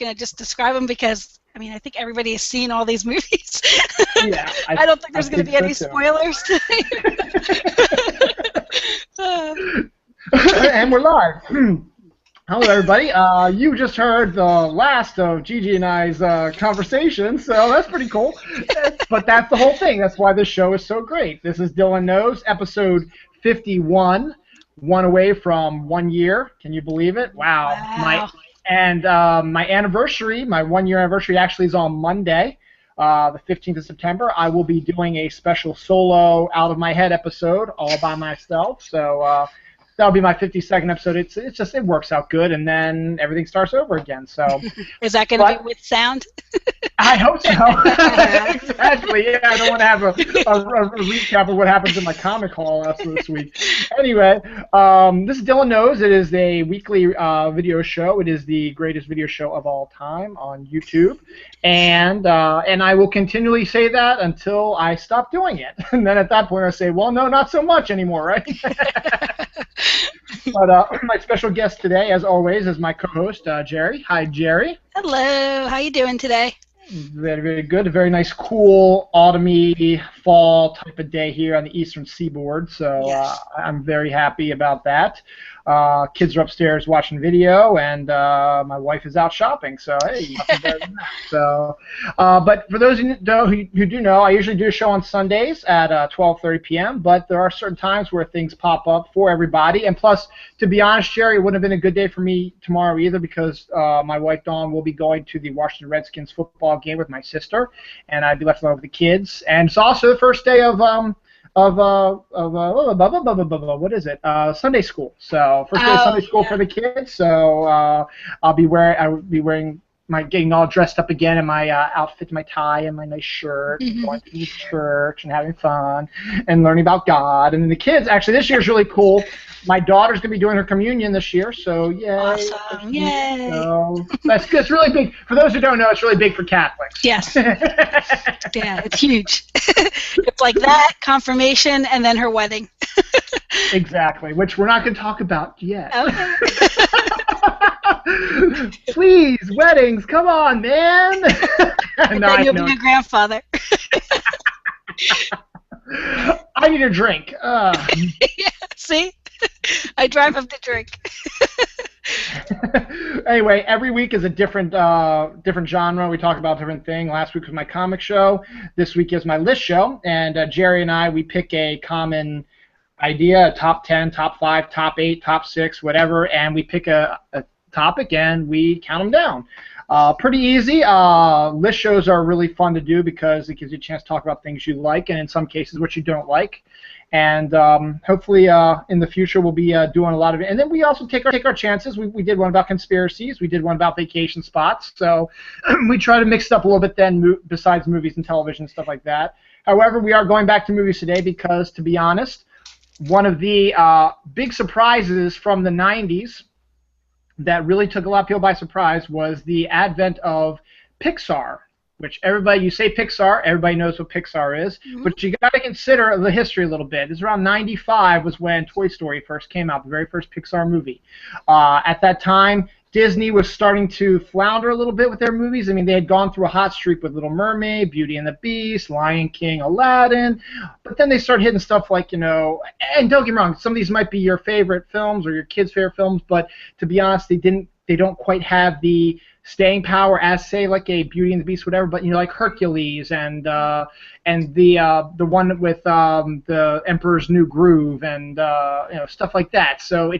going to just describe them because, I mean, I think everybody has seen all these movies. Yeah, I don't think there's going to be any spoilers today. And we're live. Hello, everybody. You just heard the last of Gigi and I's conversation, so that's pretty cool. But that's the whole thing. That's why this show is so great. This is Dylan Knows, episode 51, one away from 1 year. Can you believe it? Wow. My anniversary, my 1 year anniversary actually is on Monday, the 15th of September. I will be doing a special solo out of my head episode all by myself. So that'll be my 52nd episode. It works out good, and then everything starts over again. So is that going to be with sound? I hope so. Exactly. Yeah, I don't want to have a recap of what happens in my comic haul this week. Anyway, this is Dylan Knows. It is a weekly video show. It is the greatest video show of all time on YouTube, and I will continually say that until I stop doing it. And then at that point, I say, well, no, not so much anymore, right? But my special guest today, as always, is my co-host, Jerry. Hi, Jerry. Hello. How you doing today? Very, very good. A very nice, cool, autumny, fall type of day here on the eastern seaboard. So yes. I'm very happy about that. Kids are upstairs watching video, and my wife is out shopping. So hey, nothing better than that. So, but for those who do know, I usually do a show on Sundays at 12:30 p.m. But there are certain times where things pop up for everybody. And plus, to be honest, Jerry, it wouldn't have been a good day for me tomorrow either because my wife Dawn will be going to the Washington Redskins football game with my sister, and I'd be left alone with the kids. And it's also the first day of what is it? Sunday school. So first day of Sunday school for the kids. So I will be wearing getting all dressed up again in my outfit, my tie, and my nice shirt, going to church and having fun and learning about God. And then the kids, actually, this year's really cool. My daughter's going to be doing her communion this year, so yay. Awesome, yay. So that's good. It's really big. For those who don't know, it's really big for Catholics. Yes. Yeah, it's huge. It's like that, confirmation, and then her wedding. Exactly, which we're not going to talk about yet. Okay. Please, weddings, come on, man. And then you'll be a grandfather. I need a drink. Yeah, see? I drive up to drink. Anyway, every week is a different genre. We talk about a different thing. Last week was my comic show. This week is my list show. And Jerry and I, we pick a common idea, a top 10, top 5, top 8, top 6, whatever, and we pick a topic and we count them down. Pretty easy. List shows are really fun to do because it gives you a chance to talk about things you like and in some cases what you don't like. And hopefully in the future we'll be doing a lot of it. And then we also take our chances. We did one about conspiracies. We did one about vacation spots. So we try to mix it up a little bit then besides movies and television and stuff like that. However, we are going back to movies today because, to be honest, one of the big surprises from the 90s that really took a lot of people by surprise was the advent of Pixar, which you say Pixar, everybody knows what Pixar is, but you got to consider the history a little bit. It's around 95 was when Toy Story first came out, the very first Pixar movie. At that time, Disney was starting to flounder a little bit with their movies. I mean, they had gone through a hot streak with Little Mermaid, Beauty and the Beast, Lion King, Aladdin, but then they started hitting stuff like, and don't get me wrong, some of these might be your favorite films or your kids' favorite films, but to be honest, they don't quite have the staying power as, say, like a Beauty and the Beast, whatever, but like Hercules and the one with the Emperor's New Groove and stuff like that. So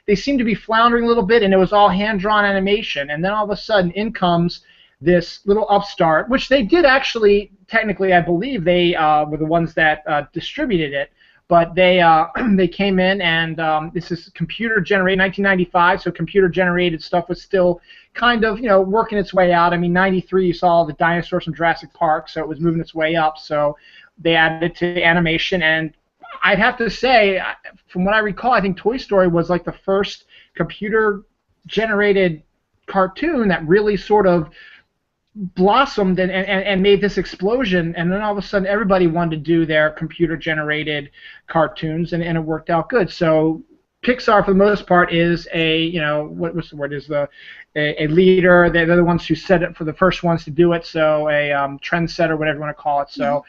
they seem to be floundering a little bit, and it was all hand-drawn animation. And then all of a sudden, in comes this little upstart, which they did actually, technically, I believe they were the ones that distributed it. But they came in, and this is computer-generated, 1995, so computer-generated stuff was still kind of, working its way out. I mean, 93, you saw the dinosaurs from Jurassic Park, so it was moving its way up. So they added it to animation, and I'd have to say, from what I recall, I think Toy Story was like the first computer-generated cartoon that really sort of blossomed and made this explosion, and then all of a sudden everybody wanted to do their computer-generated cartoons, and it worked out good. So Pixar, for the most part, is a, what's the word, is a leader. They're the ones who set it for the first ones to do it, so a trendsetter, whatever you want to call it. So,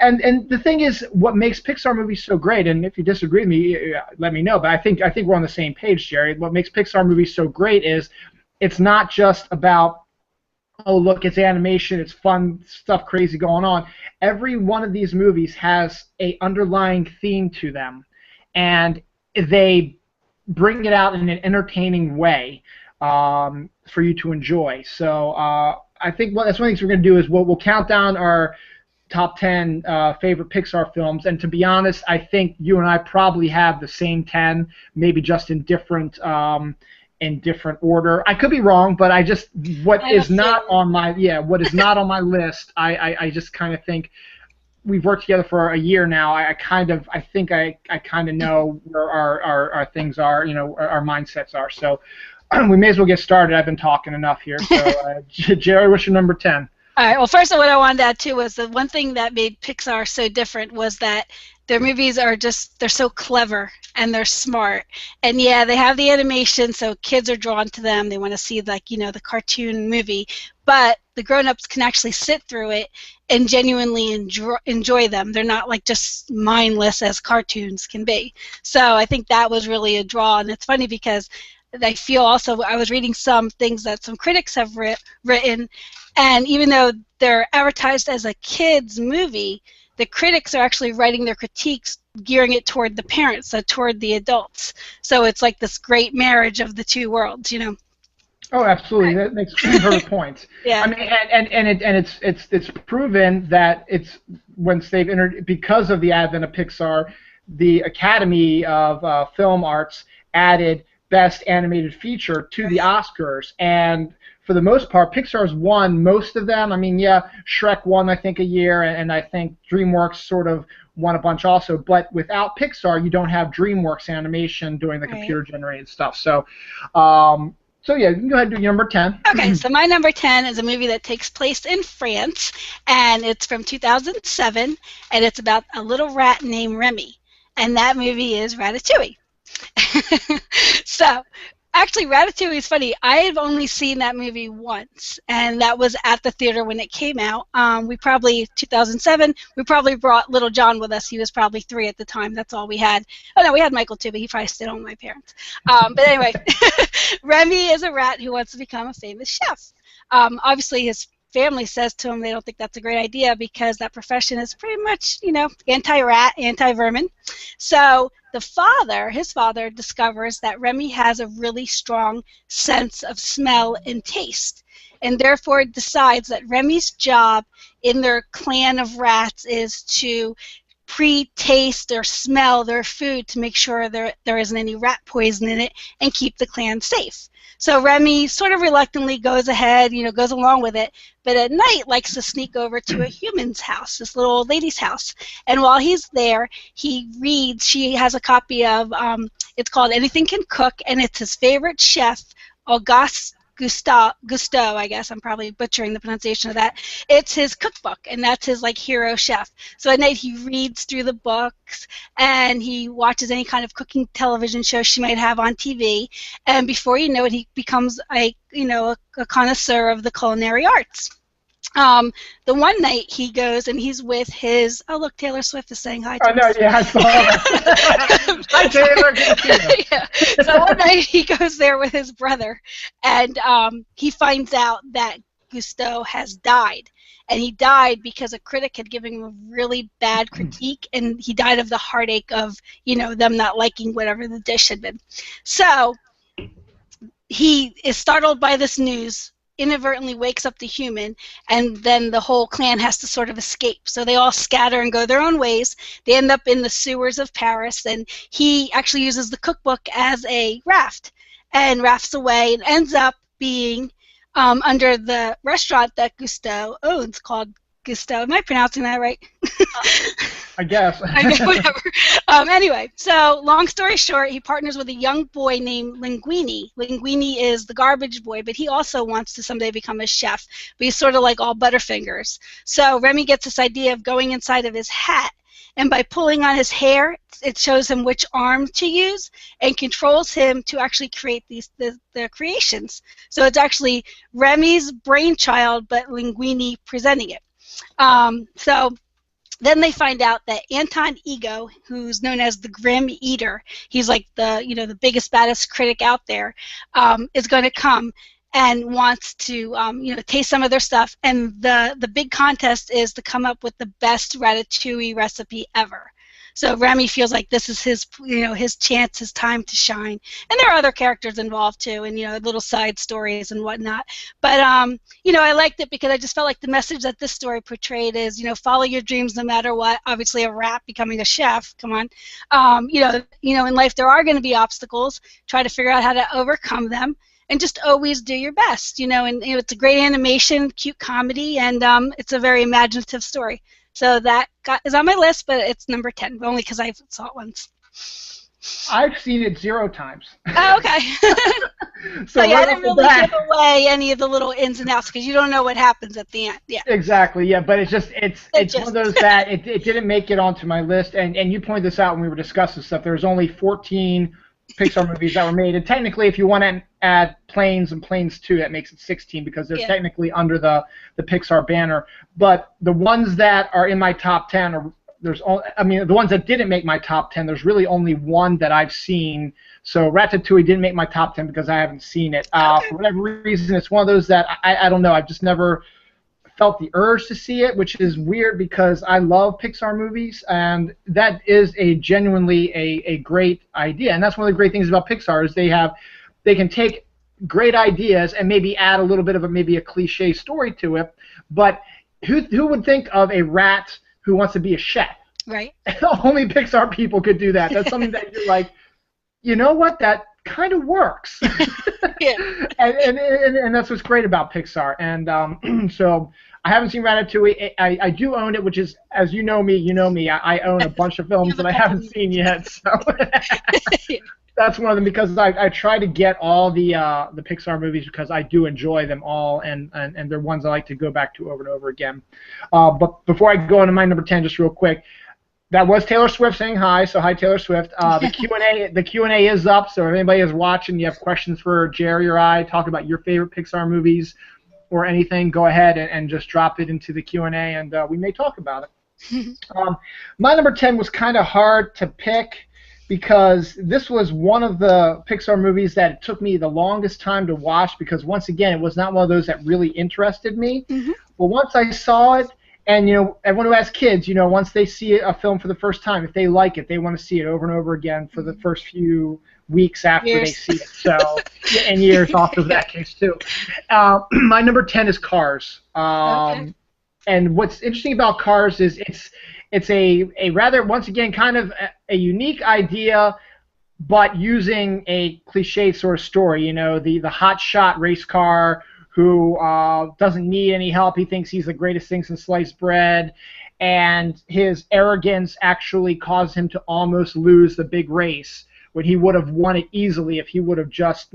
and the thing is, what makes Pixar movies so great, and if you disagree with me, let me know, but I think we're on the same page, Jerry. What makes Pixar movies so great is it's not just about, oh, look, it's animation, it's fun stuff, crazy going on. Every one of these movies has a underlying theme to them, and they bring it out in an entertaining way for you to enjoy. So I think that's one of the things we're going to do is we'll count down our top 10 favorite Pixar films, and to be honest, I think you and I probably have the same 10, maybe just in different order. I could be wrong, but what is not on my list, I just kind of think we've worked together for a year now. I think I kind of know where our things are, our mindsets are. So we may as well get started. I've been talking enough here. So Jerry, what's your number 10? All right. Well, first of all, what I wanted to add too was the one thing that made Pixar so different was that their movies they're so clever and they're smart. And yeah, they have the animation, so kids are drawn to them. They want to see the cartoon movie, but the grown-ups can actually sit through it and genuinely enjoy them. They're not just mindless as cartoons can be. So I think that was really a draw, and it's funny because I feel also I was reading some things that some critics have written, and even though they're advertised as a kids movie, the critics are actually writing their critiques gearing it toward the parents, so toward the adults. So it's like this great marriage of the two worlds, Oh, absolutely. That makes perfect points. Yeah. I mean, and it's proven that it's once they've entered, because of the advent of Pixar, the Academy of Film Arts added Best Animated Feature to the Oscars, and for the most part, Pixar's won most of them. I mean, yeah, Shrek won, I think, a year, and I think DreamWorks sort of won a bunch also. But without Pixar, you don't have DreamWorks Animation doing the computer-generated stuff. So, so yeah, you can go ahead and do your number 10. Okay, so my number 10 is a movie that takes place in France, and it's from 2007, and it's about a little rat named Remy, and that movie is Ratatouille. So, actually, Ratatouille is funny. I have only seen that movie once, and that was at the theater when it came out. 2007, we probably brought little John with us. He was probably 3 at the time. That's all we had. Oh, no, we had Michael, too, but he probably stayed home with my parents. But anyway, Remy is a rat who wants to become a famous chef. Obviously, his family says to him they don't think that's a great idea because that profession is pretty much, anti-rat, anti-vermin. So his father discovers that Remy has a really strong sense of smell and taste, and therefore decides that Remy's job in their clan of rats is to pre-taste or smell their food to make sure there isn't any rat poison in it and keep the clan safe. So Remy sort of reluctantly goes ahead, goes along with it, but at night likes to sneak over to a human's house, this little old lady's house. And while he's there, he reads, she has a copy of, it's called Anything Can Cook, and it's his favorite chef, Auguste Gusteau, I guess I'm probably butchering the pronunciation of that. It's his cookbook, and that's his hero chef. So at night he reads through the books, and he watches any kind of cooking television show she might have on TV, and before you know it, he becomes a connoisseur of the culinary arts. The one night he goes and he's with his, oh look, Taylor Swift is saying hi to us. Oh no, yeah, I saw that. Hi Taylor, good to see you. Yeah. So one night he goes there with his brother, and he finds out that Gusteau has died. And he died because a critic had given him a really bad critique, and he died of the heartache of, them not liking whatever the dish had been. So he is startled by this news, inadvertently wakes up the human, and then the whole clan has to sort of escape. So they all scatter and go their own ways. They end up in the sewers of Paris, and he actually uses the cookbook as a raft and rafts away and ends up being under the restaurant that Gusteau owns called Gusteau. Am I pronouncing that right? I guess. Whatever. Anyway, so long story short, he partners with a young boy named Linguini. Linguini is the garbage boy, but he also wants to someday become a chef, but he's sort of like all Butterfingers. So Remy gets this idea of going inside of his hat and by pulling on his hair, it shows him which arm to use and controls him to actually create the creations. So it's actually Remy's brainchild, but Linguini presenting it. So then they find out that Anton Ego, who's known as the Grim Eater, he's like the biggest, baddest critic out there, is going to come and wants to taste some of their stuff. And the big contest is to come up with the best ratatouille recipe ever. So Remy feels like this is his chance, his time to shine. And there are other characters involved too, and little side stories and whatnot. But I liked it because I just felt like the message that this story portrayed is follow your dreams no matter what. Obviously, a rat becoming a chef. Come on, in life there are going to be obstacles. Try to figure out how to overcome them. And just always do your best, and it's a great animation, cute comedy, and it's a very imaginative story. So that is on my list, but it's number 10, only because I saw it once. I've seen it 0 times. Oh, okay. So yeah, I didn't really give away any of the little ins and outs because you don't know what happens at the end. Yeah. Exactly. Yeah, but it's one of those that it didn't make it onto my list, and you pointed this out when we were discussing stuff. There's only 14 Pixar movies that were made, and technically, if you want to add Planes and Planes 2, that makes it 16 because they're technically under the Pixar banner. But the ones that are in my top 10 are the ones that didn't make my top 10. There's really only one that I've seen. So Ratatouille didn't make my top 10 because I haven't seen it. For whatever reason, it's one of those that I don't know. I've just never felt the urge to see it, which is weird because I love Pixar movies, and that is genuinely a great idea. And that's one of the great things about Pixar is they can take great ideas and maybe add a little bit of maybe a cliche story to it. But who would think of a rat who wants to be a chef? Right. Only Pixar people could do that. That's something that you're like, you know what, that kind of works. Yeah. and that's what's great about Pixar. And so I haven't seen Ratatouille. I do own it, which is, as you know me. I own a bunch of films that I haven't seen yet. So that's one of them because I try to get all the Pixar movies because I do enjoy them all, and they're ones I like to go back to over and over again. But before I go into my number 10, just real quick, that was Taylor Swift saying hi, so hi Taylor Swift. The Q&A is up, so if anybody is watching, you have questions for Jerry or I, talk about your favorite Pixar movies or anything, go ahead and just drop it into the Q&A, and we may talk about it. My number 10 was kind of hard to pick because this was one of the Pixar movies that it took me the longest time to watch because, once again, it was not one of those that really interested me. Mm-hmm. But once I saw it, and everyone who has kids, once they see a film for the first time, if they like it, they want to see it over and over again for the first few weeks after they see it. So, and years off of that case too. My number 10 is Cars. Okay. And what's interesting about Cars is it's a rather, once again, kind of a unique idea, but using a cliche sort of story. The hot shot race car who doesn't need any help. He thinks he's the greatest thing since sliced bread, and his arrogance actually caused him to almost lose the big race when he would have won it easily if he would have just,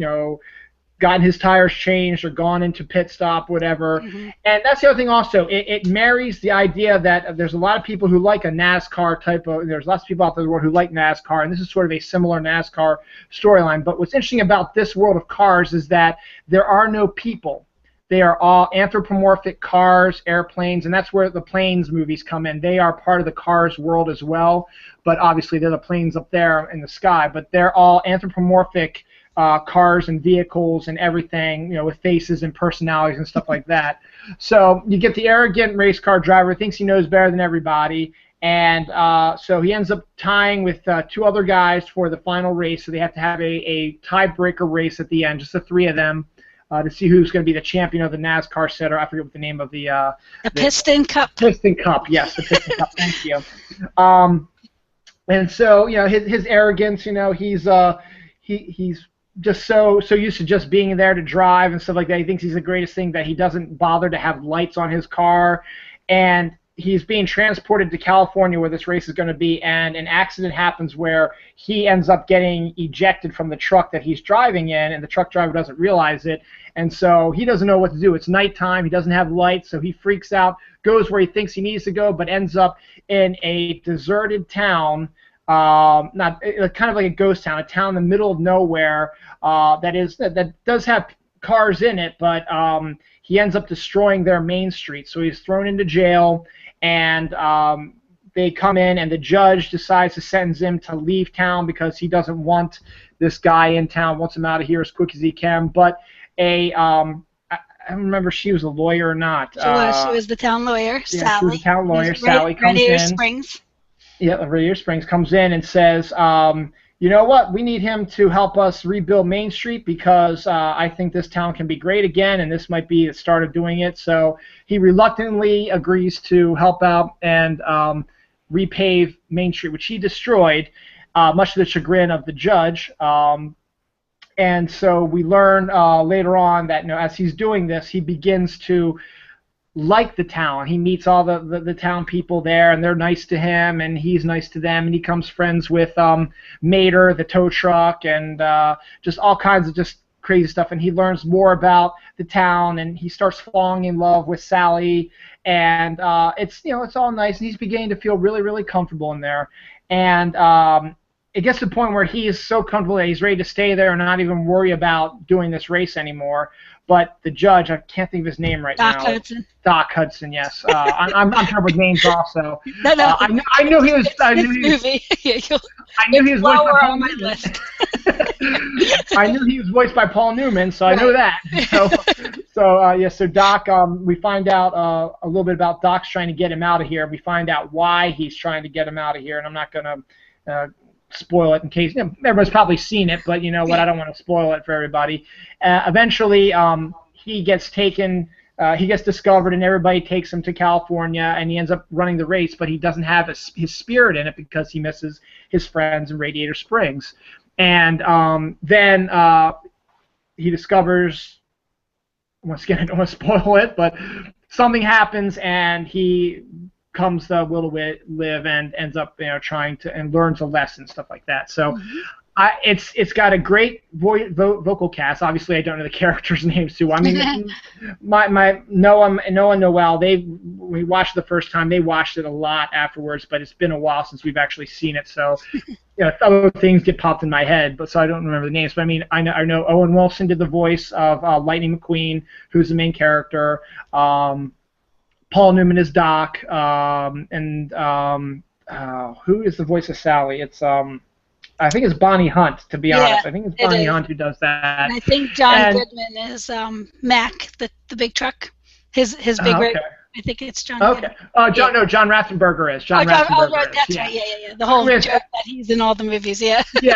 gotten his tires changed or gone into pit stop, whatever. Mm-hmm. And that's the other thing also. It marries the idea that there's a lot of people who like a NASCAR there's lots of people out there in the world who like NASCAR, and this is sort of a similar NASCAR storyline. But what's interesting about this world of Cars is that there are no people. They are all anthropomorphic cars, airplanes, and that's where the Planes movies come in. They are part of the Cars world as well, but obviously they're the planes up there in the sky. But they're all anthropomorphic cars and vehicles and everything, with faces and personalities and stuff like that. So you get the arrogant race car driver who thinks he knows better than everybody, and so he ends up tying with 2 other guys for the final race. So they have to have a tiebreaker race at the end, just the 3 of them. To see who's going to be the champion of the NASCAR setter. I forget what the name of the Piston Cup. Piston Cup, yes, the Piston Cup. Thank you. And so his arrogance, he's just so used to just being there to drive and stuff like that. He thinks he's the greatest thing that he doesn't bother to have lights on his car, and he's being transported to California where this race is going to be, and an accident happens where he ends up getting ejected from the truck that he's driving in, and the truck driver doesn't realize it, and so he doesn't know what to do. It's nighttime, he doesn't have lights, so he freaks out, goes where he thinks he needs to go, but ends up in a deserted town, not kind of like a ghost town, a town in the middle of nowhere that does have cars in it, but he ends up destroying their main street. So he's thrown into jail, and they come in, and the judge decides to sentence him to leave town because he doesn't want this guy in town, wants him out of here as quick as he can. But I don't remember if she was a lawyer or not. She was the town lawyer, yeah, Sally. She was the town lawyer. Sally comes Radiator in. Springs. Yeah, Radiator Springs comes in and says, you know what, we need him to help us rebuild Main Street because I think this town can be great again, and this might be the start of doing it. So he reluctantly agrees to help out and repave Main Street, which he destroyed, much to the chagrin of the judge. And so we learn later on that, you know, as he's doing this, he begins to like the town. He meets all the town people there, and they're nice to him, and he's nice to them, and he becomes friends with Mater, the tow truck, and just all kinds of just crazy stuff. And he learns more about the town, and he starts falling in love with Sally, and it's all nice, and he's beginning to feel really, really comfortable in there. And it gets to the point where he is so comfortable that he's ready to stay there and not even worry about doing this race anymore. But the judge, I can't think of his name right now. Doc Hudson. Doc Hudson, yes. I'm terrible with names also. No. I knew he was. I knew he was voiced by Paul Newman. I knew he was voiced by Paul Newman, so right. I know that. So Doc. We find out a little bit about Doc's trying to get him out of here. We find out why he's trying to get him out of here, and I'm not gonna spoil it in case everybody's probably seen it, but you know what, I don't want to spoil it for everybody. Eventually he gets taken, he gets discovered, and everybody takes him to California, and he ends up running the race, but he doesn't have his spirit in it because he misses his friends in Radiator Springs. And then he discovers, once again I don't want to spoil it, but something happens, and he comes to Will to Live and ends up trying to and learns a lesson, stuff like that. So it's got a great vocal cast. Obviously I don't know the characters' names too. I mean my Noah and Noel, we watched it the first time, they watched it a lot afterwards, but it's been a while since we've actually seen it, so other things get popped in my head, but so I don't remember the names. But I mean I know Owen Wilson did the voice of Lightning McQueen, who's the main character. Paul Newman is Doc, and who is the voice of Sally? It's I think it's Bonnie Hunt, to be honest. I think it's Bonnie Hunt who does that. And I think John Goodman is Mac, the big truck. His big rig. I think it's John. Okay. John Ratzenberger is. John Ratzenberger. Right, that's right. Yeah. The whole joke that he's in all the movies. Yeah. We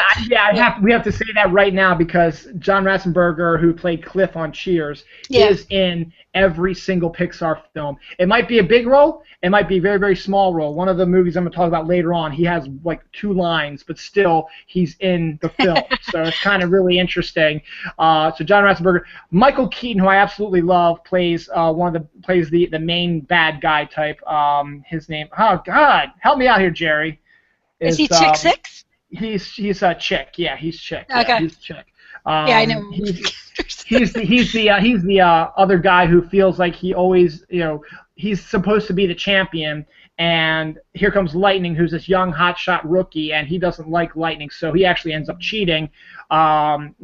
have to say that right now because John Ratzenberger, who played Cliff on Cheers, is in every single Pixar film. It might be a big role. It might be a very, very small role. One of the movies I'm going to talk about later on, he has like 2 lines, but still he's in the film. So it's kind of really interesting. So John Ratzenberger, Michael Keaton, who I absolutely love, plays the main bad guy type. His name, oh God, help me out here, Jerry. Is he Chick 6? He's a Chick. Yeah, he's Chick. Okay. Yeah, he's Chick. I know. He's the other guy who feels like he always, he's supposed to be the champion, and here comes Lightning, who's this young hotshot rookie, and he doesn't like Lightning, so he actually ends up cheating, and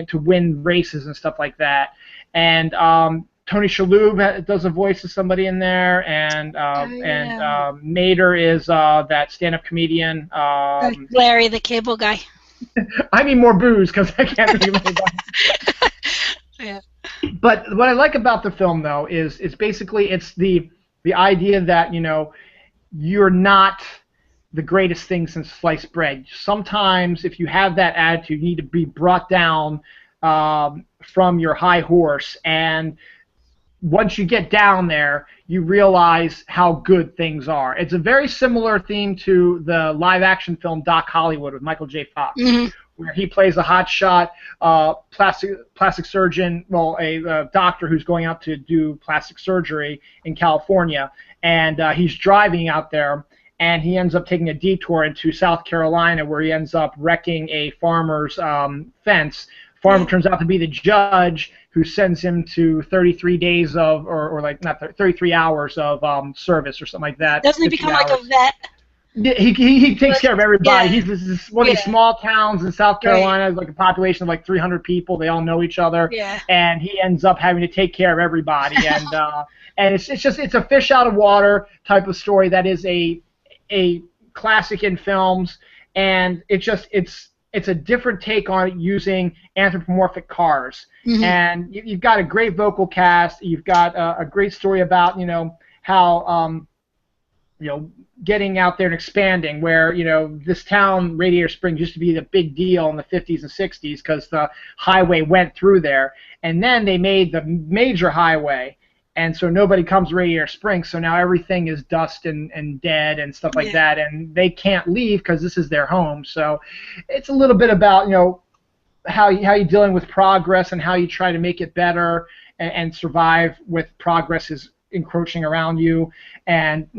to win races and stuff like that. And Tony Shalhoub does a voice of somebody in there, and Mater is that stand-up comedian. Larry, the cable guy. I need more booze because I can't think of anybody. Yeah. But what I like about the film, though, is basically it's the idea that you're not the greatest thing since sliced bread. Sometimes, if you have that attitude, you need to be brought down from your high horse, and once you get down there, you realize how good things are. It's a very similar theme to the live-action film Doc Hollywood with Michael J. Fox, where he plays a hotshot plastic surgeon, well, a doctor who's going out to do plastic surgery in California, and he's driving out there, and he ends up taking a detour into South Carolina, where he ends up wrecking a farmer's fence. Farmer turns out to be the judge, who sends him to 33 days of, or like not 33 hours of service or something like that. Doesn't he become like a vet? He takes care of everybody. Yeah. He's this one of these small towns in South Carolina, right. Like a population of like 300 people. They all know each other, and he ends up having to take care of everybody. And it's a fish out of water type of story that is a classic in films, and it's a different take on it using anthropomorphic cars. Mm-hmm. And you've got a great vocal cast. You've got a great story about how getting out there and expanding, where this town, Radiator Springs, used to be the big deal in the 50s and 60s because the highway went through there, and then they made the major highway, and so nobody comes to Radiator Springs, so now everything is dust and dead and stuff like that, and they can't leave because this is their home. So it's a little bit about how you're dealing with progress and how you try to make it better and survive with progress is encroaching around you, and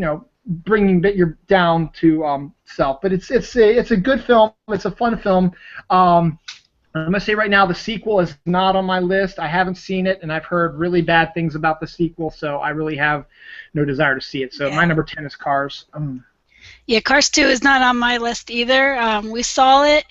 bringing you down to self. But it's a good film. It's a fun film. I'm going to say right now the sequel is not on my list. I haven't seen it, and I've heard really bad things about the sequel, so I really have no desire to see it. So my number 10 is Cars. Yeah, Cars 2 is not on my list either. We saw it.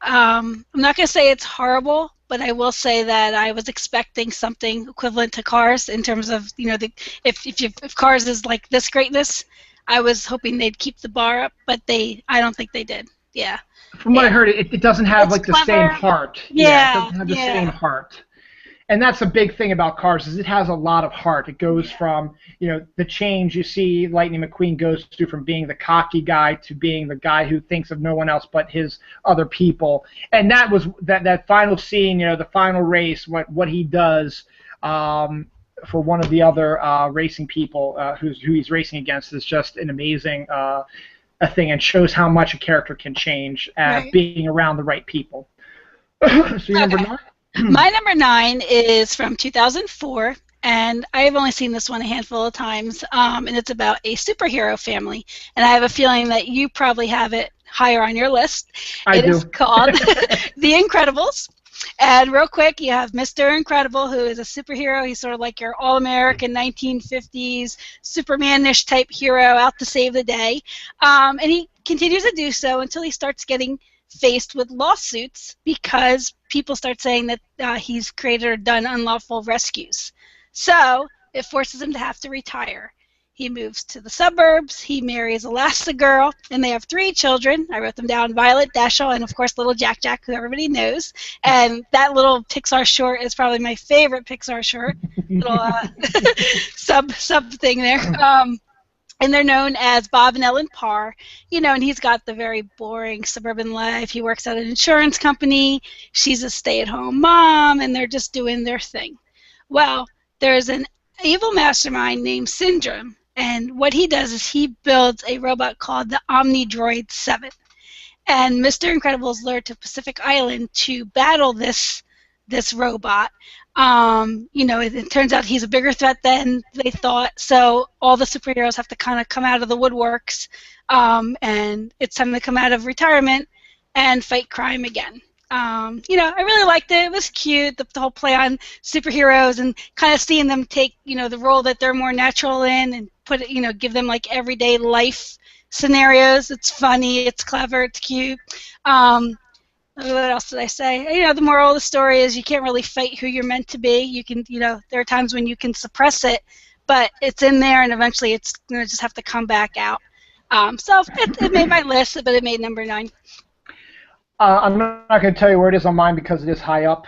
I'm not going to say it's horrible, but I will say that I was expecting something equivalent to Cars in terms of, if Cars is like this greatness, I was hoping they'd keep the bar up, but I don't think they did. Yeah. From what I heard, it doesn't have like clever. The same heart. Yeah. It doesn't have the same heart. And that's a big thing about Cars, is it has a lot of heart. It goes from, the change you see Lightning McQueen goes through, from being the cocky guy to being the guy who thinks of no one else but his other people. And that was that final scene, the final race, what he does for one of the other racing people who he's racing against is just an amazing a thing, and shows how much a character can change being around the right people. So your number 9? My number 9 is from 2004, and I've only seen this one a handful of times, and it's about a superhero family, and I have a feeling that you probably have it higher on your list. It is called The Incredibles. And real quick, you have Mr. Incredible, who is a superhero. He's sort of like your all-American 1950s Superman-ish type hero out to save the day. And he continues to do so until he starts getting faced with lawsuits because people start saying that he's created or done unlawful rescues. So it forces him to have to retire. He moves to the suburbs, he marries Elastigirl, and they have 3 children. I wrote them down: Violet, Dashiell, and of course little Jack Jack, who everybody knows. And that little Pixar short is probably my favorite Pixar short. Little sub thing there. And they're known as Bob and Ellen Parr, and he's got the very boring suburban life. He works at an insurance company. She's a stay-at-home mom, and they're just doing their thing. Well, there's an evil mastermind named Syndrome, and what he does is he builds a robot called the Omnidroid 7. And Mr. Incredible is lured to Pacific Island to battle this robot. It turns out he's a bigger threat than they thought, so all the superheroes have to kind of come out of the woodworks, and it's time to come out of retirement and fight crime again. I really liked it. It was cute, the whole play on superheroes and kind of seeing them take, the role that they're more natural in and put it, give them like everyday life scenarios. It's funny, it's clever, it's cute. What else did I say? The moral of the story is you can't really fight who you're meant to be. You can, there are times when you can suppress it, but it's in there, and eventually it's going to just have to come back out. So it made my list, but it made number 9. I'm not going to tell you where it is on mine because it is high up,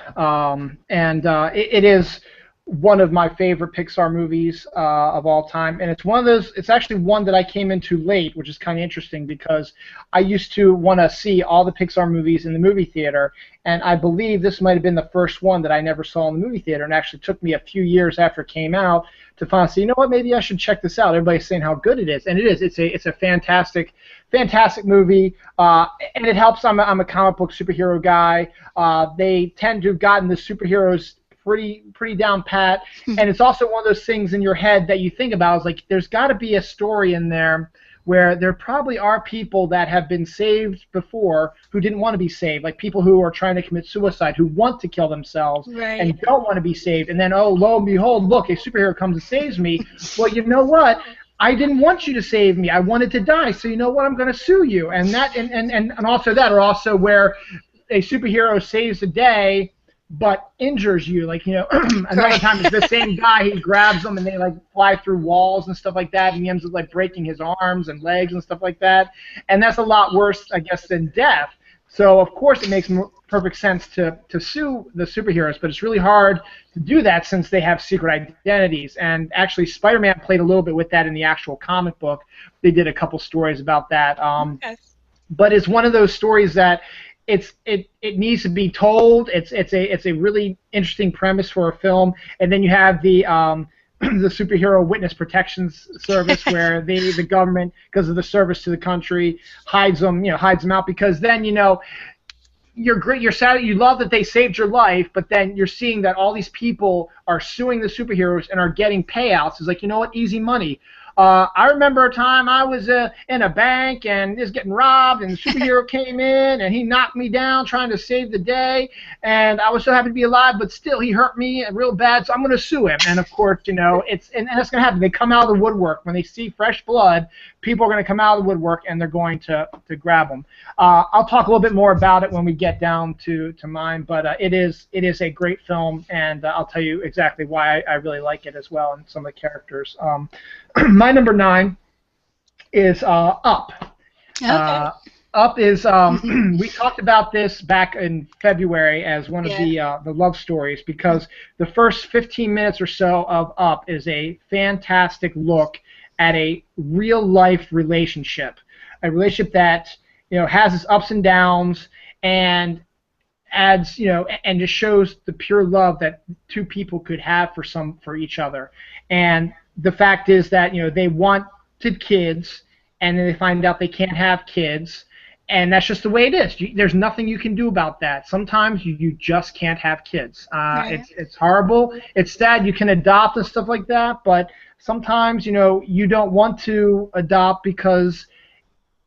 and it is one of my favorite Pixar movies of all time, and it's one of those. It's actually one that I came into late, which is kind of interesting because I used to want to see all the Pixar movies in the movie theater, and I believe this might have been the first one that I never saw in the movie theater, and actually took me a few years after it came out to finally say, you know what, maybe I should check this out. Everybody's saying how good it is, and it is. It's a fantastic movie, and it helps. I'm a comic book superhero guy. They tend to have gotten the superheroes pretty down pat, and it's also one of those things in your head that you think about is like there's got to be a story in there where there probably are people that have been saved before who didn't want to be saved, like people who are trying to commit suicide, who want to kill themselves Right. and don't want to be saved, and then, oh, lo and behold, look, a superhero comes and saves me. Well, you know what? I didn't want you to save me. I wanted to die, so you know what? I'm going to sue you. And that, and also that, or also where a superhero saves the day but injures you, like, you know, another time it's the same guy, he grabs them and they like fly through walls and stuff like that, and he ends up like breaking his arms and legs and stuff like that, and that's a lot worse, I guess, than death. So of course it makes perfect sense to sue the superheroes, but it's really hard to do that since they have secret identities, and actually Spider-Man played a little bit with that in the actual comic book. They did a couple stories about that, but it's one of those stories that it needs to be told. It's a really interesting premise for a film, and then you have the the superhero witness protection service where the government, because of the service to the country, hides them out, because then you're sad, you love that they saved your life, but then you're seeing that all these people are suing the superheroes and are getting payouts. It's like, you know what, easy money. I remember a time I was in a bank and was getting robbed, and the superhero came in and he knocked me down trying to save the day, and I was so happy to be alive, but still he hurt me real bad, so I'm going to sue him. And of course, it's and that's going to happen. They come out of the woodwork when they see fresh blood. People are going to come out of the woodwork and they're going to grab them. I'll talk a little bit more about it when we get down to mine, but it is a great film, and I'll tell you exactly why I really like it as well, and some of the characters. My number 9 is Up. Okay. Up is we talked about this back in February as one of the love stories, because the first 15 minutes or so of Up is a fantastic look at a real life relationship, a relationship that has its ups and downs, and adds and just shows the pure love that two people could have for each other. And the fact is that they wanted kids, and then they find out they can't have kids, and that's just the way it is. There's nothing you can do about that. Sometimes you just can't have kids. Right. It's horrible. It's sad. You can adopt and stuff like that, but sometimes you don't want to adopt because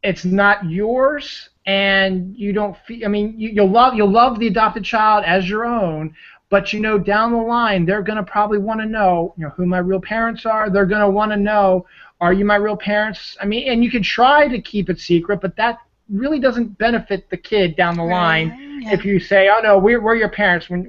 it's not yours, and you don't feel. I mean, you'll love the adopted child as your own. But down the line, they're going to probably want to know, who my real parents are. They're going to want to know, are you my real parents? I mean, and you can try to keep it secret, but that really doesn't benefit the kid down the line if you say, oh no, we're your parents, when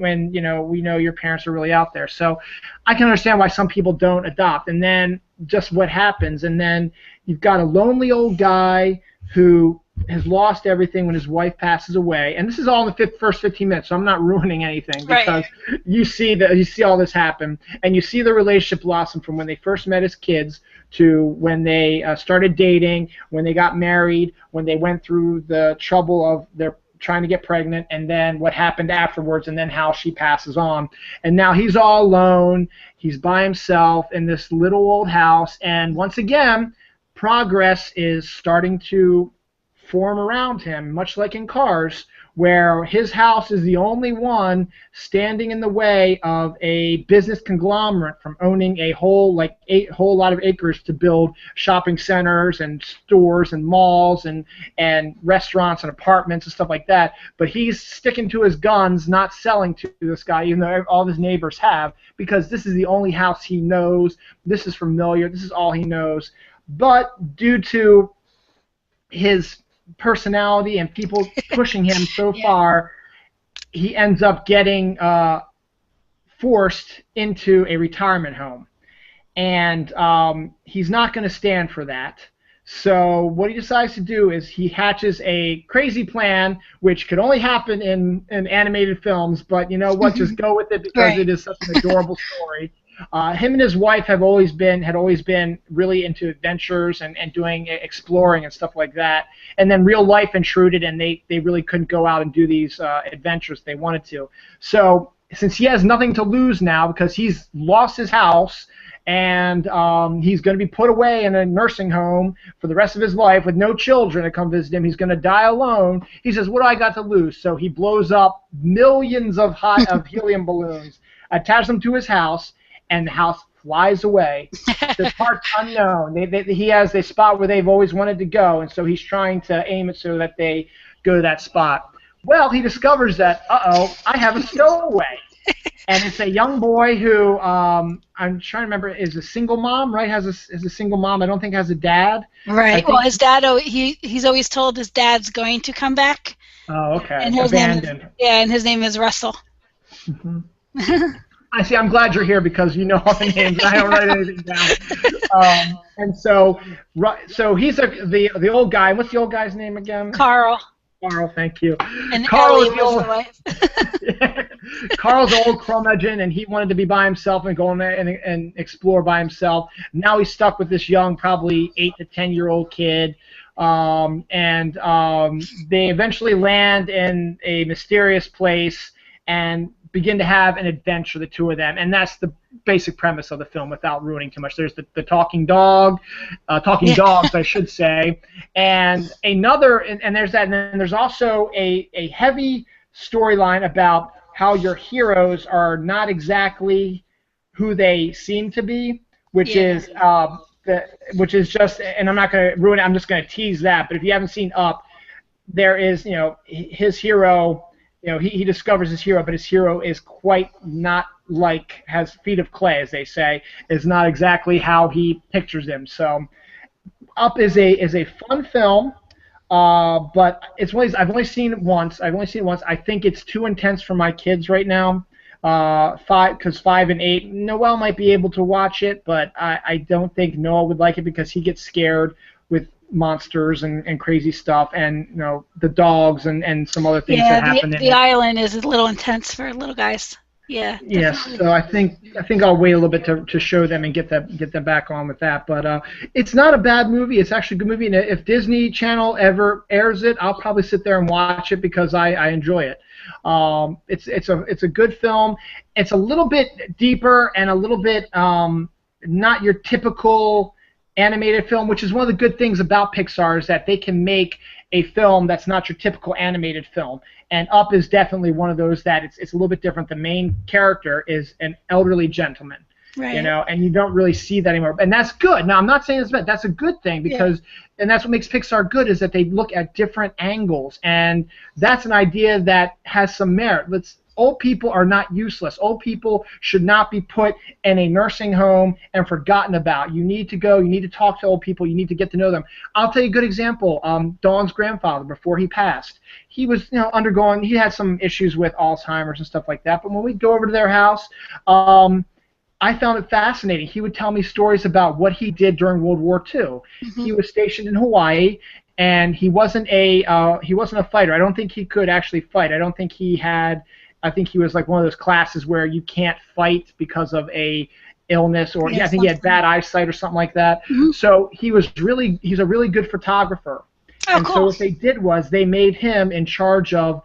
we know your parents are really out there. So I can understand why some people don't adopt, and then just what happens, and then you've got a lonely old guy who has lost everything when his wife passes away, and this is all in the first 15 minutes, so I'm not ruining anything, because you see all this happen, and you see the relationship blossom from when they first met as kids to when they started dating, when they got married, when they went through the trouble of their trying to get pregnant, and then what happened afterwards, and then how she passes on. And now he's all alone, he's by himself in this little old house, and once again, progress is starting to form around him, much like in Cars, where his house is the only one standing in the way of a business conglomerate from owning a whole lot of acres to build shopping centers and stores and malls and restaurants and apartments and stuff like that. But he's sticking to his guns, not selling to this guy, even though all his neighbors have, because this is the only house he knows. This is familiar. This is all he knows. But due to his personality and people pushing him so far, he ends up getting forced into a retirement home, and he's not going to stand for that. So what he decides to do is he hatches a crazy plan, which could only happen in animated films. But you know what? Just go with it because Right. it is such an adorable story. Him and his wife had always been really into adventures and doing exploring and stuff like that. And then real life intruded, and they really couldn't go out and do these adventures they wanted to. So since he has nothing to lose now because he's lost his house and he's going to be put away in a nursing home for the rest of his life with no children to come visit him. He's going to die alone. He says, "What do I got to lose?" So he blows up millions of helium balloons, attaches them to his house, and the house flies away. The part's unknown. He has a spot where they've always wanted to go, and so he's trying to aim it so that they go to that spot. Well, he discovers that, I have a stowaway. And it's a young boy who I'm trying to remember is a single mom, right? Is a single mom. I don't think has a dad. Right. Well, his dad. He's always told his dad's going to come back. Oh, okay. And his Abandoned. and his name is Russell. Mm-hmm. I see. I'm glad you're here because you know all the names. I don't write anything down. And so he's the old guy. What's the old guy's name again? Carl. Carl, thank you. And Carl Ellie is the was old. the wife. Carl's an old curmudgeon, and he wanted to be by himself and go in there and explore by himself. Now he's stuck with this young, probably 8 to 10-year-old kid. They eventually land in a mysterious place and begin to have an adventure, the two of them, and that's the basic premise of the film without ruining too much. There's the talking dogs, I should say, and there's that, and then there's also a heavy storyline about how your heroes are not exactly who they seem to be, which is just, and I'm not going to ruin it, I'm just going to tease that, but if you haven't seen Up, there is, his hero, he discovers his hero, but his hero is quite not has feet of clay, as they say, is not exactly how he pictures him. So Up is a fun film, but I've only seen it once. I think it's too intense for my kids right now. 5 and 8, Noel might be able to watch it, but I don't think Noel would like it because he gets scared with monsters and crazy stuff, and the dogs and some other things that happen. The island is a little intense for little guys. Yeah. Yes, so I think I'll wait a little bit to show them and get them back on with that. But it's not a bad movie. It's actually a good movie, and if Disney Channel ever airs it, I'll probably sit there and watch it because I enjoy it. It's a good film. It's a little bit deeper and a little bit not your typical animated film, which is one of the good things about Pixar is that they can make a film that's not your typical animated film. And Up is definitely one of those that it's a little bit different. The main character is an elderly gentleman, right. And you don't really see that anymore. And that's good. Now, I'm not saying it's bad. That's a good thing because, and that's what makes Pixar good is that they look at different angles. And that's an idea that has some merit. Old people are not useless. Old people should not be put in a nursing home and forgotten about. You need to go. You need to talk to old people. You need to get to know them. I'll tell you a good example. Dawn's grandfather, before he passed, he was he had some issues with Alzheimer's and stuff like that. But when we'd go over to their house, I found it fascinating. He would tell me stories about what he did during World War II. Mm-hmm. He was stationed in Hawaii. And he wasn't a fighter. I don't think he could actually fight. I think he was like one of those classes where you can't fight because of a illness, or I think he had bad eyesight or something like that. Mm-hmm. So he's a really good photographer. Oh, and cool. So what they did was they made him in charge of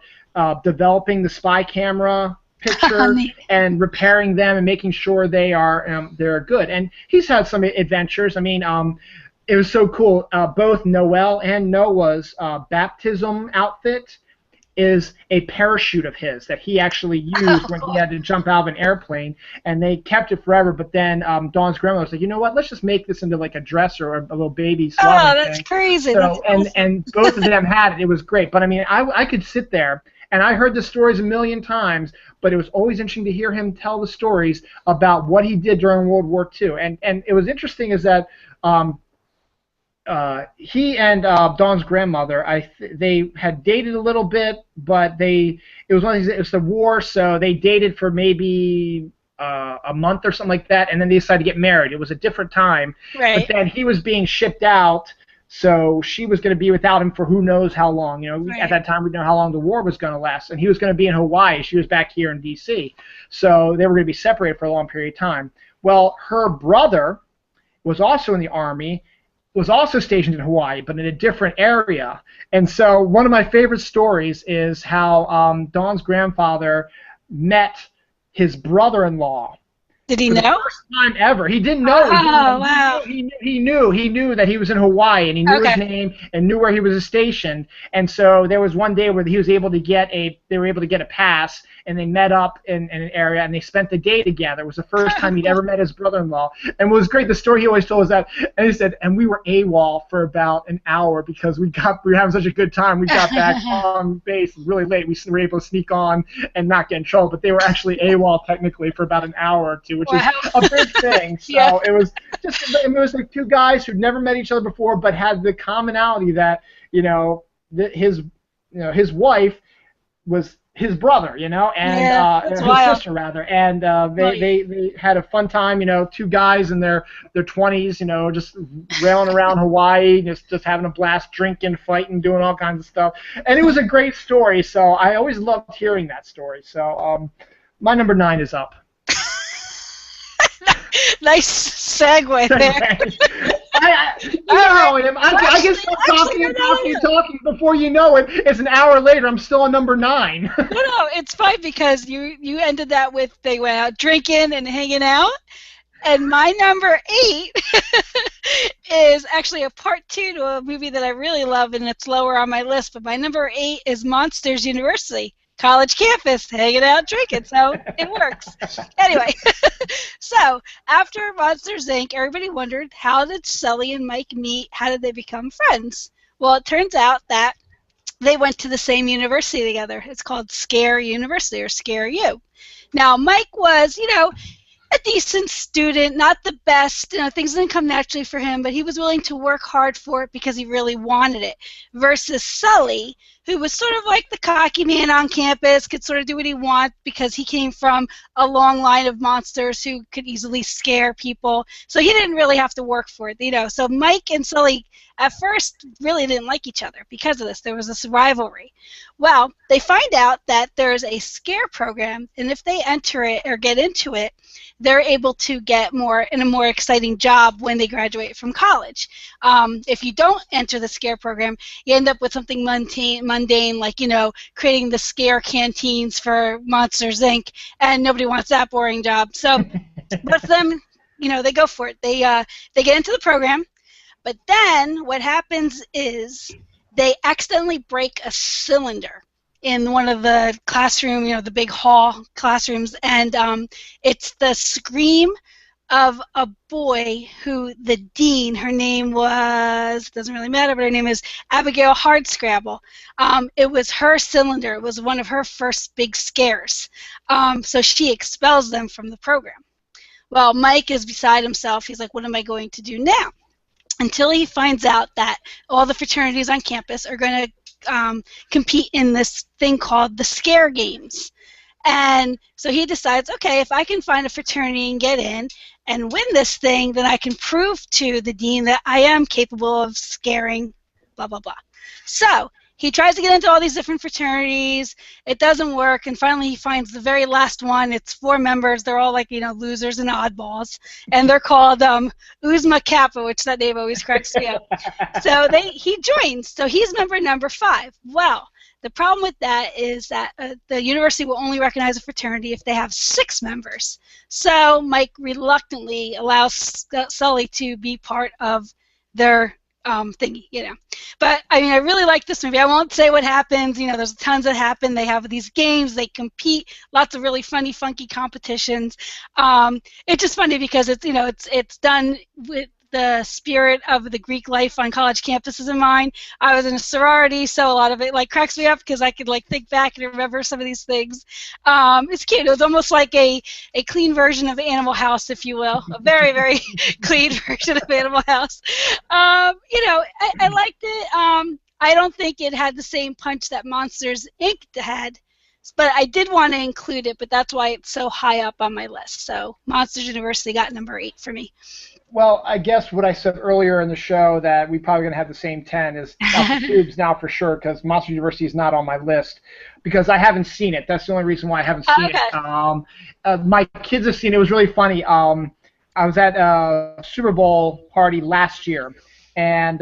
developing the spy camera picture and repairing them and making sure they're good. And he's had some adventures. I mean, it was so cool. Both Noel and Noah's baptism outfit is a parachute of his that he actually used when he had to jump out of an airplane, and they kept it forever. But then Dawn's grandma was like, you know what? Let's just make this into like a dress or a little baby swaddling that's thing. crazy. So, that's awesome. and both of them had it. It was great. But I mean, I could sit there. And I heard the stories a million times, but it was always interesting to hear him tell the stories about what he did during World War II. And it was interesting is that he and Dawn's grandmother, they had dated a little bit, but it was the war, so they dated for maybe a month or something like that, and then they decided to get married. It was a different time. Right. But then he was being shipped out, So she was going to be without him for who knows how long. At Right. that time, we didn't know how long the war was going to last, and he was going to be in Hawaii. She was back here in D.C. So they were going to be separated for a long period of time. Well, her brother was also in the army, was also stationed in Hawaii, but in a different area. And so one of my favorite stories is how Dawn's grandfather met his brother-in-law Did he for the know? first time ever. He didn't know. Oh, wow. He knew that he was in Hawaii, and he knew his Okay. name and knew where he was stationed. And so there was one day where he was able to get they were able to get a pass, and they met up in an area, and they spent the day together. It was the first time he'd ever met his brother-in-law. And what was great, the story he always told was that, and he said, and we were AWOL for about an hour because we were having such a good time. We got back on base really late. We were able to sneak on and not get in trouble, but they were actually AWOL technically for about an hour or two, which is Wow. a big thing. So Yeah. it was like two guys who'd never met each other before, but had the commonality that his wife was his brother, and Yeah, that's his wild. sister rather, and Well, they had a fun time, two guys in their 20s, just railing around Hawaii, just having a blast, drinking, fighting, doing all kinds of stuff, and it was a great story. So I always loved hearing that story. So my number 9 is up. nice segue there. I can start talking and talking and talking before you know it. It's an hour later. I'm still on number 9. No, it's fine because you ended that with they went out drinking and hanging out. And my number 8 is actually a part 2 to a movie that I really love, and it's lower on my list. But my number 8 is Monsters University, college campus, hanging out, drinking. So it works. Anyway, so after Monsters Inc., everybody wondered, how did Sully and Mike meet? How did they become friends? Well, it turns out that they went to the same university together. It's called Scare University, or Scare U. Now, Mike was, a decent student, not the best. Things didn't come naturally for him, but he was willing to work hard for it because he really wanted it. Versus Sully, who was sort of like the cocky man on campus, could sort of do what he wanted because he came from a long line of monsters who could easily scare people. So he didn't really have to work for it, So Mike and Sully at first really didn't like each other because of this. There was this rivalry. Well, they find out that there's a scare program, and if they enter it or get into it, they're able to get a more exciting job when they graduate from college. If you don't enter the scare program, you end up with something mundane like, creating the scare canteens for Monsters Inc., and nobody wants that boring job. So with them, they go for it. They get into the program, but then what happens is they accidentally break a cylinder in one of the classroom, the big hall classrooms, and it's the scream of a boy who the dean, her name was, doesn't really matter, but her name is Abigail Hardscrabble. It was her cylinder. It was one of her first big scares. So she expels them from the program. Well, Mike is beside himself. He's like, what am I going to do now? Until he finds out that all the fraternities on campus are going to compete in this thing called the Scare Games. And so he decides, okay, if I can find a fraternity and get in and win this thing, then I can prove to the dean that I am capable of scaring blah, blah, blah. So he tries to get into all these different fraternities. It doesn't work, and finally he finds the very last one. It's 4 members. They're all like, losers and oddballs, and they're called Uzma Kappa, which that name always cracks me up. So he joins. So he's number 5. Well, the problem with that is that the university will only recognize a fraternity if they have 6 members. So Mike reluctantly allows Sully to be part of their thingy, But I really like this movie. I won't say what happens. There's tons that happen. They have these games. They compete. Lots of really funny, funky competitions. It's just funny because it's done with the spirit of the Greek life on college campuses in mind. I was in a sorority, so a lot of it cracks me up because I could think back and remember some of these things. It's cute. It was almost like a clean version of Animal House, if you will, a very, very clean version of Animal House. I liked it. I don't think it had the same punch that Monsters Inc. had, But I did want to include it, but that's why it's so high up on my list. So Monsters University got number 8 for me. Well, I guess what I said earlier in the show that we probably going to have the same 10 is Up the Tubes now for sure, because Monster University is not on my list because I haven't seen it. That's the only reason why I haven't seen it. My kids have seen it. It was really funny. I was at a Super Bowl party last year, and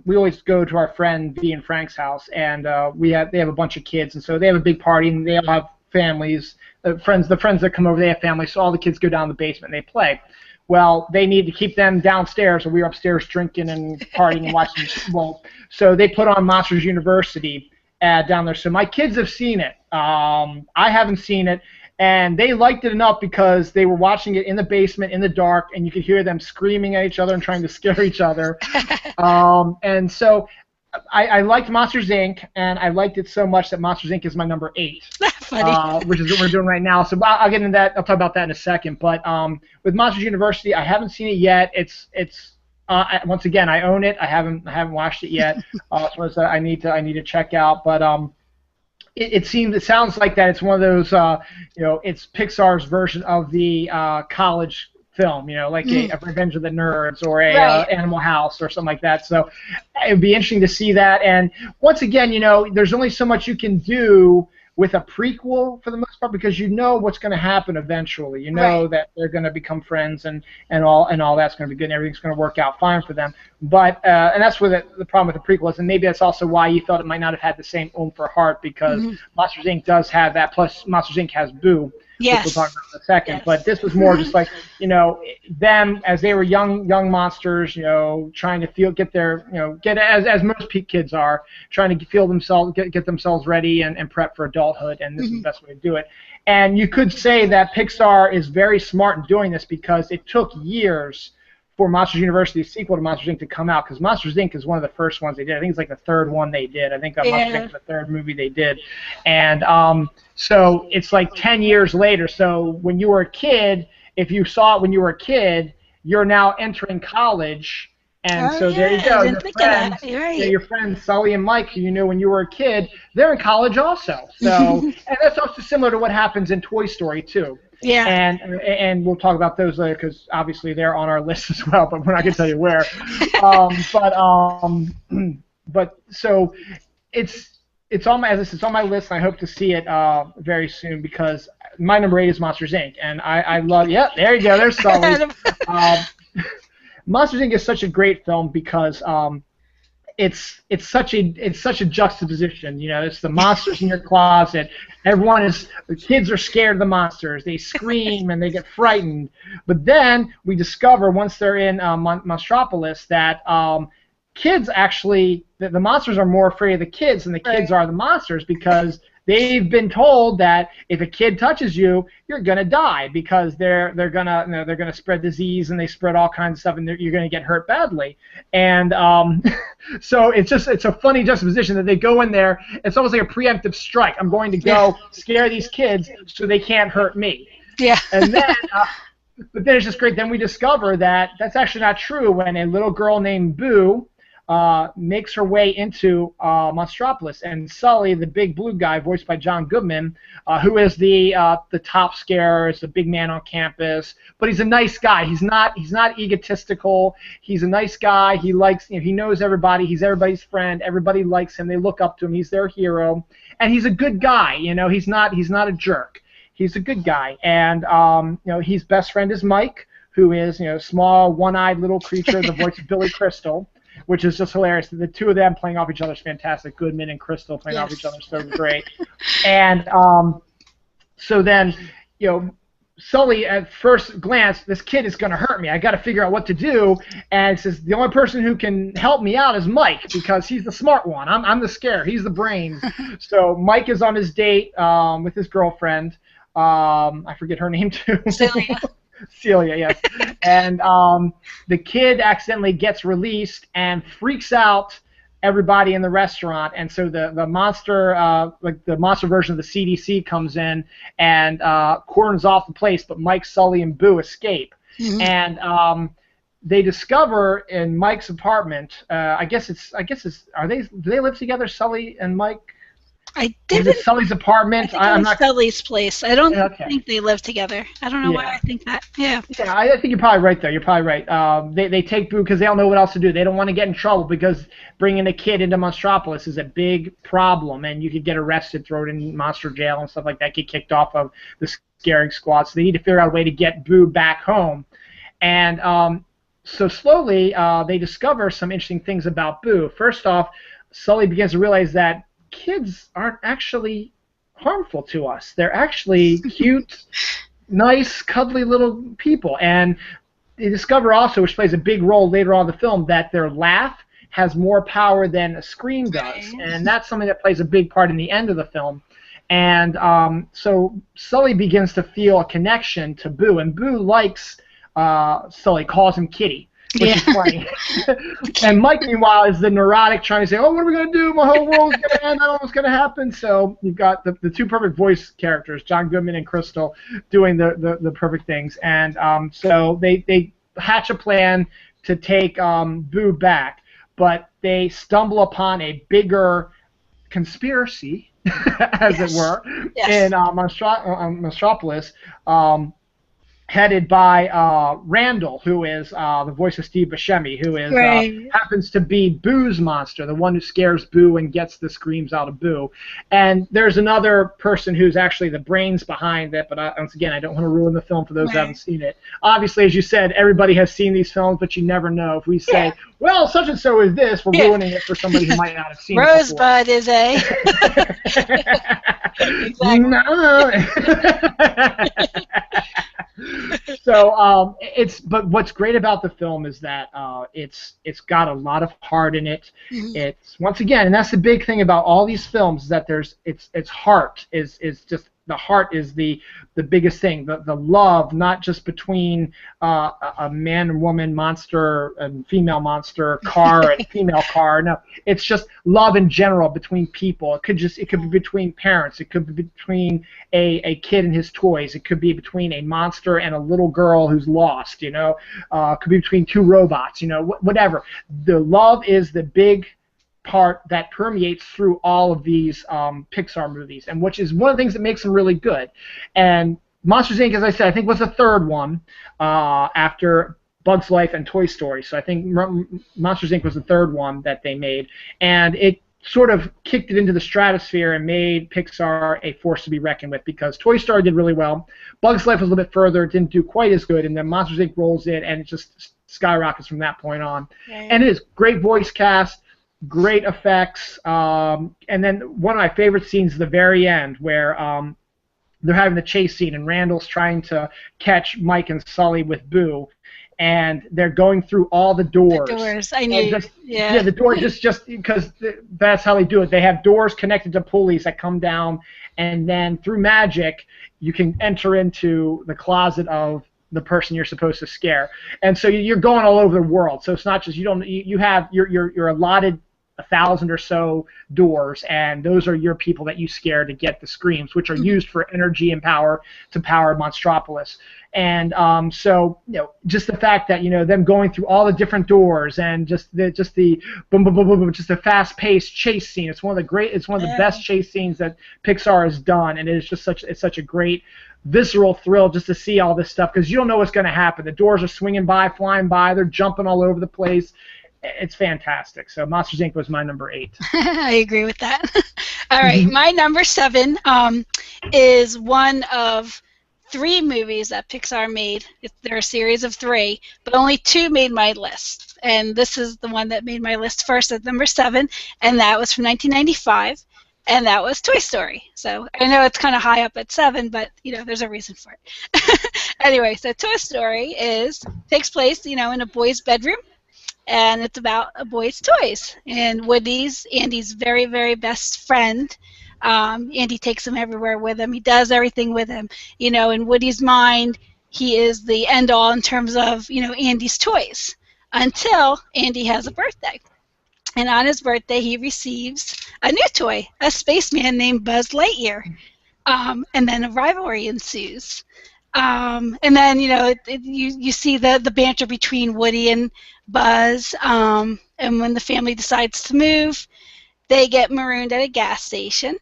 we always go to our friend V and Frank's house, and they have a bunch of kids, and so they have a big party, and they all have families. The friends that come over, they have families, so all the kids go down in the basement and they play. Well, they need to keep them downstairs, so we were upstairs drinking and partying and watching Super Bowl. So they put on Monsters University down there. So my kids have seen it. I haven't seen it, and they liked it enough because they were watching it in the basement in the dark, and you could hear them screaming at each other and trying to scare each other. And so I liked Monsters Inc., and I liked it so much that Monsters Inc. is my number 8, which is what we're doing right now. So I'll get into that. I'll talk about that in a second. But with Monsters University, I haven't seen it yet. It's once again, I own it. I haven't watched it yet. So I need to check out. But it sounds like that it's one of those it's Pixar's version of the college film, like a Revenge of the Nerds or a Animal House or something like that. So it would be interesting to see that. And once again, there's only so much you can do with a prequel for the most part because you know what's going to happen eventually. You know that they're going to become friends and all that's going to be good and everything's going to work out fine for them. But and that's where the problem with the prequel is, and maybe that's also why you felt it might not have had the same oomph or heart because Monsters Inc. does have that. Plus, Monsters Inc. has Boo. Yes. Which we'll talk about in a second. Yes. But this was more just like, them as they were young monsters, trying to get as most kids are, trying to feel themselves, get themselves ready and prep for adulthood, and this is the best way to do it. And you could say that Pixar is very smart in doing this because it took years for Monsters University's sequel to Monsters Inc. to come out, because Monsters Inc. is one of the first ones they did. I think it's like the third one they did. I think Monsters Inc. is the third movie they did. And so it's like 10 years later. So when you were a kid, if you saw it when you were a kid, you're now entering college. And there you go. Your friends Sully and Mike, who you knew when you were a kid, they're in college also. So and that's also similar to what happens in Toy Story too. Yeah. And we'll talk about those later because obviously they're on our list as well, but we're not going to tell you where. But so it's on my, as I said, it's on my list, and I hope to see it very soon because my number 8 is Monsters Inc. And I love there you go, there's Sully. Monsters Inc. is such a great film because it's such a juxtaposition. It's the monsters in your closet. The kids are scared of the monsters. They scream and they get frightened. But then we discover once they're in Monstropolis that kids actually, the monsters are more afraid of the kids than the kids are the monsters because they've been told that if a kid touches you, you're gonna die because they're gonna spread disease and they spread all kinds of stuff and you're gonna get hurt badly. And so it's a funny juxtaposition that they go in there. It's almost like a preemptive strike. I'm going to go scare these kids so they can't hurt me. Yeah. And then. But then it's just great. Then we discover that that's actually not true when a little girl named Boo makes her way into Monstropolis, and Sully, the big blue guy, voiced by John Goodman, who is the top scarer, is the big man on campus, but he's a nice guy. He's not egotistical. He's a nice guy. He likes, he knows everybody. He's everybody's friend. Everybody likes him. They look up to him. He's their hero, and he's a good guy. He's not a jerk. He's a good guy, and his best friend is Mike, who is small, one-eyed little creature, the voice of Billy Crystal, which is just hilarious. The two of them playing off each other is fantastic. Goodman and Crystal playing off each other is so great. And so then, Sully, at first glance, this kid is going to hurt me. I got to figure out what to do. And it says the only person who can help me out is Mike because he's the smart one. I'm the scare. He's the brains. So Mike is on his date with his girlfriend. I forget her name too. Celia, yes. And the kid accidentally gets released and freaks out everybody in the restaurant, and so the monster, like the monster version of the CDC, comes in and cordons off the place. But Mike, Sully, and Boo escape, and they discover in Mike's apartment. Do they live together, Sully and Mike? I Was it didn't. Sully's I apartment? think it I'm was not. Sully's place. I don't Okay. think they live together. I don't know why Yeah. I think that. Yeah. Yeah, I think you're probably right there. You're probably right. They take Boo because they don't know what else to do. They don't want to get in trouble because bringing a kid into Monstropolis is a big problem, and you could get arrested, thrown in monster jail, and stuff like that. Get kicked off of the scaring squad. So they need to figure out a way to get Boo back home. And so slowly, they discover some interesting things about Boo. First off, Sully begins to realize that kids aren't actually harmful to us. They're actually cute, nice, cuddly little people. And they discover also, which plays a big role later on in the film, that their laugh has more power than a scream does. Right. And that's something that plays a big part in the end of the film. And so Sully begins to feel a connection to Boo, and Boo likes Sully, calls him Kitty, which Yeah. is funny. And Mike, meanwhile, is the neurotic trying to say, "Oh, what are we gonna do? My whole world's gonna end. I don't know what's gonna happen." So you've got the two perfect voice characters, John Goodman and Crystal, doing the perfect things, and so they hatch a plan to take Boo back, but they stumble upon a bigger conspiracy, as it Yes. were, Yes. in Monstropolis. Headed by Randall, who is the voice of Steve Buscemi, who is Right. happens to be Boo's monster, the one who scares Boo and gets the screams out of Boo. And there's another person who's actually the brains behind it, but once again, I don't want to ruin the film for those who haven't Right. seen it. Obviously, as you said, everybody has seen these films, but you never know. If we Yeah. say, well, such and so is this, we're Yeah. ruining it for somebody who might not have seen it before. Rosebud is a. Exactly. No. So but what's great about the film is that it's got a lot of heart in it. Mhm. It's once again, and that's the big thing about all these films, is that there's its heart is just the heart is the biggest thing. The love, not just between a man and woman, monster and female monster, car and female car. No, it's just love in general between people. It could be between parents. It could be between a kid and his toys. It could be between a monster and a little girl who's lost. It could be between two robots. Whatever. The love is the big part that permeates through all of these Pixar movies, and which is one of the things that makes them really good. And Monsters Inc., as I said, I think was the third one after Bug's Life and Toy Story. So I think Monsters Inc. was the third one that they made, and it sort of kicked it into the stratosphere and made Pixar a force to be reckoned with, because Toy Story did really well. Bug's Life was a little bit further, it didn't do quite as good, and then Monsters Inc. rolls in, and it just skyrockets from that point on. Right. And it is great voice cast, great effects, and then one of my favorite scenes is the very end, where they're having the chase scene, and Randall's trying to catch Mike and Sully with Boo, and they're going through all the doors. The doors. I And knew. yeah, the door just because that's how they do it. They have doors connected to pulleys that come down, and then through magic, you can enter into the closet of the person you're supposed to scare. And so you're going all over the world. So it's not just you're allotted 1,000 or so doors, and those are your people that you scare to get the screams, which are used for energy and power to power Monstropolis. And so just the fact that them going through all the different doors, and just the boom boom boom boom, just a fast-paced chase scene. It's one of the best chase scenes that Pixar has done, and it's such a great visceral thrill just to see all this stuff, because you don't know what's going to happen. The doors are swinging by, flying by, they're jumping all over the place. It's fantastic. So Monsters Inc. was my number 8. I agree with that. All right, my number 7 is one of 3 movies that Pixar made. They're a series of 3, but only 2 made my list. And this is the one that made my list first at number 7, and that was from 1995, and that was Toy Story. So I know it's kind of high up at 7, but there's a reason for it. Anyway, so Toy Story takes place, in a boy's bedroom. And it's about a boy's toys. And Andy's very, very best friend. Andy takes him everywhere with him. He does everything with him. In Woody's mind, he is the end-all in terms of, Andy's toys. Until Andy has a birthday. And on his birthday, he receives a new toy, a spaceman named Buzz Lightyear. And then a rivalry ensues. And then you see the banter between Woody and Buzz, and when the family decides to move, they get marooned at a gas station,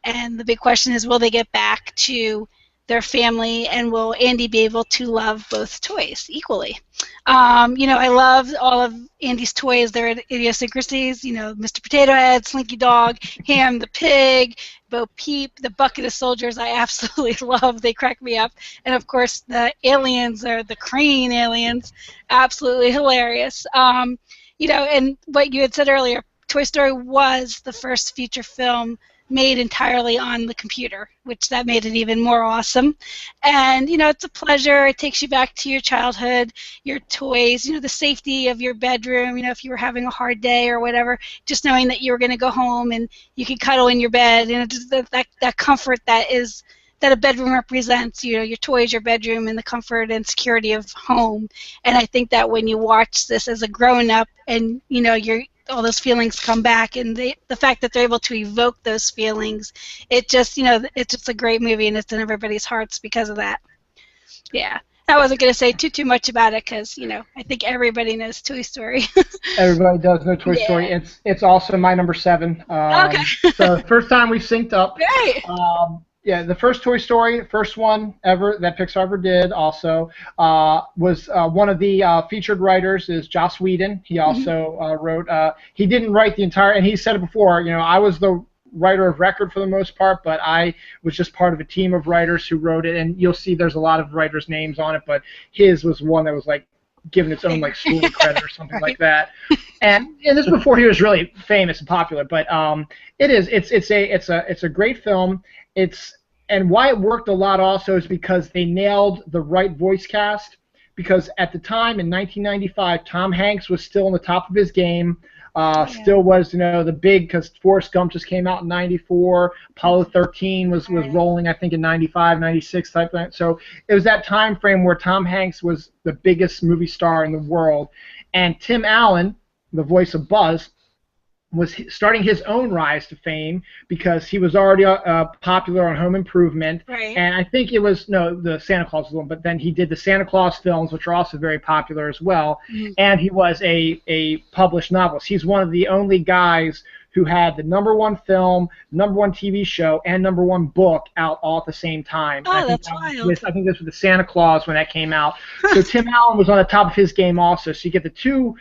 And the big question is, will they get back to their family, and will Andy be able to love both toys equally? I love all of Andy's toys, their idiosyncrasies, Mr. Potato Head, Slinky Dog, Ham the Pig, Bo Peep, the Bucket of Soldiers, I absolutely love. They crack me up. And, of course, the aliens, or the crane aliens, absolutely hilarious. And what you had said earlier, Toy Story was the first feature film made entirely on the computer, which that made it even more awesome. And, it's a pleasure. It takes you back to your childhood, your toys, the safety of your bedroom, if you were having a hard day or whatever, just knowing that you were going to go home and you could cuddle in your bed, just that comfort that a bedroom represents, your toys, your bedroom, and the comfort and security of home. And I think that when you watch this as a grown-up and, all those feelings come back, and the fact that they're able to evoke those feelings, it's just a great movie, and it's in everybody's hearts because of that. Yeah. I wasn't going to say too much about it because, I think everybody knows Toy Story. Everybody does know Toy Story. It's also my number 7. Okay. So first time we synced up. Great. Yeah, the first Toy Story, first one ever that Pixar ever did, also was one of the featured writers is Joss Whedon. He also wrote. He didn't write the entire, and he said it before. I was the writer of record for the most part, but I was just part of a team of writers who wrote it. And you'll see there's a lot of writers' names on it, but his was one that was like given its own like school credit or something like that. And this before he was really famous and popular. But it's a great film. And why it worked a lot also is because they nailed the right voice cast. Because at the time in 1995, Tom Hanks was still on the top of his game. Still was, the big, because Forrest Gump just came out in 94. Apollo 13 was rolling, I think, in 95, 96 type thing. So it was that time frame where Tom Hanks was the biggest movie star in the world. And Tim Allen, the voice of Buzz, was starting his own rise to fame because he was already popular on Home Improvement. Right. And I think it was, the Santa Claus one, but then he did the Santa Claus films, which are also very popular as well. Mm-hmm. And he was a published novelist. He's one of the only guys who had the #1 film, #1 TV show, and #1 book out all at the same time. Oh, that's wild. I think this was the Santa Claus when that came out. So Tim Allen was on the top of his game also. So you get the two,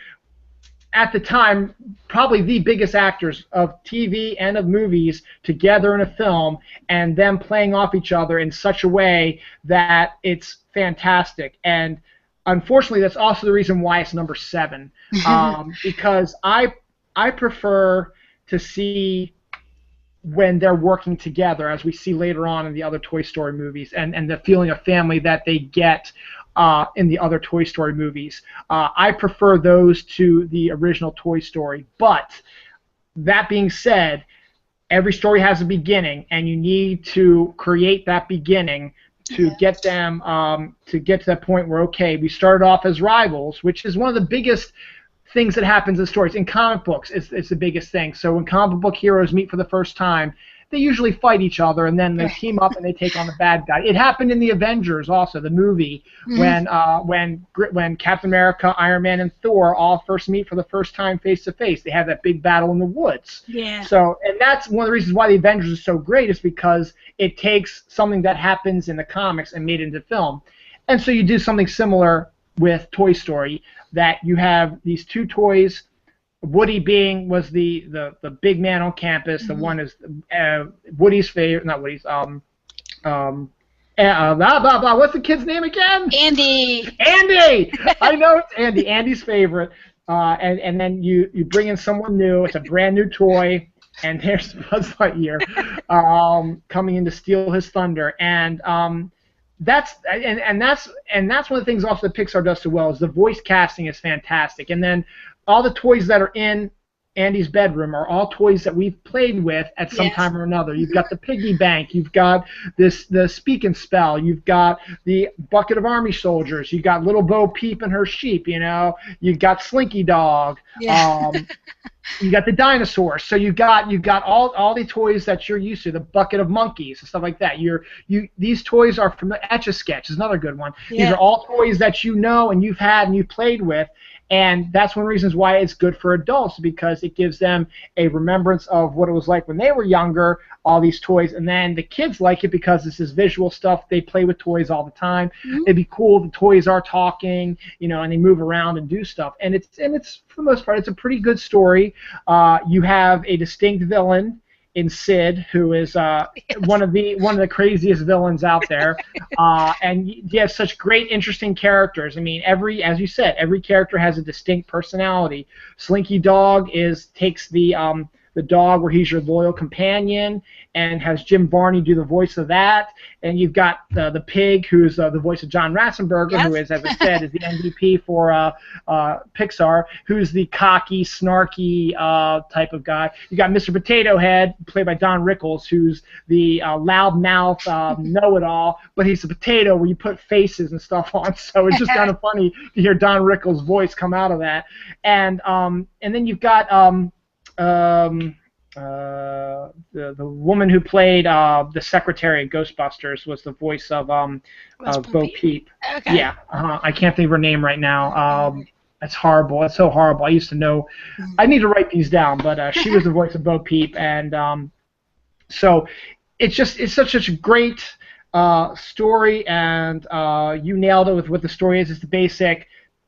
at the time, probably the biggest actors of TV and of movies together in a film, and them playing off each other in such a way that it's fantastic. And unfortunately, that's also the reason why it's number 7, because I prefer to see when they're working together, as we see later on in the other Toy Story movies, and the feeling of family that they get in the other Toy Story movies. I prefer those to the original Toy Story. But that being said, every story has a beginning, and you need to create that beginning to get them to get to that point where, okay, we started off as rivals, which is one of the biggest things that happens in stories. In comic books, it's the biggest thing. So when comic book heroes meet for the first time, they usually fight each other, and then they team up and they take on the bad guy. It happened in the Avengers also, the movie, when Captain America, Iron Man, and Thor all first meet for the first time face to face. They have that big battle in the woods. Yeah. So, and that's one of the reasons why the Avengers is so great, is because it takes something that happens in the comics and made it into film. And so you do something similar with Toy Story, that you have these two toys. Woody was the big man on campus. The one is Woody's favorite, not Woody's. Blah blah blah. What's the kid's name again? Andy. Andy. I know it's Andy. Andy's favorite. And then you bring in someone new. It's a brand new toy, and there's Buzz Lightyear coming in to steal his thunder. And that's one of the things also that Pixar does so well, is the voice casting is fantastic. And then all the toys that are in Andy's bedroom are all toys that we've played with at some time or another. You've got the piggy bank, you've got the speak and spell, you've got the bucket of army soldiers, you've got little Bo Peep and her sheep, you've got Slinky Dog, you got the dinosaurs. So you've got all the toys that you're used to, the bucket of monkeys and stuff like that. These toys are from the Etch-a-Sketch, is another good one. Yeah. These are all toys that you know and you've had and you've played with. And that's one of the reasons why it's good for adults, because it gives them a remembrance of what it was like when they were younger, all these toys. And then the kids like it because this is visual stuff. They play with toys all the time. It'd be cool. The toys are talking, and they move around and do stuff. And it's for the most part, it's a pretty good story. You have a distinct villain in Sid, who is one of the craziest villains out there, and you have such great, interesting characters. I mean, as you said, every character has a distinct personality. Slinky Dog takes the dog where he's your loyal companion, and has Jim Varney do the voice of that. And you've got the pig, who's the voice of John Ratzenberger, yes. Who is, as I said, is the MVP for Pixar, who's the cocky, snarky type of guy. You got Mr. Potato Head, played by Don Rickles, who's the loudmouth, know-it-all, but he's a potato where you put faces and stuff on. So it's just kind of funny to hear Don Rickles' voice come out of that. And then you've got the woman who played the secretary in Ghostbusters was the voice of Bo Peep. Okay. Yeah, I can't think of her name right now. It's horrible. It's so horrible. I used to know. I need to write these down, but she was the voice of Bo Peep, and so it's such a great story, and you nailed it with what the story is. It's the basic.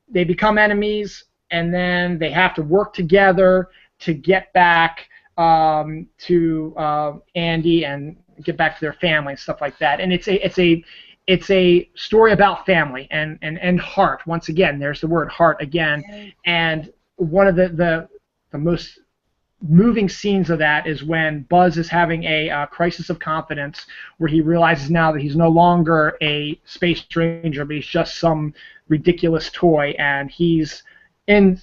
They become enemies, and then they have to work together to get back to Andy and get back to their family and stuff like that. And it's a story about family and heart. Once again, there's the word heart again. And one of the most moving scenes of that is when Buzz is having a crisis of confidence, where he realizes now that he's no longer a space ranger, but he's just some ridiculous toy, and he's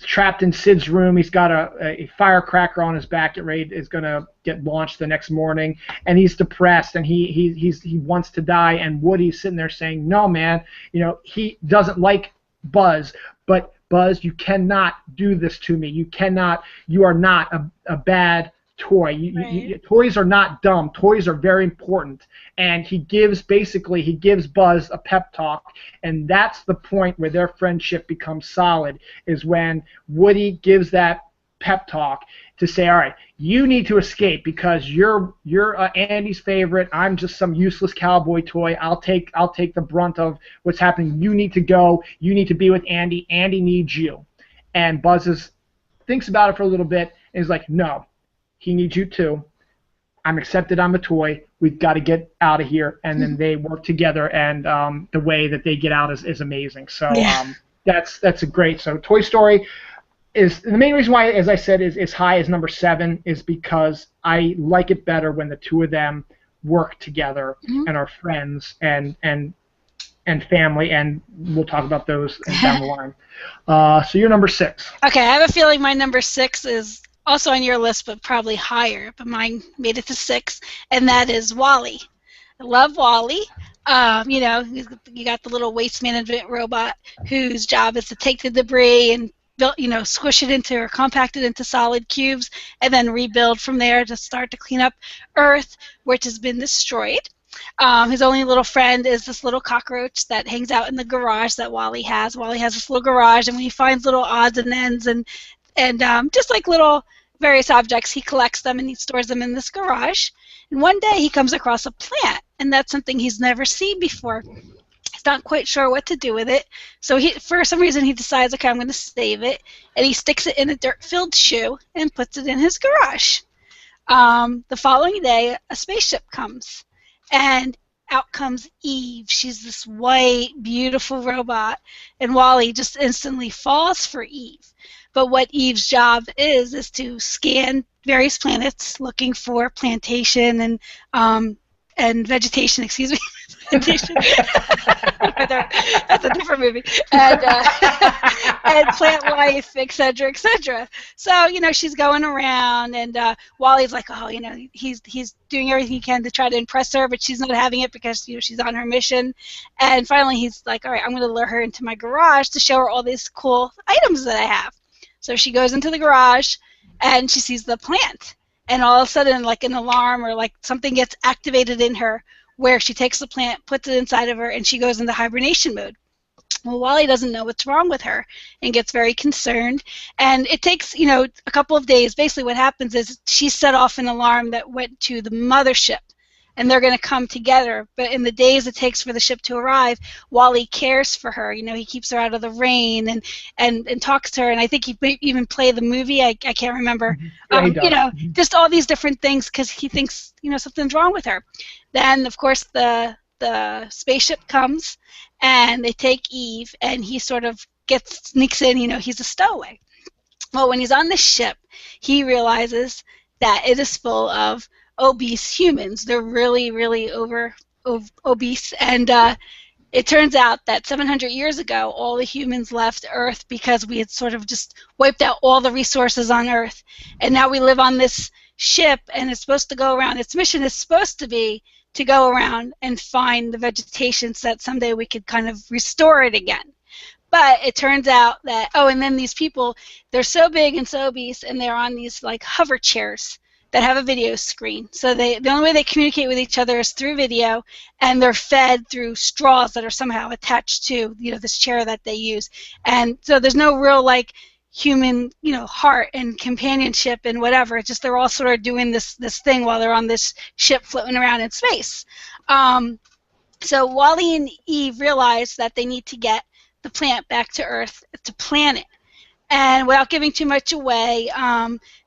trapped in Sid's room. He's got a firecracker on his back. Is going to get launched the next morning, and he's depressed, and he wants to die. And Woody's sitting there saying, "No, man, he doesn't like Buzz, but Buzz, you cannot do this to me. You are not a bad toy. Toys are not dumb. Toys are very important." And he gives Buzz a pep talk, and that's the point where their friendship becomes solid, is when Woody gives that pep talk to say, all right, you need to escape because you're Andy's favorite. I'm just some useless cowboy toy. I'll take the brunt of what's happening. You need to go. You need to be with Andy. Andy needs you. And Buzz thinks about it for a little bit and is like, no, he needs you too. I'm accepted. I'm a toy. We've got to get out of here. And then they work together, and the way that they get out is amazing. So that's a great. So Toy Story is the main reason why, as I said, is high as number 7, is because I like it better when the two of them work together and are friends and family, and we'll talk about those down the line. So you're number 6. Okay, I have a feeling my number 6 is also on your list, but probably higher. But mine made it to 6, and that is WALL-E. I love WALL-E. You got the little waste management robot whose job is to take the debris and squish it into or compact it into solid cubes, and then rebuild from there to start to clean up Earth, which has been destroyed. His only little friend is this little cockroach that hangs out in the garage that WALL-E has. WALL-E has this little garage, and when he finds little odds and ends and just like little various objects, he collects them and he stores them in this garage. And one day he comes across a plant, and that's something he's never seen before. He's not quite sure what to do with it, so for some reason he decides, okay, I'm going to save it, and he sticks it in a dirt-filled shoe and puts it in his garage. The following day, a spaceship comes, and out comes Eve. She's this white, beautiful robot, and WALL-E just instantly falls for Eve. But what Eve's job is to scan various planets looking for plantation and vegetation, excuse me. Vegetation. That's a different movie. And plant life, etc., etc. So, she's going around, and WALL-E's like, oh, he's doing everything he can to try to impress her, but she's not having it because, she's on her mission. And finally he's like, all right, I'm going to lure her into my garage to show her all these cool items that I have. So she goes into the garage, and she sees the plant. And all of a sudden, like an alarm or like something gets activated in her, where she takes the plant, puts it inside of her, and she goes into hibernation mode. Well, Wally doesn't know what's wrong with her and gets very concerned. And it takes, a couple of days. Basically, what happens is she set off an alarm that went to the mothership, and they're going to come together. But in the days it takes for the ship to arrive, Wally cares for her. He keeps her out of the rain and talks to her. And I think he may even play the movie. I can't remember. Yeah, he does. Just all these different things because he thinks, something's wrong with her. Then, of course, the spaceship comes, and they take Eve, and he sort of sneaks in. He's a stowaway. Well, when he's on the ship, he realizes that it is full of obese humans. They're really, really obese, and it turns out that 700 years ago, all the humans left Earth because we had sort of just wiped out all the resources on Earth, and now we live on this ship, and it's supposed to go around. Its mission is supposed to be to go around and find the vegetation so that someday we could kind of restore it again. But it turns out that, and then these people, they're so big and so obese, and they're on these like hover chairs that have a video screen. So the only way they communicate with each other is through video, and they're fed through straws that are somehow attached to, this chair that they use. And so there's no real like human, heart and companionship and whatever. It's just they're all sort of doing this thing while they're on this ship floating around in space. So Wally and Eve realize that they need to get the plant back to Earth to plant it. And without giving too much away,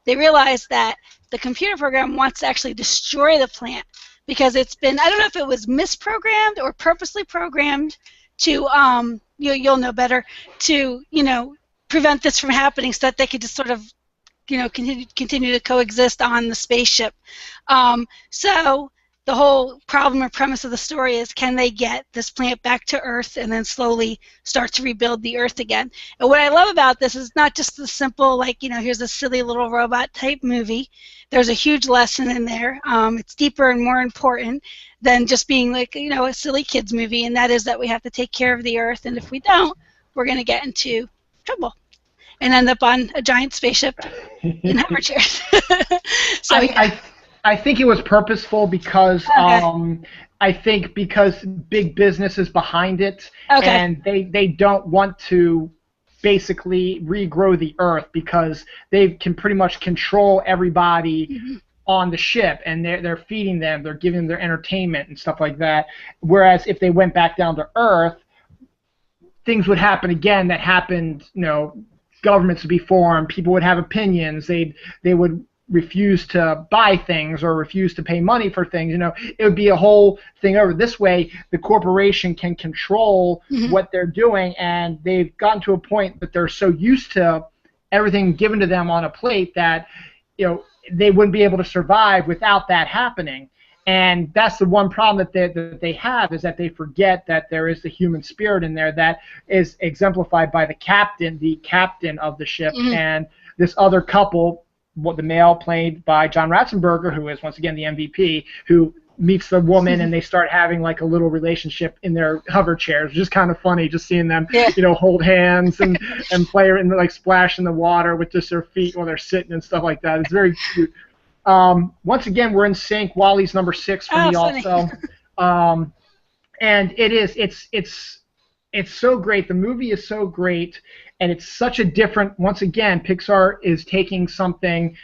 they realize that the computer program wants to actually destroy the plant because it's been, I don't know if it was misprogrammed or purposely programmed to, you'll know better, to, prevent this from happening so that they could just sort of, continue to coexist on the spaceship. So the whole problem or premise of the story is, can they get this plant back to Earth and then slowly start to rebuild the Earth again? And what I love about this is not just the simple, like, here's a silly little robot type movie. There's a huge lesson in there. It's deeper and more important than just being like, a silly kids movie, and that is that we have to take care of the Earth, and if we don't, we're going to get into trouble and end up on a giant spaceship in hover chairs. So, I think it was purposeful because okay. I think because big business is behind it, okay. and they don't want to basically regrow the Earth because they can pretty much control everybody mm-hmm. on the ship, and they're feeding them, they're giving them their entertainment and stuff like that. Whereas if they went back down to Earth, things would happen again that happened, governments would be formed, people would have opinions, they would refuse to buy things or refuse to pay money for things. It would be a whole thing over. This way, the corporation can control mm-hmm. what they're doing, and they've gotten to a point that they're so used to everything given to them on a plate that they wouldn't be able to survive without that happening. And that's the one problem that they have, is that they forget that there is the human spirit in there that is exemplified by the captain of the ship, mm-hmm. and this other couple, the male played by John Ratzenberger, who is once again the MVP, who meets the woman mm-hmm. and they start having like a little relationship in their hover chairs. Just kind of funny, just seeing them, hold hands and play and like splash in the water with just their feet while they're sitting and stuff like that. It's very cute. Once again, we're in sync. Wally's number 6 for me funny. also. And it's so great. The movie is so great, and it's such a different. Once again, Pixar is taking something,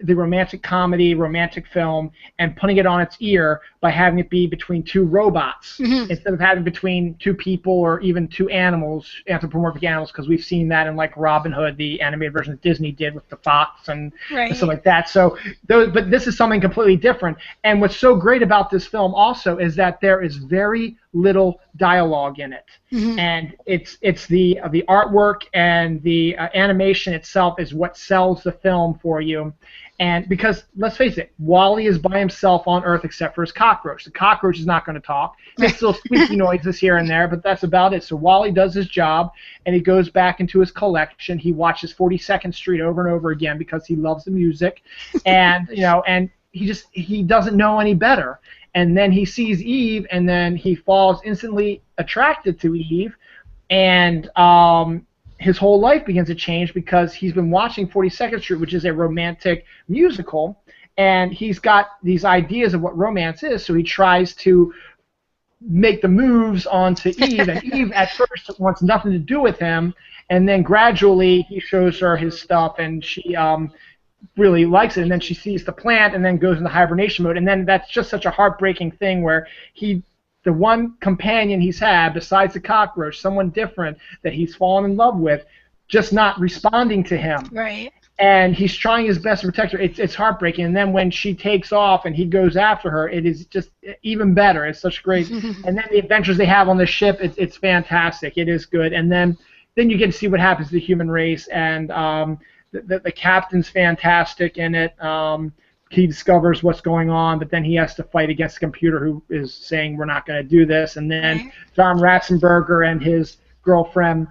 the romantic comedy, romantic film, and putting it on its ear by having it be between two robots mm-hmm. instead of having between two people or even two animals, anthropomorphic animals, because we've seen that in like Robin Hood, the animated version that Disney did with the fox and stuff like that. So, but this is something completely different. And what's so great about this film also is that there is very little dialogue in it, mm-hmm. and it's the artwork and the animation itself is what sells the film for you. And because, let's face it, Wally is by himself on Earth except for his cockroach. The cockroach is not going to talk. Makes little squeaky noises here and there, but that's about it. So Wally does his job, and he goes back into his collection. He watches 42nd Street over and over again because he loves the music, and and he doesn't know any better. And then he sees Eve, and then he falls instantly attracted to Eve, and his whole life begins to change because he's been watching 42nd Street, which is a romantic musical, and he's got these ideas of what romance is, so he tries to make the moves onto Eve, and Eve at first wants nothing to do with him, and then gradually he shows her his stuff, and she really likes it, and then she sees the plant, and then goes into hibernation mode, and then that's just such a heartbreaking thing where the one companion he's had besides the cockroach, someone different that he's fallen in love with, just not responding to him. Right. And he's trying his best to protect her. It's heartbreaking. And then when she takes off and he goes after her, it is just even better. It's such great. And then the adventures they have on the ship, it's fantastic. It is good. And then you get to see what happens to the human race. And the captain's fantastic in it. He discovers what's going on, but then he has to fight against the computer who is saying we're not going to do this. And then John Ratzenberger and his girlfriend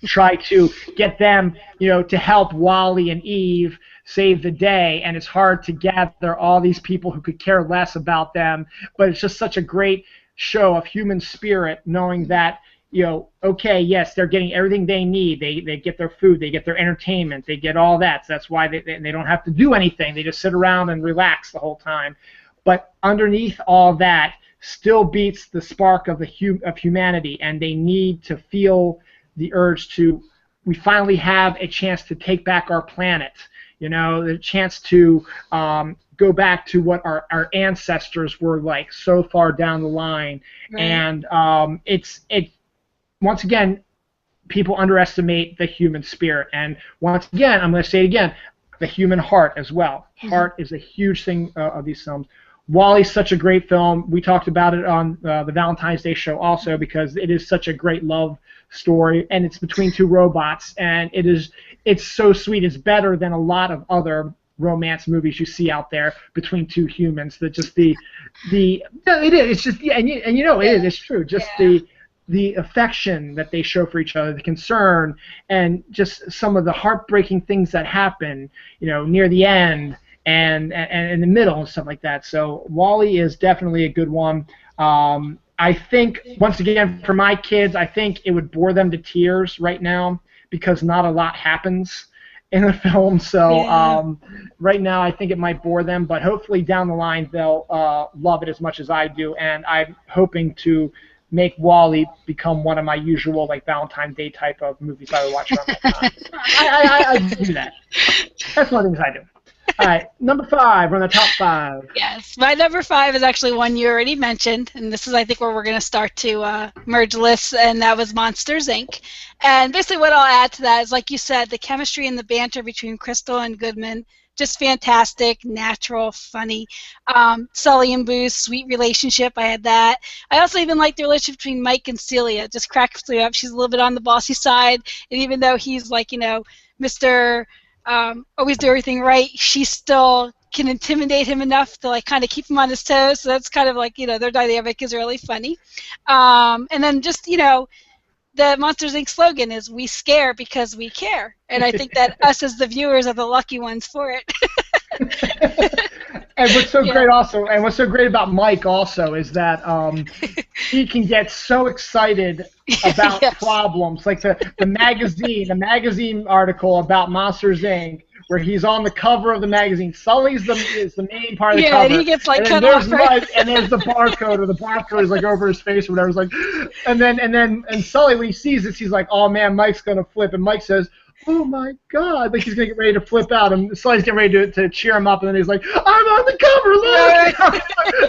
try to get them, to help Wally and Eve save the day, and it's hard to gather all these people who could care less about them, but it's just such a great show of human spirit, knowing that, okay, yes, they're getting everything they need. They get their food, they get their entertainment, they get all that. So that's why they don't have to do anything. They just sit around and relax the whole time. But underneath all that still beats the spark of humanity, and they need to feel the urge to, we finally have a chance to take back our planet, the chance to go back to what our ancestors were like so far down the line. Right. And it once again, people underestimate the human spirit. And once again, I'm going to say it again, the human heart as well. Heart is a huge thing of these films. Wally's such a great film. We talked about it on the Valentine's Day show also, because it is such a great love story, and it's between two robots, and it's so sweet. It's better than a lot of other romance movies you see out there between two humans. That just it is. It's just and it is. It's true. Just the affection that they show for each other, the concern, and just some of the heartbreaking things that happen, near the end. And in the middle and stuff like that. So Wall-E is definitely a good one. I think, once again, for my kids, I think it would bore them to tears right now because not a lot happens in the film. So right now I think it might bore them, but hopefully down the line they'll love it as much as I do. And I'm hoping to make Wall-E become one of my usual Valentine's Day type of movies I would watch around that time. I do that. That's one of the things I do. All right, number 5. We're on the top 5. Yes, my number 5 is actually one you already mentioned, and this is, I think, where we're going to start to merge lists, and that was Monsters, Inc. And basically what I'll add to that is, like you said, the chemistry and the banter between Crystal and Goodman, just fantastic, natural, funny. Sully and Boo's sweet relationship, I had that. I also even liked the relationship between Mike and Celia. It just cracks me up. She's a little bit on the bossy side, and even though he's Mr. Always do everything right, she still can intimidate him enough to kind of keep him on his toes. So that's kind of their dynamic is really funny. And then just the Monsters Inc. slogan is "We scare because we care," and I think that us as the viewers are the lucky ones for it. And what's so great also, and what's so great about Mike also is that he can get so excited about problems, like the magazine article about Monsters Inc., where he's on the cover of the magazine. Sully's is the main part of the cover. Yeah, and he gets cut off. Mike, and there's the barcode, or the barcode is over his face or whatever. And Sully, when he sees this, he's like, "Oh man, Mike's gonna flip," and Mike says, "Oh my God!" He's gonna get ready to flip out, and Sully's getting ready to cheer him up, and then he's like, "I'm on the cover, look!"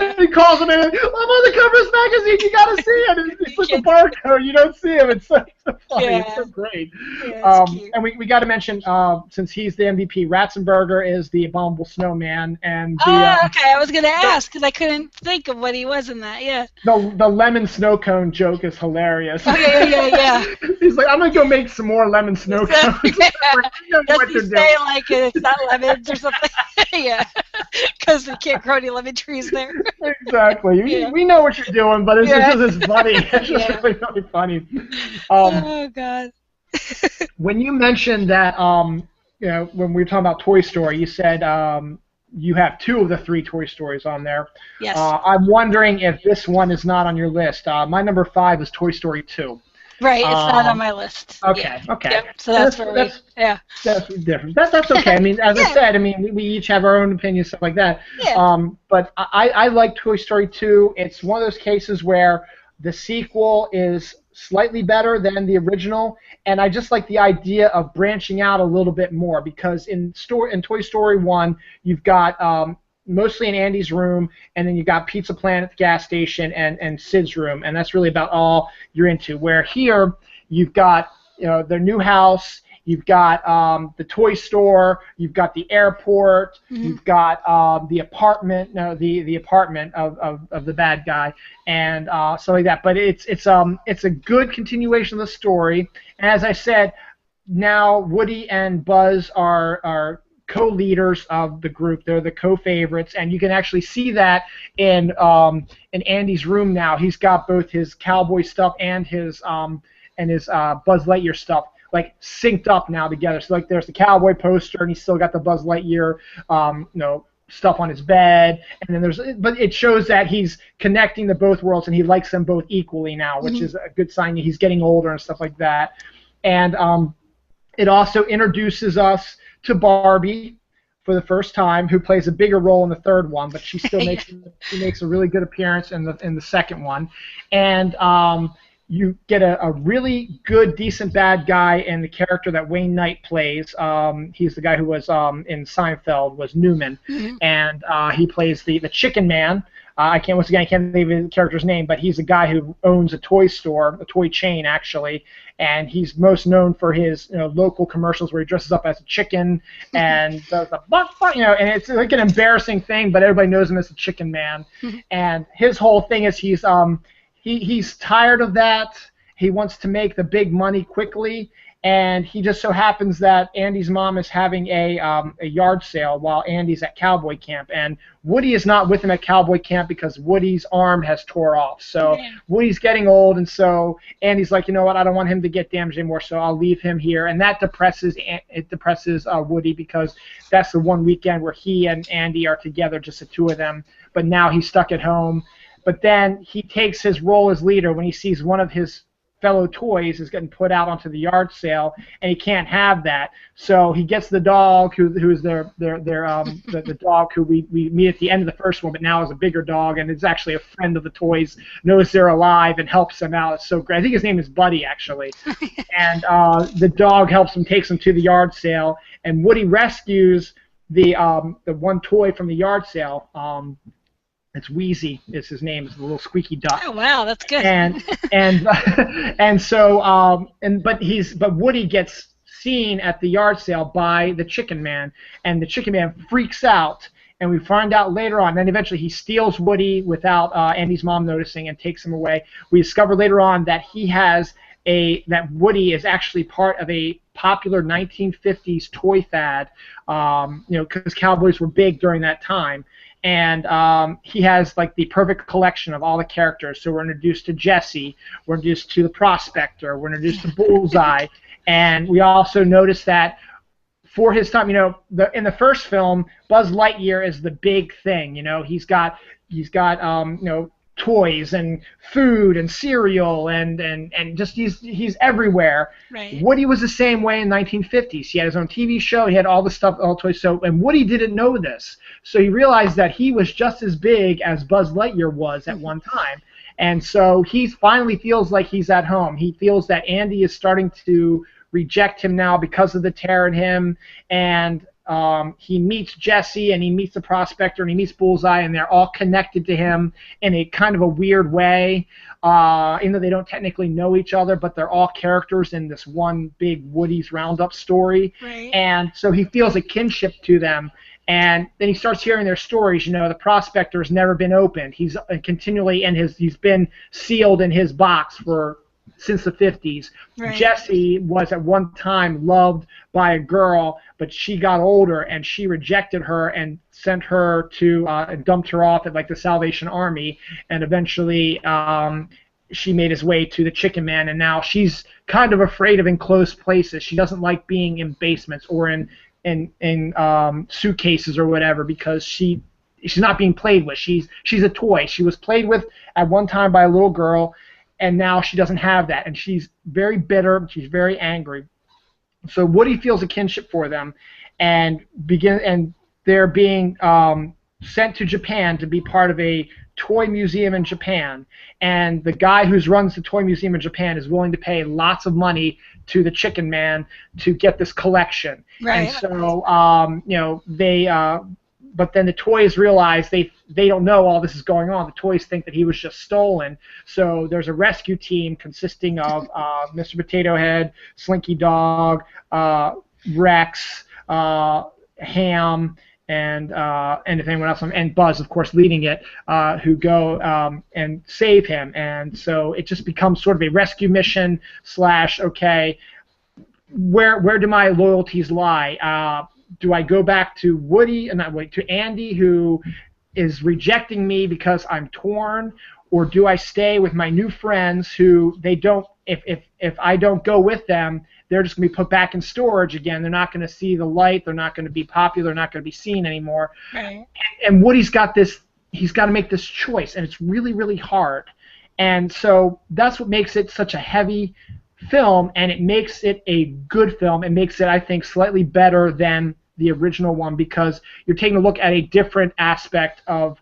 And he calls him in, "I'm on the cover of this magazine. You gotta see it." And it's like a barcode. You don't see him. It's so funny. Yeah. It's so great. Yeah, and we got to mention, since he's the MVP, Ratzenberger is the Abominable Snowman, and okay. I was gonna ask because I couldn't think of what he was in that. Yeah. The lemon snow cone joke is hilarious. Oh, yeah. He's like, "I'm gonna go make some more lemon snow cones." Does he say it's not lemons or something? Yeah, because we can't grow any lemon trees there. Exactly. We know what you're doing, but it's just funny. It's just really, really funny. Oh God. When you mentioned that, when we were talking about Toy Story, you said you have 2 of the 3 Toy Stories on there. Yes. I'm wondering if this one is not on your list. My number 5 is Toy Story 2. Right, it's not on my list. Okay. Yep, so that's different. That's okay. I mean, as I said, we each have our own opinions, stuff like that. Yeah. But I like Toy Story 2. It's one of those cases where The sequel is slightly better than the original, and I just like the idea of branching out a little bit more because in Toy Story 1, you've got mostly in Andy's room, and then you got Pizza Planet at the gas station and Sid's room, and that's really about all you're into. Where here, you've got their new house. You've got the toy store. You've got the airport. Mm-hmm. You've got the apartment. No, the apartment of the bad guy, and stuff like that. But it's a good continuation of the story. And as I said, now Woody and Buzz are co-leaders of the group. They're the co-favorites, and you can actually see that in Andy's room now. He's got both his cowboy stuff and his Buzz Lightyear stuff like synced up now together. So like there's the cowboy poster, and he's still got the Buzz Lightyear stuff on his bed, and then but it shows that he's connecting the both worlds, and he likes them both equally now, which is a good sign that he's getting older and stuff like that. And it also introduces us to Barbie for the first time, who plays a bigger role in the third one, but she still makes a really good appearance in the second one. And you get a really good, decent bad guy in the character that Wayne Knight plays. He's the guy who was in Seinfeld, was Newman, and he plays the Chicken Man. I can't think of the character's name, but he's a guy who owns a toy store, a toy chain actually, and he's most known for his local commercials where he dresses up as a chicken and does the buck, and it's like an embarrassing thing, but everybody knows him as the Chicken Man. And his whole thing is he's tired of that. He wants to make the big money quickly, and he just so happens that Andy's mom is having a yard sale while Andy's at cowboy camp, and Woody is not with him at cowboy camp because Woody's arm has tore off. So Woody's getting old, and so Andy's like, you know what, I don't want him to get damaged anymore, so I'll leave him here, and that depresses Woody because that's the one weekend where he and Andy are together, just the two of them, but now he's stuck at home. But then he takes his role as leader when he sees one of his fellow toys is getting put out onto the yard sale, and he can't have that. So he gets the dog, who's the dog who we meet at the end of the first one, but now is a bigger dog, and is actually a friend of the toys, knows they're alive, and helps them out. It's so great. I think his name is Buddy, actually. And the dog helps him, takes him to the yard sale, and Woody rescues the one toy from the yard sale. It's Wheezy is his name. It's the little squeaky duck. Oh wow, that's good. But Woody gets seen at the yard sale by the Chicken Man, and the Chicken Man freaks out, and we find out later on. Then eventually he steals Woody without Andy's mom noticing and takes him away. We discover later on that that Woody is actually part of a popular 1950s toy fad, because cowboys were big during that time. And he has like the perfect collection of all the characters. So we're introduced to Jesse, we're introduced to the Prospector, we're introduced to Bullseye, and we also notice that for his time, in the first film, Buzz Lightyear is the big thing. He's got toys and food and cereal and just he's everywhere. Right. Woody was the same way in the 1950s. He had his own TV show. He had all the stuff, all the toys. So, and Woody didn't know this. So he realized that he was just as big as Buzz Lightyear was at one time. And so he finally feels like he's at home. He feels that Andy is starting to reject him now because of the tear in him, and he meets Jesse, and he meets the Prospector, and he meets Bullseye, and they're all connected to him in a kind of a weird way, even though they don't technically know each other, but they're all characters in this one big Woody's Roundup story. Right. And so he feels a kinship to them. And then he starts hearing their stories. The Prospector has never been opened. He's continually he's been sealed in his box since the 50s. Right. Jessie was at one time loved by a girl, but she got older and she rejected her and sent her to and dumped her off at like the Salvation Army, and eventually she made his way to the Chicken Man, and now she's kind of afraid of enclosed places. She doesn't like being in basements or in suitcases or whatever, because she's not being played with. She's a toy. She was played with at one time by a little girl, and now she doesn't have that, and she's very bitter. She's very angry. So Woody feels a kinship for them, and they're being sent to Japan to be part of a toy museum in Japan, and the guy who runs the toy museum in Japan is willing to pay lots of money to the Chicken Man to get this collection. And Right. so, but then the toys realize they don't know all this is going on. The toys think that he was just stolen. So there's a rescue team consisting of Mr. Potato Head, Slinky Dog, Rex, Ham, and if anyone else, and Buzz, of course, leading it, who go and save him. And so it just becomes sort of a rescue mission / okay, where do my loyalties lie? Do I go back to Woody, not Woody, to Andy, who is rejecting me because I'm torn, or do I stay with my new friends who they don't? If I don't go with them, they're just going to be put back in storage again. They're not going to see the light. They're not going to be popular. They're not going to be seen anymore. Right. And Woody's got this. He's got to make this choice, and it's really, really hard. And so that's what makes it such a heavy film, and it makes it a good film. It makes it, I think, slightly better than the original one, because you're taking a look at a different aspect of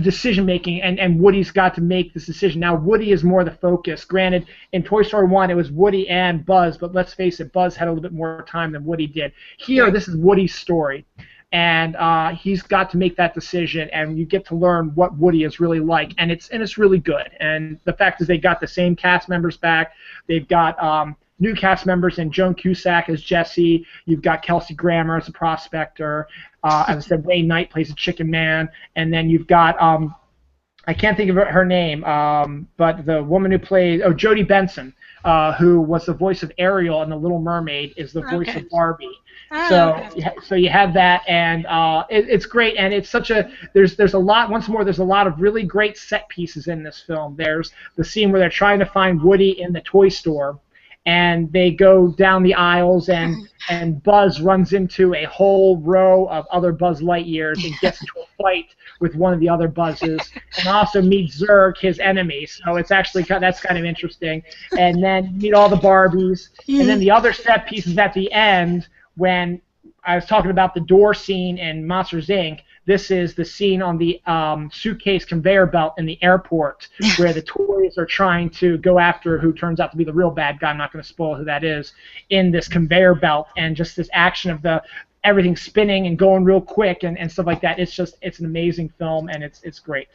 decision making, and Woody's got to make this decision. Now Woody is more the focus. Granted, in Toy Story 1 it was Woody and Buzz, but let's face it, Buzz had a little bit more time than Woody did. Here, this is Woody's story, and he's got to make that decision, and you get to learn what Woody is really like, and it's really good. And the fact is, they got the same cast members back. They've got new cast members in Joan Cusack as Jessie. You've got Kelsey Grammer as a prospector. As I said, Wayne Knight plays a Chicken Man, and then you've got I can't think of her name, but the woman who plays Jodie Benson, who was the voice of Ariel in The Little Mermaid, is the voice of Barbie. So you have that, and it's great, and it's such a there's a lot. Once more, there's a lot of really great set pieces in this film. There's the scene where they're trying to find Woody in the toy store, and they go down the aisles, and Buzz runs into a whole row of other Buzz Lightyears and gets into a fight with one of the other Buzzes, and also meets Zurg, his enemy. So it's actually that's kind of interesting. And then you meet all the Barbies, and then the other set pieces at the end when I was talking about the door scene in Monsters Inc. This is the scene on the suitcase conveyor belt in the airport where the toys are trying to go after who turns out to be the real bad guy. I'm not going to spoil who that is, in this conveyor belt, and just this action of everything spinning and going real quick and stuff like that. It's an amazing film, and it's great.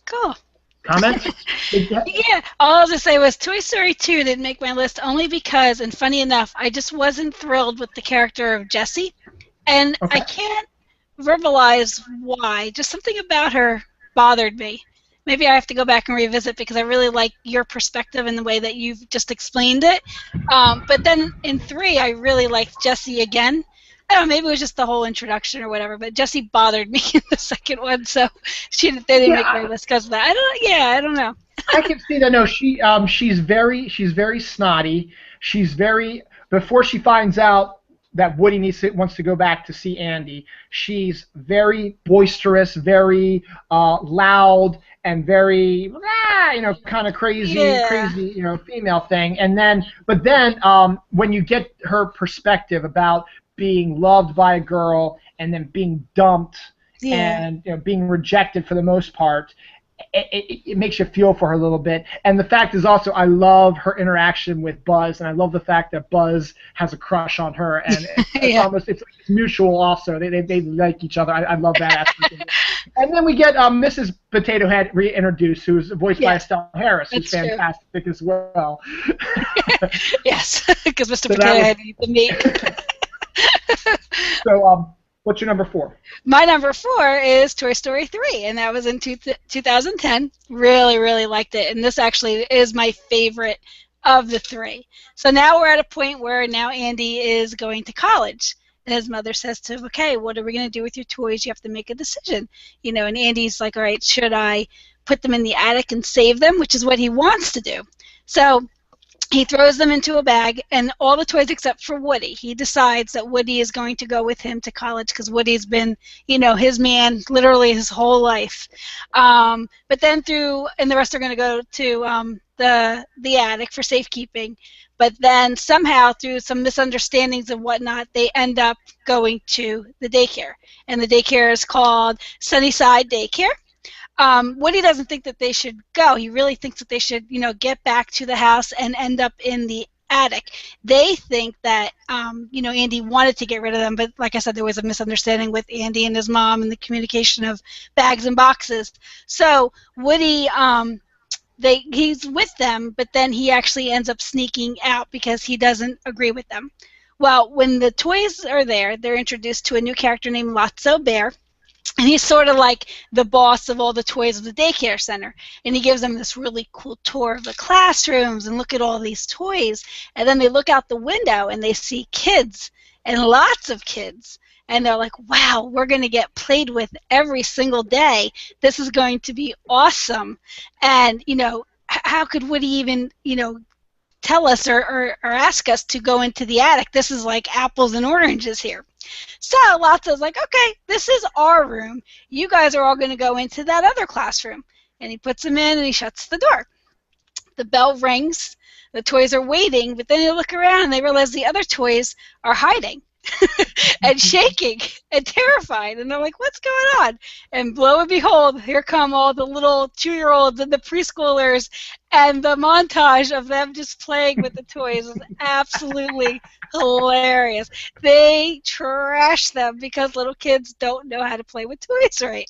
Cool. Comments? Yeah, all I was going to say was Toy Story 2 didn't make my list only because, and funny enough, I just wasn't thrilled with the character of Jessie, and I can't verbalize why. Just something about her bothered me. Maybe I have to go back and revisit, because I really like your perspective and the way that you've just explained it. But then in 3, I really liked Jessie again. I don't know, maybe it was just the whole introduction or whatever, but Jessie bothered me in the second one, so they didn't make my list because of that. I don't know. I can see that. No, she's very snotty. She's very, before she finds out that Woody wants to go back to see Andy, she's very boisterous, very loud, and very kind of crazy, female thing. And then, when you get her perspective about being loved by a girl and then being dumped and being rejected for the most part, it makes you feel for her a little bit. And the fact is also, I love her interaction with Buzz, and I love the fact that Buzz has a crush on her, and it's mutual also. They like each other. I love that aspect of it. And then we get Mrs. Potato Head reintroduced, who's voiced by Estelle Harris, who's fantastic as well. Yes, because Mr. Potato Head eats the meat. So, what's your number 4? My number 4 is Toy Story 3, and that was in 2010. Really, really liked it, and this actually is my favorite of the 3. So now we're at a point where now Andy is going to college, and his mother says to him, okay, what are we going to do with your toys? You have to make a decision. And Andy's like, all right, should I put them in the attic and save them, which is what he wants to do. So he throws them into a bag, and all the toys except for Woody. He decides that Woody is going to go with him to college because Woody's been, his man literally his whole life. But then and the rest are going to go to the attic for safekeeping. But then somehow, through some misunderstandings and whatnot, they end up going to the daycare. And the daycare is called Sunnyside Daycare. Woody doesn't think that they should go. He really thinks that they should, get back to the house and end up in the attic. They think that, Andy wanted to get rid of them, but like I said, there was a misunderstanding with Andy and his mom and the communication of bags and boxes. So Woody, he's with them, but then he actually ends up sneaking out because he doesn't agree with them. Well, when the toys are there, they're introduced to a new character named Lotso Bear, and he's sort of like the boss of all the toys of the daycare center. And he gives them this really cool tour of the classrooms and look at all these toys. And then they look out the window and they see kids, and lots of kids. And they're like, wow, we're going to get played with every single day. This is going to be awesome. And, how could Woody even, tell us or ask us to go into the attic? This is like apples and oranges here. So Lotso's like, okay, this is our room. You guys are all going to go into that other classroom. And he puts them in and he shuts the door. The bell rings. The toys are waiting, but then they look around and they realize the other toys are hiding and shaking and terrified. And they're like, what's going on? And lo and behold, here come all the little 2-year-olds and the preschoolers, and the montage of them just playing with the toys is absolutely hilarious. They trash them because little kids don't know how to play with toys right.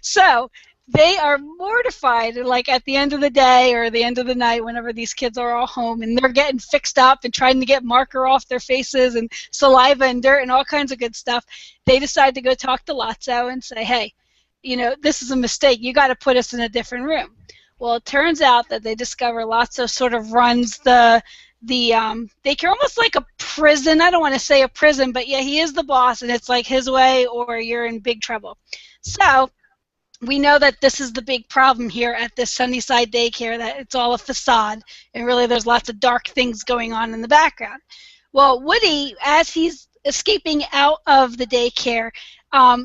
So they are mortified, and like at the end of the day or the end of the night, whenever these kids are all home and they're getting fixed up and trying to get marker off their faces and saliva and dirt and all kinds of good stuff, they decide to go talk to Lotso and say, hey, this is a mistake. You got to put us in a different room. Well, it turns out that they discover Lotso sort of runs the daycare, almost like a prison. I don't want to say a prison, but yeah, he is the boss, and it's like his way or you're in big trouble. So we know that this is the big problem here at this Sunnyside daycare, that it's all a facade, and really there's lots of dark things going on in the background. Well, Woody, as he's escaping out of the daycare,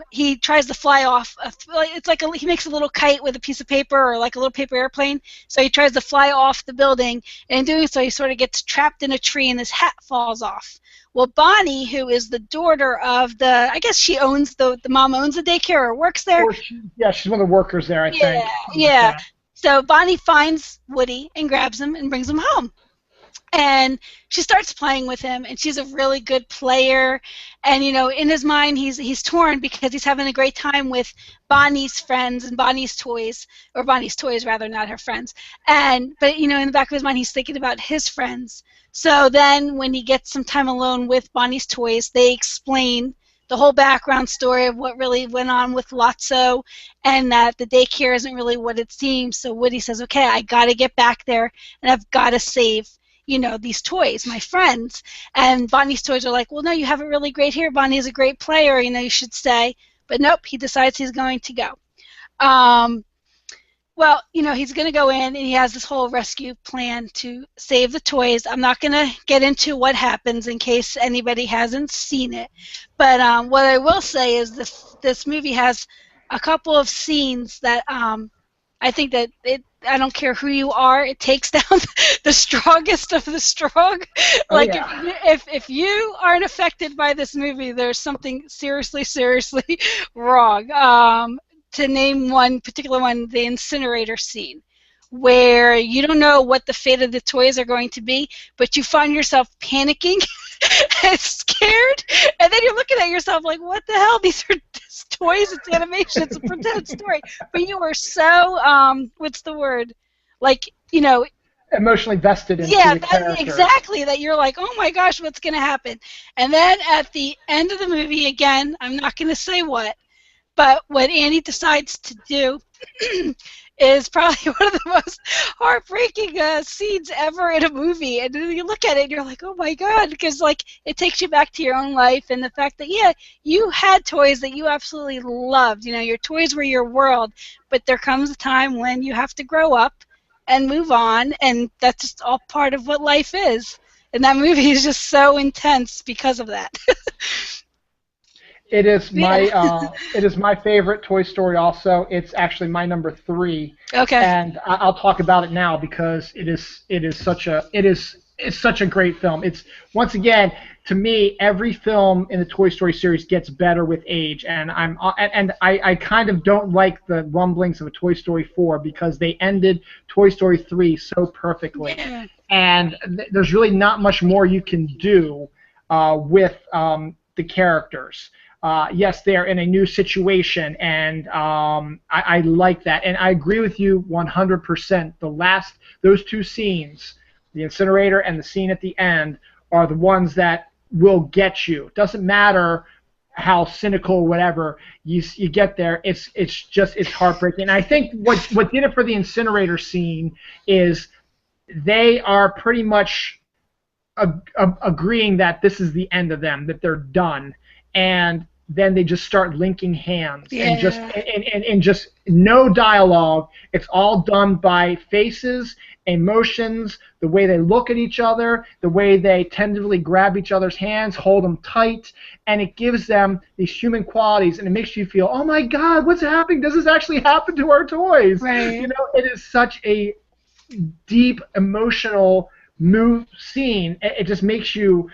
he tries to fly off. It's like he makes a little kite with a piece of paper, or like a little paper airplane. So he tries to fly off the building, and in doing so, he sort of gets trapped in a tree, and his hat falls off. Well, Bonnie, who is the daughter of I guess she owns the mom owns the daycare or works there. Yeah, she's one of the workers there, I think. Yeah. So Bonnie finds Woody and grabs him and brings him home. And she starts playing with him, and she's a really good player. And in his mind, he's torn because he's having a great time with Bonnie's friends and Bonnie's toys, or Bonnie's toys rather, not her friends. But in the back of his mind, he's thinking about his friends. So then, when he gets some time alone with Bonnie's toys, they explain the whole background story of what really went on with Lotso, and that the daycare isn't really what it seems. So Woody says, okay, I got to get back there, and I've got to save these toys, my friends. And Bonnie's toys are like, well, no, you have it really great here. Bonnie is a great player. You should stay. But nope, he decides he's going to go. Well, he's going to go in, and he has this whole rescue plan to save the toys. I'm not going to get into what happens in case anybody hasn't seen it. But what I will say is this movie has a couple of scenes that I think that I don't care who you are, it takes down the strongest of the strong. Like, if you aren't affected by this movie, there's something seriously wrong. To name one particular one, the incinerator scene, where you don't know what the fate of the toys are going to be, but you find yourself panicking and scared, and then you're looking at yourself like, what the hell? These are just toys, it's animation, it's a pretend story. But you are so, what's the word? Like, emotionally vested in the character. Exactly, that you're like, oh my gosh, what's going to happen? And then at the end of the movie, again, I'm not going to say what, but what Andy decides to do is probably one of the most heartbreaking scenes ever in a movie. And then you look at it and you're like, oh my God, because it takes you back to your own life, and the fact that, yeah, you had toys that you absolutely loved. Your toys were your world, but there comes a time when you have to grow up and move on, and that's just all part of what life is. And that movie is just so intense because of that. It is my favorite Toy Story. Also, it's actually my number 3. Okay. And I'll talk about it now because it's such a great film. It's, once again, to me, every film in the Toy Story series gets better with age, and I kind of don't like the rumblings of a Toy Story 4 because they ended Toy Story 3 so perfectly, Yeah. and there's really not much more you can do with the characters. Yes, they're in a new situation, and I like that, and I agree with you 100%. Those two scenes, the incinerator and the scene at the end, are the ones that will get you. It doesn't matter how cynical or whatever you get there. It's heartbreaking. And I think what did it for the incinerator scene is they are pretty much agreeing that this is the end of them, that they're done, and then they just start linking hands and just no dialogue. It's all done by faces, emotions, the way they look at each other, the way they tentatively grab each other's hands, hold them tight, and it gives them these human qualities, and it makes you feel, oh my God, what's happening? Does this actually happen to our toys? Right. You know, it is such a deep emotional move scene. It just makes you.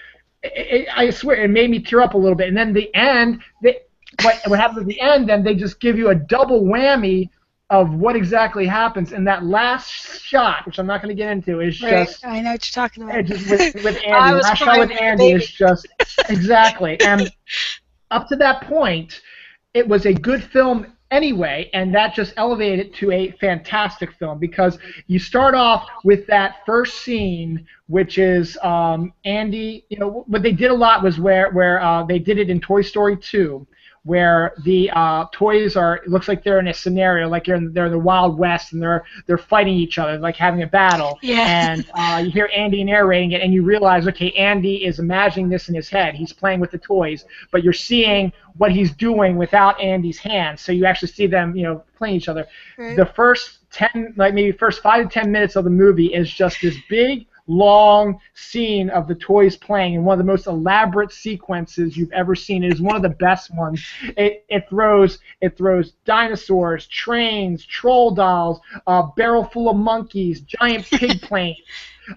I swear, it made me tear up a little bit. And then the end, what happens at the end? Then they just give you a double whammy of what exactly happens. And that last shot, which I'm not going to get into, is just. I know what you're talking about. Just with Andy, last shot with Andy is just exactly. And up to that point, it was a good film anyway, and that just elevated it to a fantastic film because you start off with that first scene, which is Andy. You know, what they did a lot was where they did it in Toy Story 2, where the toys are. It looks like they're in a scenario, like they're in the Wild West, and they're fighting each other, like having a battle. Yeah. And you hear Andy narrating it, and you realize, okay, Andy is imagining this in his head. He's playing with the toys, but you're seeing what he's doing without Andy's hands. So you actually see them, playing each other. Right. The first 5 to 10 minutes of the movie is just this big, long scene of the toys playing, and one of the most elaborate sequences you've ever seen. It is one of the best ones. It throws dinosaurs, trains, troll dolls, a barrel full of monkeys, giant pig planes,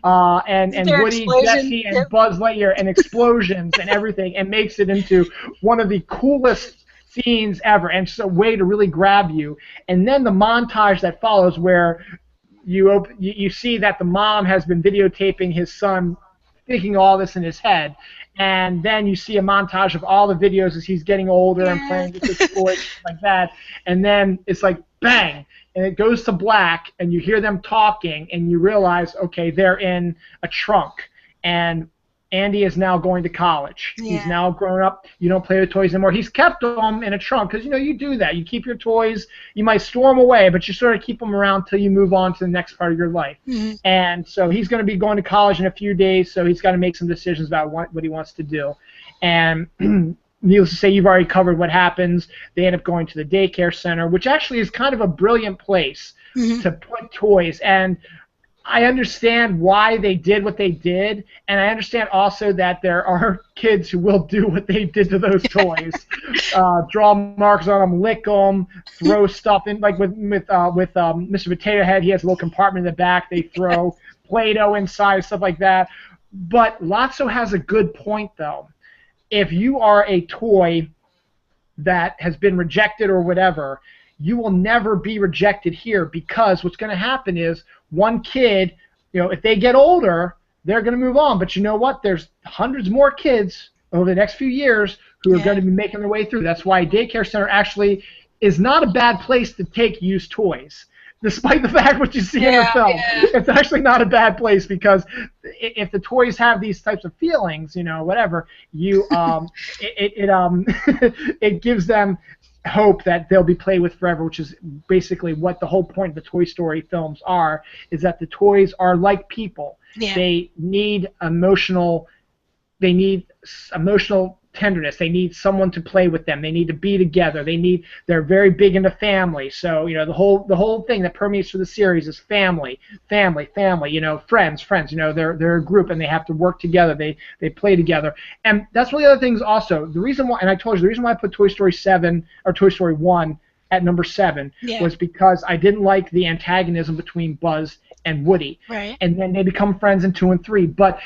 and Woody, Jesse, and Buzz Lightyear, and explosions and everything, and makes it into one of the coolest scenes ever, and it's a way to really grab you. And then the montage that follows, where you see that the mom has been videotaping his son thinking all this in his head, and then you see a montage of all the videos as he's getting older and playing with his toys like that, and then it's like bang, and it goes to black, and you hear them talking, and you realize, okay, they're in a trunk, and Andy is now going to college. Yeah. He's now grown up. You don't play with toys anymore. He's kept them in a trunk because, you do that. You keep your toys. You might store them away, but you sort of keep them around till you move on to the next part of your life. Mm-hmm. And so he's going to be going to college in a few days, so he's got to make some decisions about what he wants to do. And needless to say, you've already covered what happens. They end up going to the daycare center, which actually is kind of a brilliant place to put toys. And I understand why they did what they did, and I understand also that there are kids who will do what they did to those toys, draw marks on them, lick them, throw stuff in. Like with Mr. Potato Head, he has a little compartment in the back. They throw Play-Doh inside, stuff like that. But Lotso has a good point, though. If you are a toy that has been rejected or whatever, you will never be rejected here, because what's going to happen is one kid, if they get older, they're going to move on. But you know what? There's hundreds more kids over the next few years who are going to be making their way through. That's why a daycare center actually is not a bad place to take used toys. Despite the fact what you see in the film, it's actually not a bad place, because if the toys have these types of feelings, whatever, it gives them hope that they'll be played with forever, which is basically what the whole point of the Toy Story films are, is that the toys are like people. Yeah. They need emotional tenderness. They need someone to play with them. They need to be together. They're very big into family. So, the whole thing that permeates through the series is family, friends. They're a group, and they have to work together. They play together. And that's one of the other things also. The reason why, and I told you, the reason why I put Toy Story 7 or Toy Story 1 at number 7 was because I didn't like the antagonism between Buzz and Woody. Right. And then they become friends in 2 and 3. But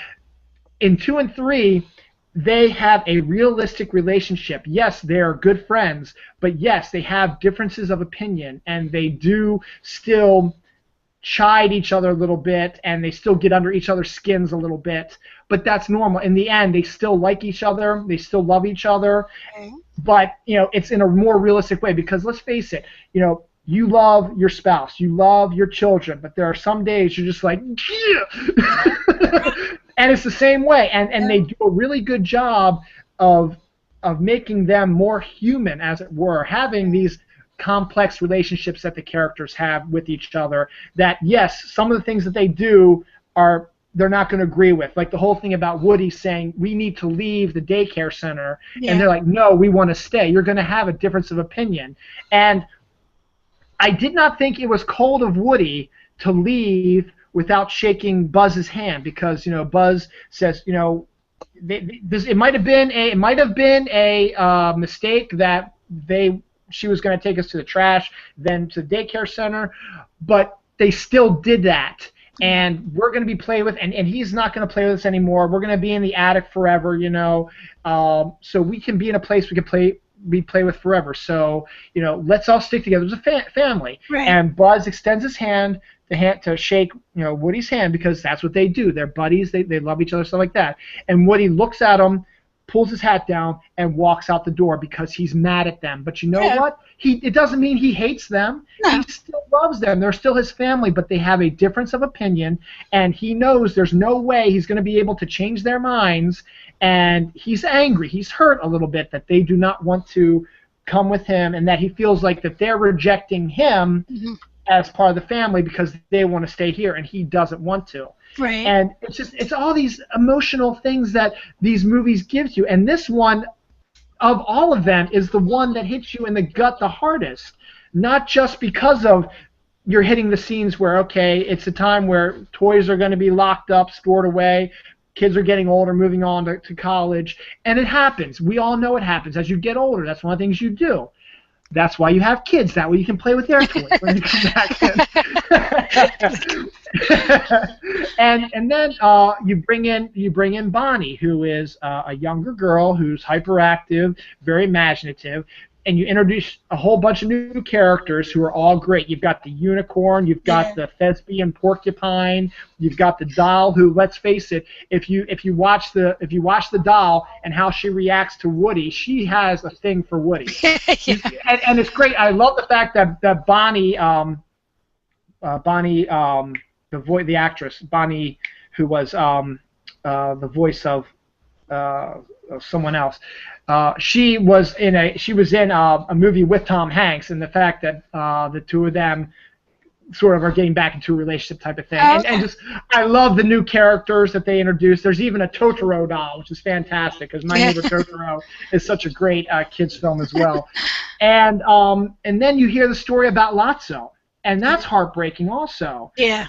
in 2 and 3, they have a realistic relationship. Yes, they're good friends, but yes, they have differences of opinion, and they do still chide each other a little bit, and they still get under each other's skins a little bit. But that's normal. In the end, they still like each other. They still love each other. Okay. But it's in a more realistic way, because let's face it, you love your spouse, you love your children, but there are some days you're just like, yeah. And it's the same way, and they do a really good job of making them more human, as it were, having these complex relationships that the characters have with each other. That yes, some of the things that they do they're not going to agree with, like the whole thing about Woody saying we need to leave the daycare center, and they're like, no, we want to stay. You're going to have a difference of opinion, and I did not think it was cold of Woody to leave without shaking Buzz's hand, because Buzz says it might have been a mistake that she was going to take us to the trash, then to the daycare center, but they still did that. And we're going to be played with, and he's not going to play with us anymore. We're going to be in the attic forever, so we can be in a place we can play with forever. So, let's all stick together as a family. Right. And Buzz extends his hand to shake, Woody's hand, because that's what they do. They're buddies. They love each other, stuff like that. And Woody looks at him, pulls his hat down, and walks out the door because he's mad at them. But you know what? It doesn't mean he hates them. No. He still loves them. They're still his family, but they have a difference of opinion, and he knows there's no way he's going to be able to change their minds, and he's angry. He's hurt a little bit that they do not want to come with him, and that he feels like that they're rejecting him as part of the family because they want to stay here, and he doesn't want to. Right. And it's all these emotional things that these movies give you, and this one, of all of them, is the one that hits you in the gut the hardest. Not just because of you're hitting the scenes where, okay, it's a time where toys are going to be locked up, stored away, kids are getting older, moving on to college, and it happens. We all know it happens. As you get older, that's one of the things you do. That's why you have kids. That way you can play with their toys when you come back in. and then you bring in Bonnie, who is a younger girl who's hyperactive, very imaginative, and you introduce a whole bunch of new characters who are all great. You've got the unicorn, you've got the thespian porcupine, you've got the doll, who, let's face it, if you watch the doll and how she reacts to Woody, she has a thing for Woody. And it's great. I love the fact that Bonnie, the actress Bonnie, who was the voice of someone else. She was in a movie with Tom Hanks, and the fact that the two of them sort of are getting back into a relationship type of thing. And just, I love the new characters that they introduced. There's even a Totoro doll, which is fantastic, because My Neighbor Totoro is such a great kids film as well. And then you hear the story about Lotso, and that's heartbreaking also. Yeah.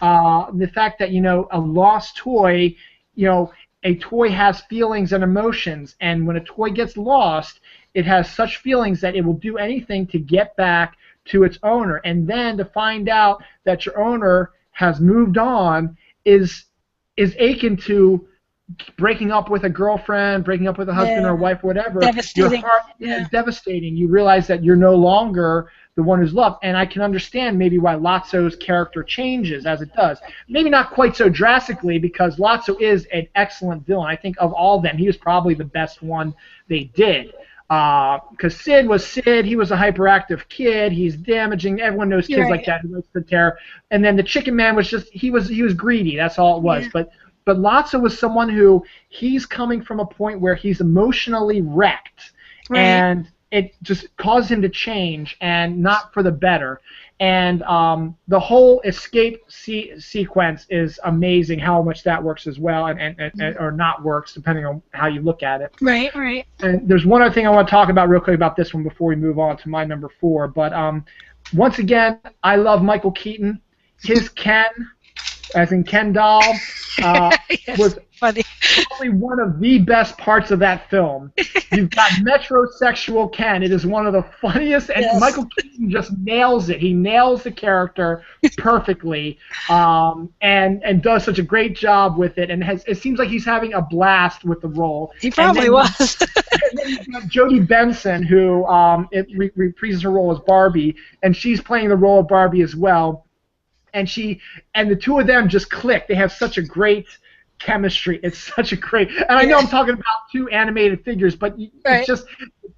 The fact that, a lost toy, a toy has feelings and emotions, and when a toy gets lost, it has such feelings that it will do anything to get back to its owner. And then to find out that your owner has moved on is akin to breaking up with a girlfriend, breaking up with a husband or a wife, whatever. Devastating. Your heart is devastating. You realize that you're no longer the one who's loved, and I can understand maybe why Lotso's character changes as it does. Maybe not quite so drastically, because Lotso is an excellent villain. I think of all of them, he was probably the best one they did. Because Sid was Sid, he was a hyperactive kid, he's damaging, everyone knows kids like that who knows the terror. And then the Chicken Man was just, he was greedy, that's all it was. Yeah. But Lotso was someone who, he's coming from a point where he's emotionally wrecked. Right. And it just caused him to change, and not for the better. And the whole escape sequence is amazing, how much that works as well, and or not works, depending on how you look at it. Right, right. And there's one other thing I want to talk about real quick about this one before we move on to my number 4. But once again, I love Michael Keaton. His Ken, as in Ken doll, was funny. probably one of the best parts of that film. You've got metrosexual Ken. It is one of the funniest, and Yes. Michael Keaton just nails it. He nails the character perfectly, and does such a great job with it. And it seems like he's having a blast with the role. He And probably then was. and then you've got Jodie Benson, who reprises her role as Barbie, and she's playing the role of Barbie as well. And the two of them just click. They have such a great chemistry. It's such a great. And I know I'm talking about two animated figures, but Right.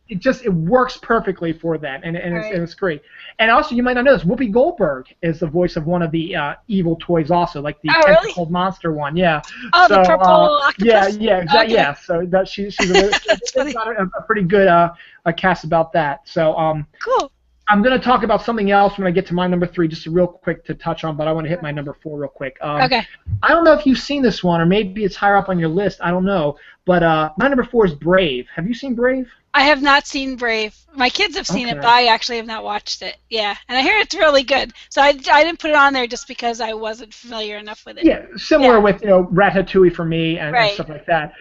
it works perfectly for them, and Right. it's great. And also, you might not know this, Whoopi Goldberg is the voice of one of the evil toys, also, like the Oh, really? tentacled monster one. Yeah. Oh, So the purple octopus? yeah, exactly. Okay. Yeah. So she's got a pretty good cast about that. So Cool. I'm going to talk about something else when I get to my number 3, just real quick to touch on, but I want to hit my number 4 real quick. Okay. I don't know if you've seen this one, or maybe it's higher up on your list. I don't know. But my number 4 is Brave. Have you seen Brave? I have not seen Brave. My kids have seen it, Okay. but I actually have not watched it. Yeah, and I hear it's really good. So I didn't put it on there just because I wasn't familiar enough with it. Yeah, similar Yeah. with Ratatouille for me and Right. stuff like that.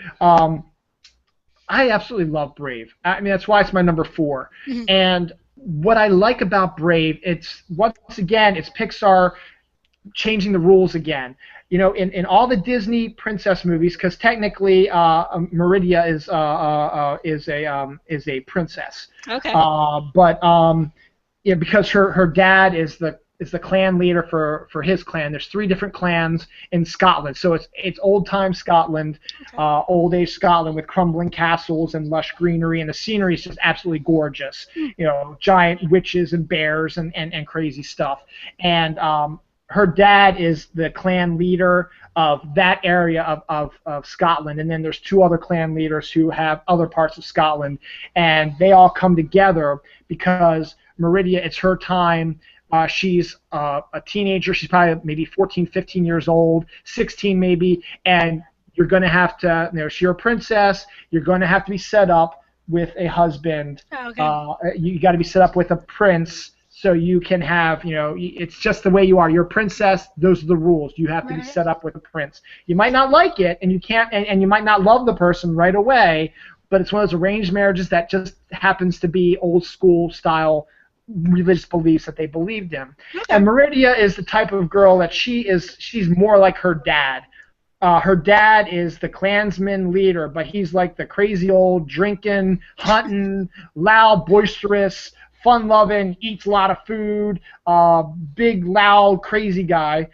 I absolutely love Brave. I mean, that's why it's my number 4. Mhm. And what I like about Brave, it's once again, it's Pixar changing the rules again. In all the Disney princess movies, because technically Meridia is a princess. Okay. But because her dad is the clan leader for his clan. There's 3 different clans in Scotland, so it's old time Scotland, Okay. old age Scotland with crumbling castles and lush greenery, and the scenery is just absolutely gorgeous. Giant witches and bears and crazy stuff. And her dad is the clan leader of that area of Scotland, and then there's 2 other clan leaders who have other parts of Scotland, and they all come together because Meridia, it's her time. She's a teenager. She's probably maybe 14, 15 years old, 16 maybe, and you're going to have to, you're a princess, you're going to have to be set up with a husband. Oh, okay. You got to be set up with a prince so you can have, it's just the way you are. You're a princess. Those are the rules. You have to be Right. set up with a prince. You might not like it, and you can't, and you might not love the person right away, but it's one of those arranged marriages that just happens to be old school style religious beliefs that they believed in. Okay. And Meridia is the type of girl that she's more like her dad. Her dad is the Klansman leader, but he's like the crazy old drinking, hunting, loud, boisterous, fun-loving, eats a lot of food, big, loud, crazy guy.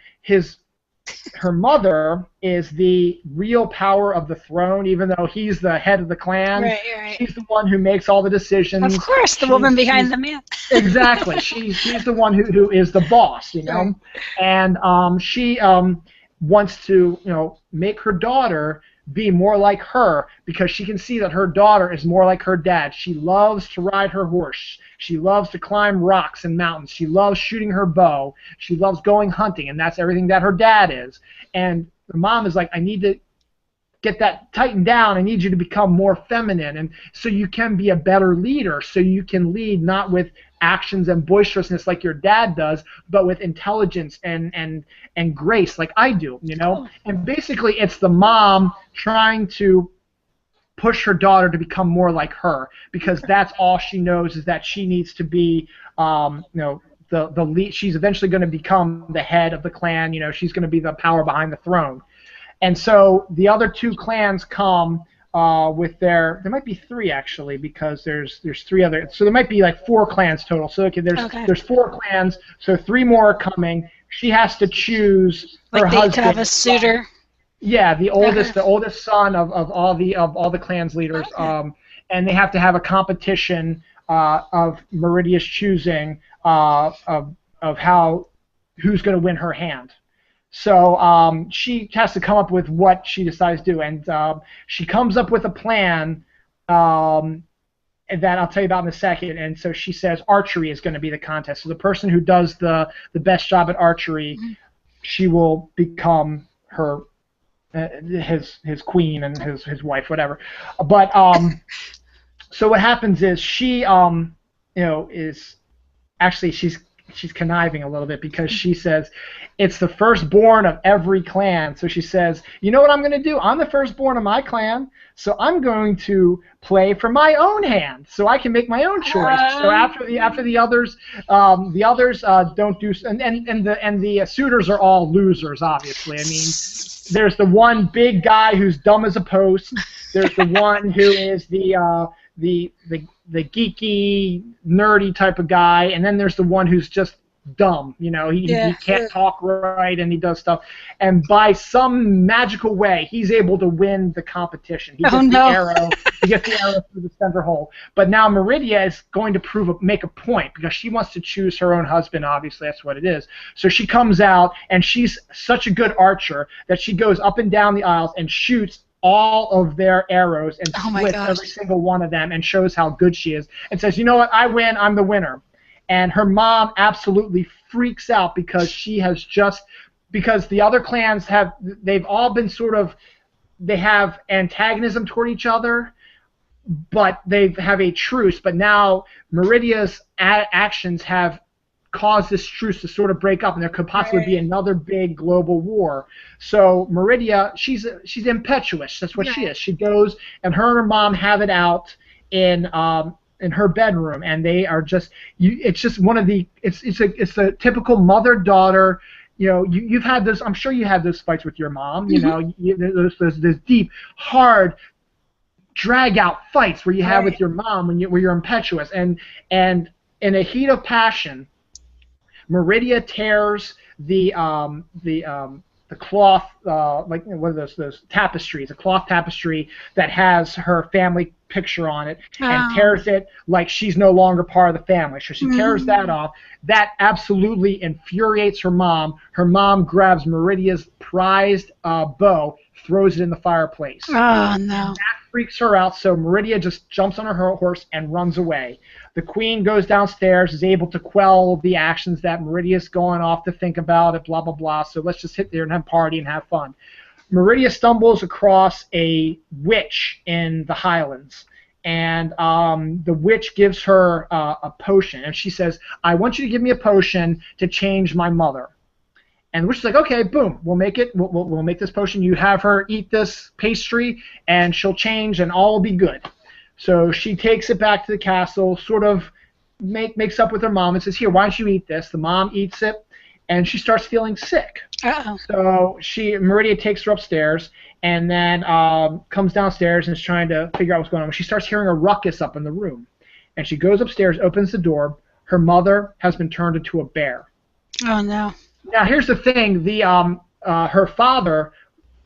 Her mother is the real power of the throne, even though he's the head of the clan. Right. She's the one who makes all the decisions. Of course, the woman behind the man. Exactly. She's the one who is the boss, Right. And she wants to, make her daughter be more like her because she can see that her daughter is more like her dad. She loves to ride her horse. She loves to climb rocks and mountains. She loves shooting her bow. She loves going hunting, and that's everything that her dad is. And the mom is like, I need to get that tightened down. I need you to become more feminine, and so you can be a better leader, so you can lead not with actions and boisterousness like your dad does, but with intelligence and grace like I do, Cool. And basically it's the mom trying to push her daughter to become more like her because that's all she knows is that she needs to be the lead. She's eventually going to become the head of the clan. She's going to be the power behind the throne. And so the other 2 clans come with there might be 3 actually because there's 3 other, so there might be like 4 clans total. So there's 4 clans, so 3 more are coming. She has to choose her Like they husband. to have a suitor. Yeah, the Okay. oldest son of all the clans leaders, Okay. and they have to have a competition of Meridia's choosing of who's going to win her hand. So she has to come up with what she decides to do, and she comes up with a plan that I'll tell you about in a second. And so she says archery is going to be the contest. So the person who does the best job at archery, she will become her his queen and his wife, whatever. But so what happens is she is actually she's conniving a little bit because she says it's the firstborn of every clan. So she says, you know what I'm going to do? I'm the firstborn of my clan, so I'm going to play for my own hand, so I can make my own choice. So after the others, don't do, and the suitors are all losers, obviously. I mean, there's the one big guy who's dumb as a post. There's the one who is the geeky, nerdy type of guy, and then there's the one who's just dumb. You know, he can't talk right, and he does stuff. And by some magical way, he's able to win the competition. He gets the arrow. He gets the arrow through the center hole. But now Meridia is going to make a point because she wants to choose her own husband. Obviously, that's what it is. So she comes out, and she's such a good archer that she goes up and down the aisles and shoots all of their arrows and splits every single one of them and shows how good she is and says, you know what, I win, I'm the winner. And her mom absolutely freaks out because because the other clans they've all been they have antagonism toward each other, but they have a truce. But now Meridia's actions have caused this truce to sort of break up, and there could possibly be another big global war. So Meridia, she's impetuous. That's what she is. She goes, and her mom have it out in her bedroom, and they are just it's just one of the it's a typical mother-daughter. You know, you've had this. I'm sure you had those fights with your mom. You know, there's deep, hard, drag-out fights where you have with your mom where you're impetuous, and in a heat of passion, Meridia tears the cloth, like what are those tapestries, a cloth tapestry that has her family picture on it, and tears it like she's no longer part of the family. So she tears that off. That absolutely infuriates her mom. Her mom grabs Meridia's prized bow, throws it in the fireplace. Oh, no. That freaks her out, so Meridia just jumps on her horse and runs away. The queen goes downstairs, is able to quell the actions that Meridia's going off to think about it, blah, blah, blah. So let's just sit there and have a party and have fun. Meridia stumbles across a witch in the Highlands, and the witch gives her a potion, and she says, I want you to give me a potion to change my mother. And the witch is like, okay, boom, we'll make it. We'll make this potion. You have her eat this pastry, and she'll change, and all will be good. So she takes it back to the castle, sort of makes up with her mom and says, here, why don't you eat this? The mom eats it, and she starts feeling sick. Uh-oh. So Meridia takes her upstairs, and then comes downstairs and is trying to figure out what's going on. She starts hearing a ruckus up in the room. And she goes upstairs, opens the door. Her mother has been turned into a bear. Oh, no. Now, here's the thing. Her father,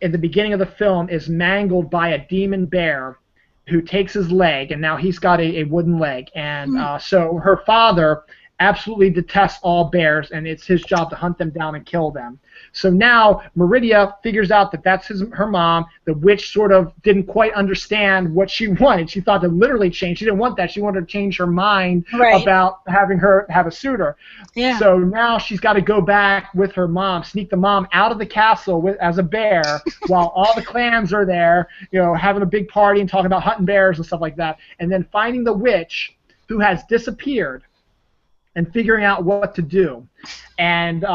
at the beginning of the film, is mangled by a demon bear who takes his leg, and now he's got a wooden leg. And so her father absolutely detests all bears, and it's his job to hunt them down and kill them. So now Meridia figures out that that's her mom. The witch sort of didn't quite understand what she wanted. She thought to literally change. She didn't want that. She wanted to change her mind about having her have a suitor. Yeah. So now she's got to go back with her mom, sneak the mom out of the castle as a bear while all the clans are there, you know, having a big party and talking about hunting bears and stuff like that, and then finding the witch who has disappeared and figuring out what to do. And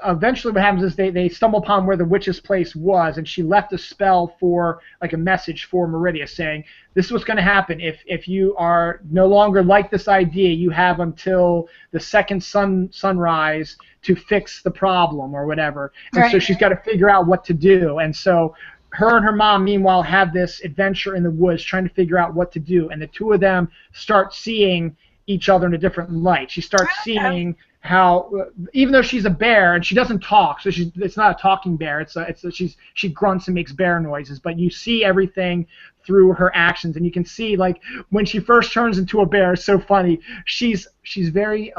eventually what happens is they stumble upon where the witch's place was, and she left a spell for, like a message for Meridia saying, this is what's going to happen. If you are no longer like this idea, you have until the second sunrise to fix the problem or whatever. And so she's got to figure out what to do. And so her and her mom, meanwhile, have this adventure in the woods trying to figure out what to do. And the two of them start seeing each other in a different light. She starts seeing how, even though she's a bear and she doesn't talk, so it's not a talking bear. She grunts and makes bear noises, but you see everything through her actions, and you can see, like, when she first turns into a bear, it's so funny. She's very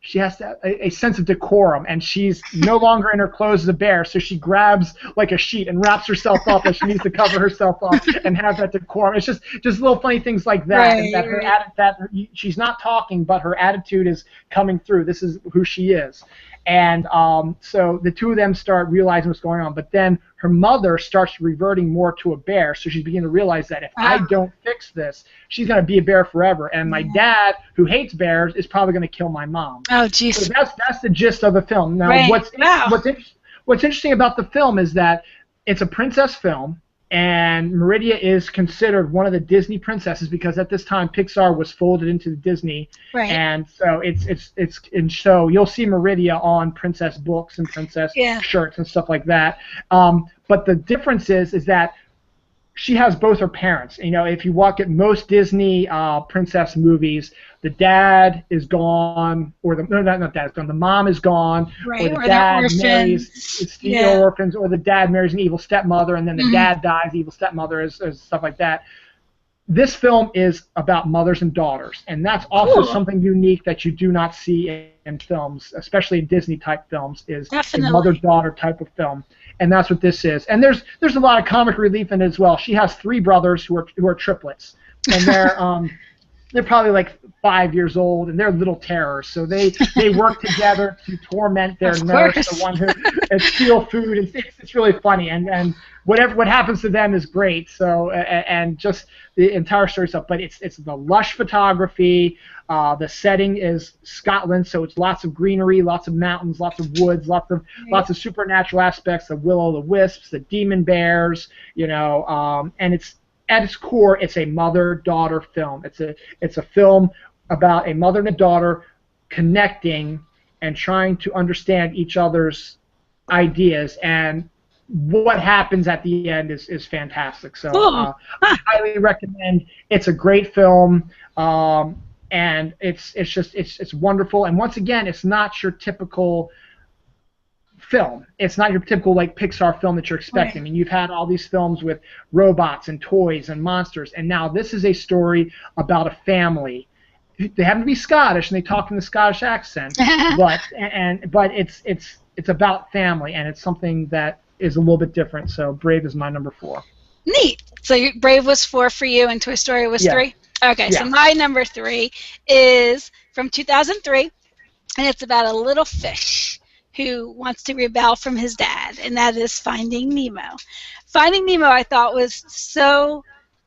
she has to have a sense of decorum, and she's no longer in her clothes as a bear, so she grabs like a sheet and wraps herself up as she needs to cover herself up and have that decorum. It's just little funny things like that, and that she's not talking, but her attitude is coming through. This is who she is. And so the two of them start realizing what's going on, but then her mother starts reverting more to a bear, so she's beginning to realize that if I don't fix this, she's going to be a bear forever. And my dad, who hates bears, is probably going to kill my mom. Oh, jeez. So that's the gist of the film. Now, what's interesting about the film is that it's a princess film, and Meridia is considered one of the Disney princesses because at this time Pixar was folded into Disney, and so so you'll see Meridia on princess books and princess shirts and stuff like that. But the difference is that she has both her parents. You know, if you walk at most Disney princess movies, the dad is gone, or not dad is gone. The mom is gone, or the dad marries orphans, or the dad marries an evil stepmother, and then the dad dies. The evil stepmother is stuff like that. This film is about mothers and daughters, and that's also something unique that you do not see in films, especially in Disney type films. Is a mother-daughter type of film. And that's what this is. And there's a lot of comic relief in it as well. She has 3 brothers who are triplets, and they're probably like 5 years old, and they're little terrors. So they work together to torment their nurse, the one who and steal food. And it's really funny. And what happens to them is great. So and just the entire story stuff. But it's the lush photography. The setting is Scotland, so it's lots of greenery, lots of mountains, lots of woods, lots of supernatural aspects, the will-o'-the-wisps, the demon bears, and it's at its core, it's a mother-daughter film. It's a film about a mother and a daughter connecting and trying to understand each other's ideas, and what happens at the end is fantastic. So I highly recommend. It's a great film. And it's wonderful. And once again, it's not your typical film. It's not your typical like Pixar film that you're expecting. I mean, you've had all these films with robots and toys and monsters, and now this is a story about a family. They happen to be Scottish and they talk in the Scottish accent, but it's about family, and it's something that is a little bit different. So Brave is my number 4. Neat. So Brave was 4 for you, and Toy Story was 3. Okay, so my number 3 is from 2003, and it's about a little fish who wants to rebel from his dad, and that is Finding Nemo. Finding Nemo I thought was so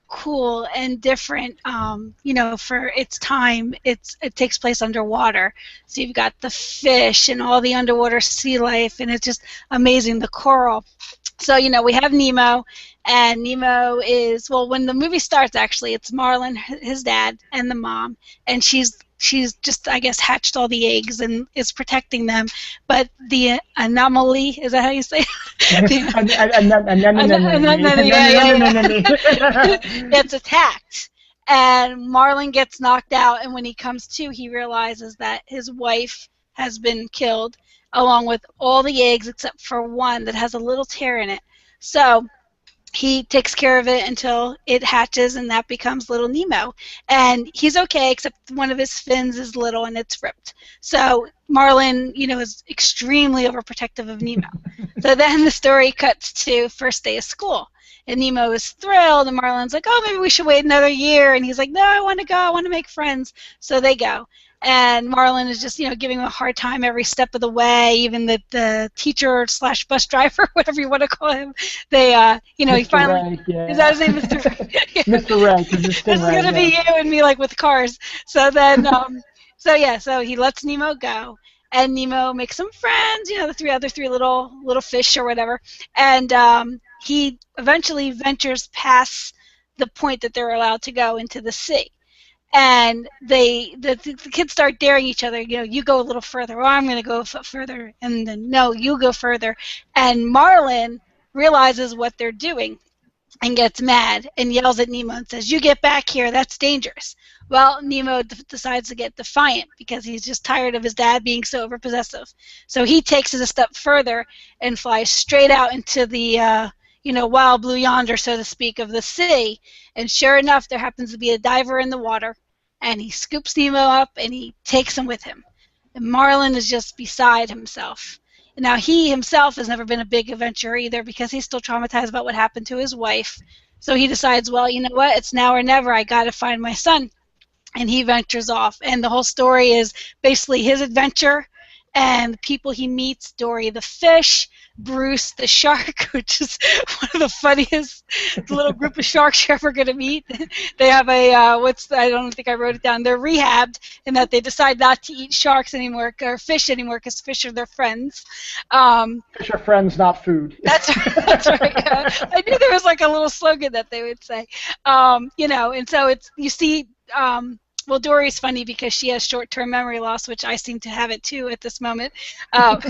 cool and different, for its time. It takes place underwater, so you've got the fish and all the underwater sea life, and it's just amazing, the coral. So, we have Nemo, and Nemo is, when the movie starts, actually, it's Marlin, his dad, and the mom, and she's just, I guess, hatched all the eggs and is protecting them, but the anomaly, is that how you say it? Gets attacked, and Marlin gets knocked out, and when he comes to, he realizes that his wife has been killed, along with all the eggs except for one that has a little tear in it. So he takes care of it until it hatches, and that becomes little Nemo. And he's okay, except one of his fins is little and it's ripped. So Marlin, is extremely overprotective of Nemo. So then the story cuts to first day of school. And Nemo is thrilled, and Marlin's like, oh, maybe we should wait another year. And he's like, no, I want to go. I want to make friends. So they go. And Marlin is just, giving him a hard time every step of the way. Even the teacher / bus driver, whatever you want to call him, they, he finally. Ray, is that his name, Mr. Ray? Mr. Ray, because it's This is gonna be you and me, like with cars. So then, so he lets Nemo go, and Nemo makes some friends. The three little fish or whatever, and he eventually ventures past the point that they're allowed to go into the sea. And the kids start daring each other. You go a little further. Oh, I'm going to go further. And then, no, you go further. And Marlin realizes what they're doing and gets mad and yells at Nemo and says, you get back here. That's dangerous. Well, Nemo decides to get defiant because he's just tired of his dad being so overpossessive. So he takes it a step further and flies straight out into the wild blue yonder, so to speak, of the sea. And sure enough, there happens to be a diver in the water. And he scoops Nemo up and he takes him with him. And Marlin is just beside himself. Now, he himself has never been a big adventurer either because he's still traumatized about what happened to his wife. So he decides, well, you know what? It's now or never. I got to find my son. And he ventures off. And the whole story is basically his adventure and the people he meets: Dory the fish, Bruce the shark, which is one of the funniest little group of sharks you're ever going to meet. They have a I don't think I wrote it down. They're rehabbed in that they decide not to eat sharks anymore or fish anymore because fish are their friends. Fish are friends, not food. That's right. I knew there was like a little slogan that they would say. And so you see. Well, Dory's funny because she has short-term memory loss, which I seem to have it too at this moment. But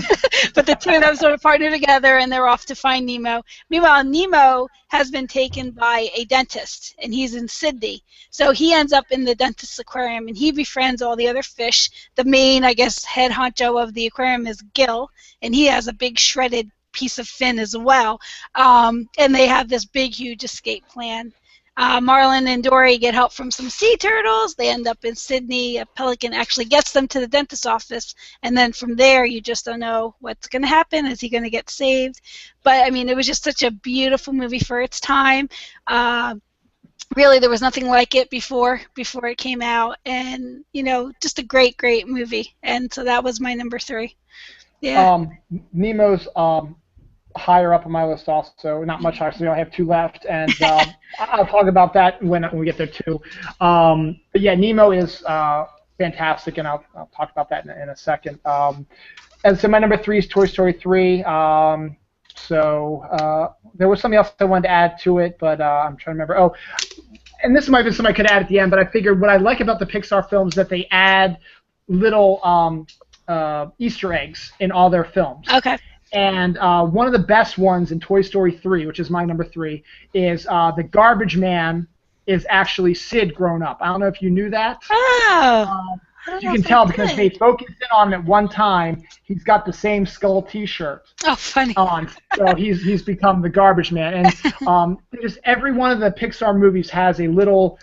the two of them sort of partner together, and they're off to find Nemo. Meanwhile, Nemo has been taken by a dentist, and he's in Sydney. So he ends up in the dentist's aquarium, and he befriends all the other fish. The main, I guess, head honcho of the aquarium is Gil, and he has a big shredded piece of fin as well. And they have this big, huge escape plan. Marlin and Dory get help from some sea turtles. They end up in Sydney. A pelican actually gets them to the dentist's office, and then from there you just don't know what's going to happen. Is he going to get saved? But I mean, it was just such a beautiful movie for its time. Really, there was nothing like it before it came out, and just a great, great movie. And so that was my number 3. Yeah. Nemo's higher up on my list also, not much higher, so I have 2 left, and I'll talk about that when we get there too. But yeah, Nemo is fantastic, and I'll talk about that in a second. And so my number 3 is Toy Story 3. So there was something else I wanted to add to it, but I'm trying to remember. Oh, and this might be something I could add at the end, but I figured what I like about the Pixar films is that they add little Easter eggs in all their films. Okay. And one of the best ones in Toy Story 3, which is my number 3, is the garbage man is actually Sid grown up. I don't know if you knew that. Oh. You can tell because they focused in on him at one time. He's got the same skull T-shirt. Oh, funny. On, so he's become the garbage man. And just every one of the Pixar movies has a little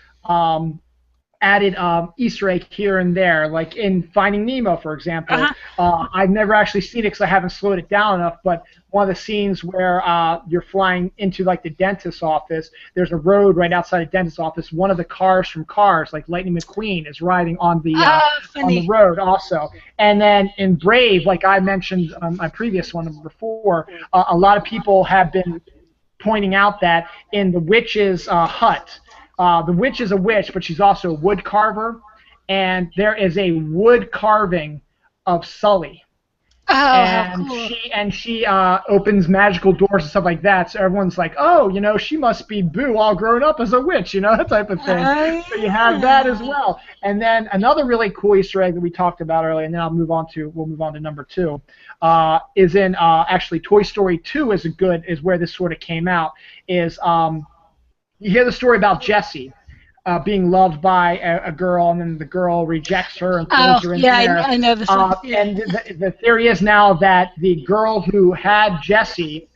added Easter egg here and there, like in Finding Nemo, for example. I've never actually seen it because I haven't slowed it down enough, but one of the scenes where you're flying into like the dentist's office, there's a road right outside the dentist's office. One of the cars from Cars, like Lightning McQueen, is riding on the road also. And then in Brave, like I mentioned on my previous one before, a lot of people have been pointing out that in the witch's hut, the witch is a witch, but she's also a wood carver, and there is a wood carving of Sully. Oh, and cool. she opens magical doors and stuff like that. So everyone's like, oh, she must be Boo all grown up as a witch, that type of thing. So you have that as well. And then another really cool Easter egg that we talked about earlier, and then we'll move on to number 2, is in actually Toy Story 2 is where this sort of came out. Is you hear the story about Jessie being loved by a girl, and then the girl rejects her and throws her in there. I know this one. Yeah. And the theory is now that the girl who had Jessie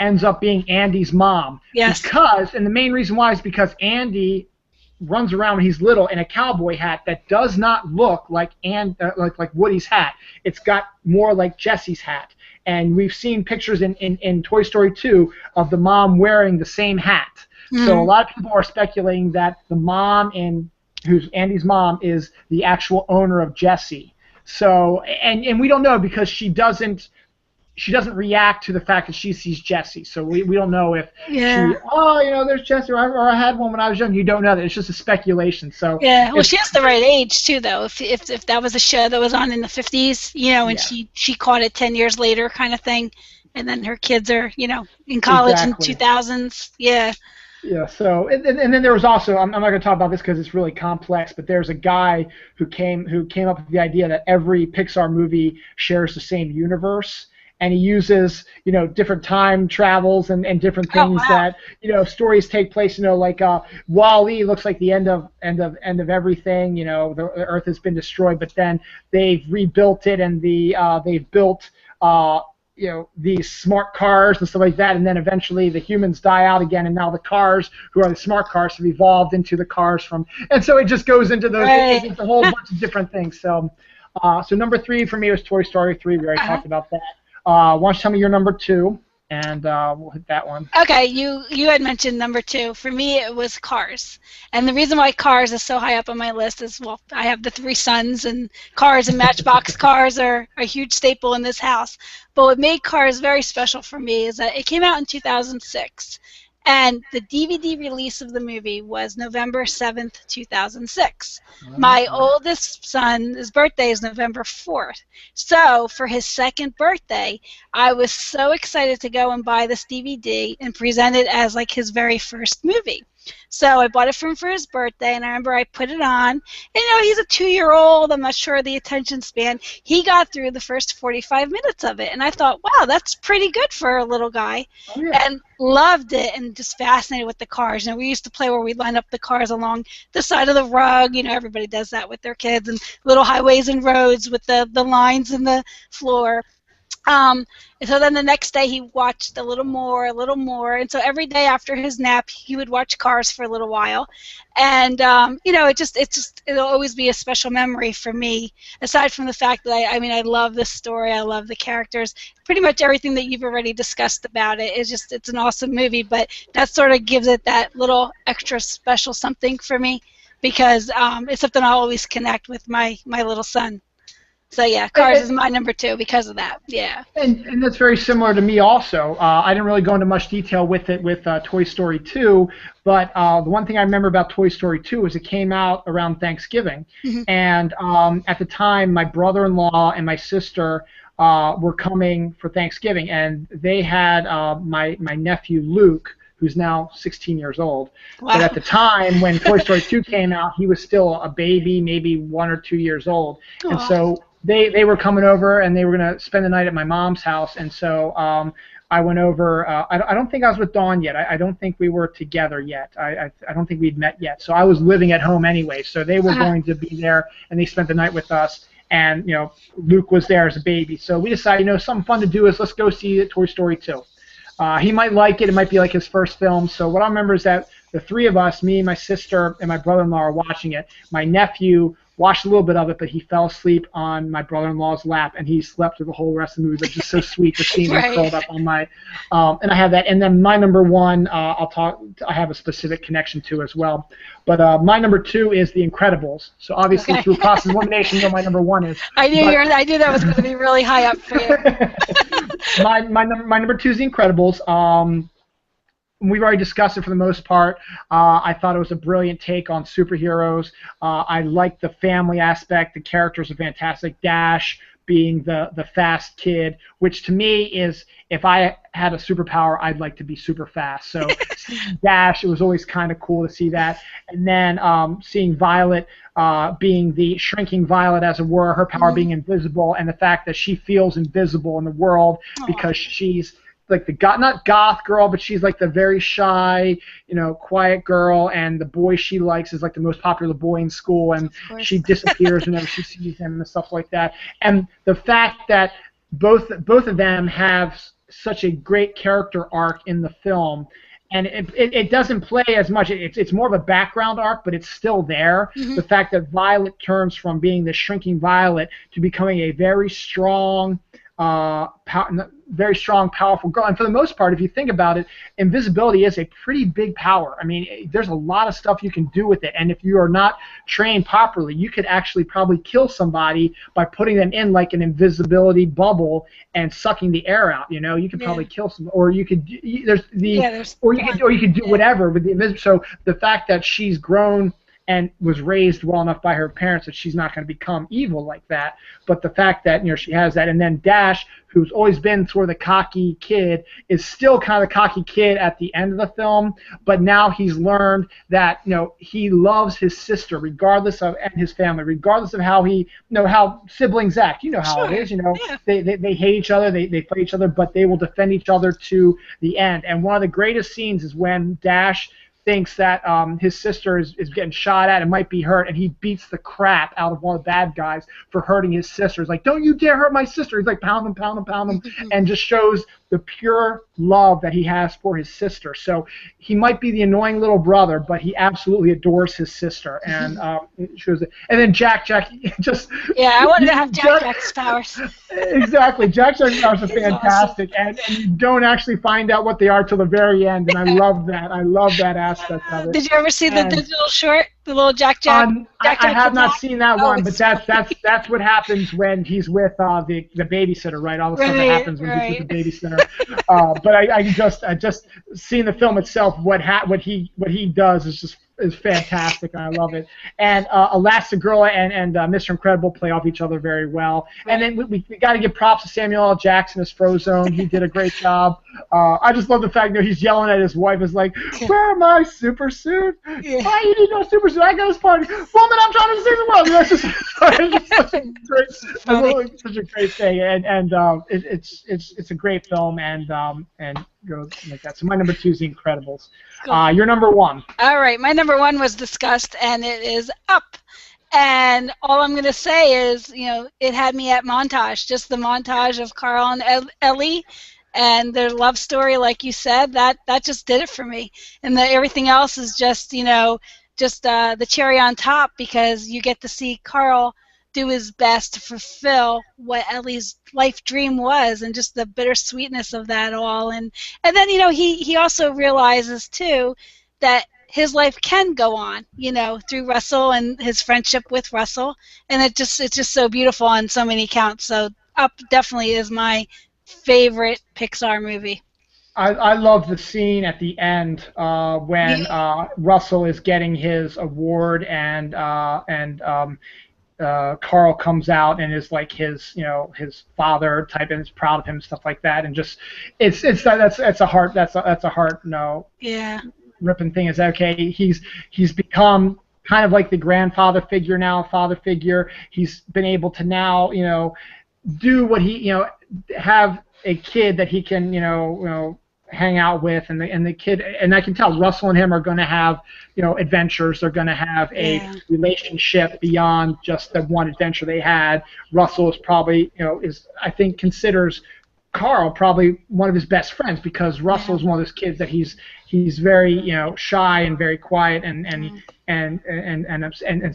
ends up being Andy's mom. Yes. And the main reason why is because Andy runs around when he's little in a cowboy hat that does not look like Woody's hat. It's got more like Jessie's hat. And we've seen pictures in Toy Story 2 of the mom wearing the same hat. So a lot of people are speculating that the mom who's Andy's mom is the actual owner of Jessie. So and we don't know because she doesn't react to the fact that she sees Jessie. So we don't know if there's Jessie, or I had one when I was young. You don't know that. It's just a speculation. So yeah, well, she has the right age too, though. If that was a show that was on in the 50s, and she caught it 10 years later, kind of thing, and then her kids are in college in 2000s. Yeah. Yeah, so and then there was also, I'm not going to talk about this because it's really complex, but there's a guy who came up with the idea that every Pixar movie shares the same universe, and he uses different time travels and different things that stories take place. Like Wall-E looks like the end of everything. The Earth has been destroyed, but then they've rebuilt it, and they've built these smart cars and stuff like that, and then eventually the humans die out again, and now the cars, who are the smart cars, have evolved into the cars and so it just goes into those, it's a whole bunch of different things. So number 3 for me was Toy Story 3. We already talked about that. Why don't you tell me your number 2? and we'll hit that one. Okay, you had mentioned number two. For me, it was Cars, and the reason why Cars is so high up on my list is, well, I have the three sons, and Cars and Matchbox cars are a huge staple in this house. But what made Cars very special for me is that it came out in 2006, and the DVD release of the movie was November 7th, 2006. My oldest son's birthday is November 4th. So for his second birthday, I was so excited to go and buy this DVD and present it as like his very first movie. So I bought it for him for his birthday, and I remember I put it on. And, he's a 2-year-old. I'm not sure of the attention span. He got through the first 45 minutes of it, and I thought, wow, that's pretty good for a little guy. Oh, yeah. And loved it, and just fascinated with the cars. We used to play where we'd line up the cars along the side of the rug. Everybody does that with their kids, and little highways and roads with the lines in the floor. And so then the next day he watched a little more, and so every day after his nap he would watch Cars for a little while, and it'll always be a special memory for me. Aside from the fact that I love this story, I love the characters, pretty much everything that you've already discussed about it is it's an awesome movie, but that sort of gives it that little extra special something for me because it's something I'll always connect with my little son. So yeah, Cars is my number two because of that. Yeah. And that's very similar to me also. I didn't really go into much detail with it with Toy Story 2, but the one thing I remember about Toy Story 2 is it came out around Thanksgiving, and at the time my brother-in-law and my sister were coming for Thanksgiving, and they had my nephew Luke, who's now 16 years old. Wow. But at the time when Toy Story 2 came out, he was still a baby, maybe 1 or 2 years old. Aww. And so they were coming over, and they were going to spend the night at my mom's house. And so I went over. I don't think I was with Dawn yet. I don't think we were together yet. I don't think we'd met yet. So I was living at home anyway. So they were going to be there, and they spent the night with us. And, Luke was there as a baby. So we decided, something fun to do is let's go see Toy Story 2. He might like it. It might be like his first film. So what I remember is that the three of us, me, my sister, and my brother-in-law, are watching it. My nephew watched a little bit of it, but he fell asleep on my brother-in-law's lap, and he slept through the whole rest of the movie. But just so sweet to see him curled up on my. And I have that. And then my number one, I have a specific connection to as well. But my number two is The Incredibles. So obviously through process of elimination, my number one is. I knew that was going to be really high up for you. my number two is The Incredibles. We've already discussed it for the most part. I thought it was a brilliant take on superheroes. I liked the family aspect. The characters are fantastic. Dash being the fast kid, which to me is, if I had a superpower, I'd like to be super fast. So seeing Dash, it was always kind of cool to see that. And then seeing Violet being the shrinking Violet, as it were, her power being invisible, and the fact that she feels invisible in the world because she's like not goth girl, but she's like the very shy, quiet girl, and the boy she likes is like the most popular boy in school, and she disappears whenever she sees him and stuff like that. And the fact that both of them have such a great character arc in the film, and it doesn't play as much. It's more of a background arc, but it's still there. The fact that Violet turns from being the shrinking Violet to becoming a very strong, powerful girl. And for the most part, if you think about it, invisibility is a pretty big power. I mean, there's a lot of stuff you can do with it, and if you are not trained properly, you could actually probably kill somebody by putting them in like an invisibility bubble and sucking the air out. You could probably kill some, or you could you could do whatever with the invisible. So the fact that she's grown and was raised well enough by her parents that she's not going to become evil like that. But the fact that she has that, and then Dash, who's always been sort of the cocky kid, is still kind of the cocky kid at the end of the film. But now he's learned that he loves his sister regardless of, and his family regardless of how he how siblings act. How it is. They hate each other, they fight each other, but they will defend each other to the end. And one of the greatest scenes is when Dash thinks that his sister is getting shot at and might be hurt, and he beats the crap out of one of the bad guys for hurting his sister. He's like, "Don't you dare hurt my sister!" He's like, pound him, and just shows the pure love that he has for his sister. So he might be the annoying little brother, but he absolutely adores his sister, and it shows it. And then Jack, just Yeah, I wanted to have Jack, Jack's powers. exactly. Jack's powers are He's awesome. fantastic, and you don't actually find out what they are till the very end, and I love that. I love that aspect of it. Did you ever see the And digital short, the little Jack I have not Attack? seen that Oh, one, but it's so that's what happens when he's with the babysitter, right? All the stuff that right, happens when he's with right. the babysitter. But I just seeing the film itself, what he does is fantastic, and I love it. And Elastigirl and Mr. Incredible play off each other very well. And then we got to give props to Samuel L. Jackson as Frozone. He did a great job. I just love the fact that he's yelling at his wife, is like, "Where my super suit? Yeah. Why you need no super suit? I got this party, woman. I'm trying to save the world." That's just such a great thing, and it's a great film, and goes like that. So my number 2 is The Incredibles. Cool. Your number 1. All right, my number 1 was discussed, and it is Up. And all I'm going to say is, it had me at montage, just the montage of Carl and Ellie and their love story, like you said, that just did it for me. And everything else is just, just the cherry on top, because you get to see Carl do his best to fulfill what Ellie's life dream was, and just the bittersweetness of that all. And then, he also realizes, too, that his life can go on, through Russell and his friendship with Russell. And it's just so beautiful on so many counts. So Up definitely is my favorite Pixar movie. I love the scene at the end when Russell is getting his award, and Carl comes out and is like his father type, and is proud of him and stuff like that, and just that's a heart Yeah. ripping thing. Is okay. He's become kind of like the grandfather figure now, father figure. He's been able to now do what he have a kid that he can hang out with, and the kid, and I can tell Russell and him are going to have adventures. They're going to have a relationship beyond just the one adventure they had. Russell is probably I think considers Carl probably one of his best friends, because Russell is one of those kids that he's very shy and very quiet, and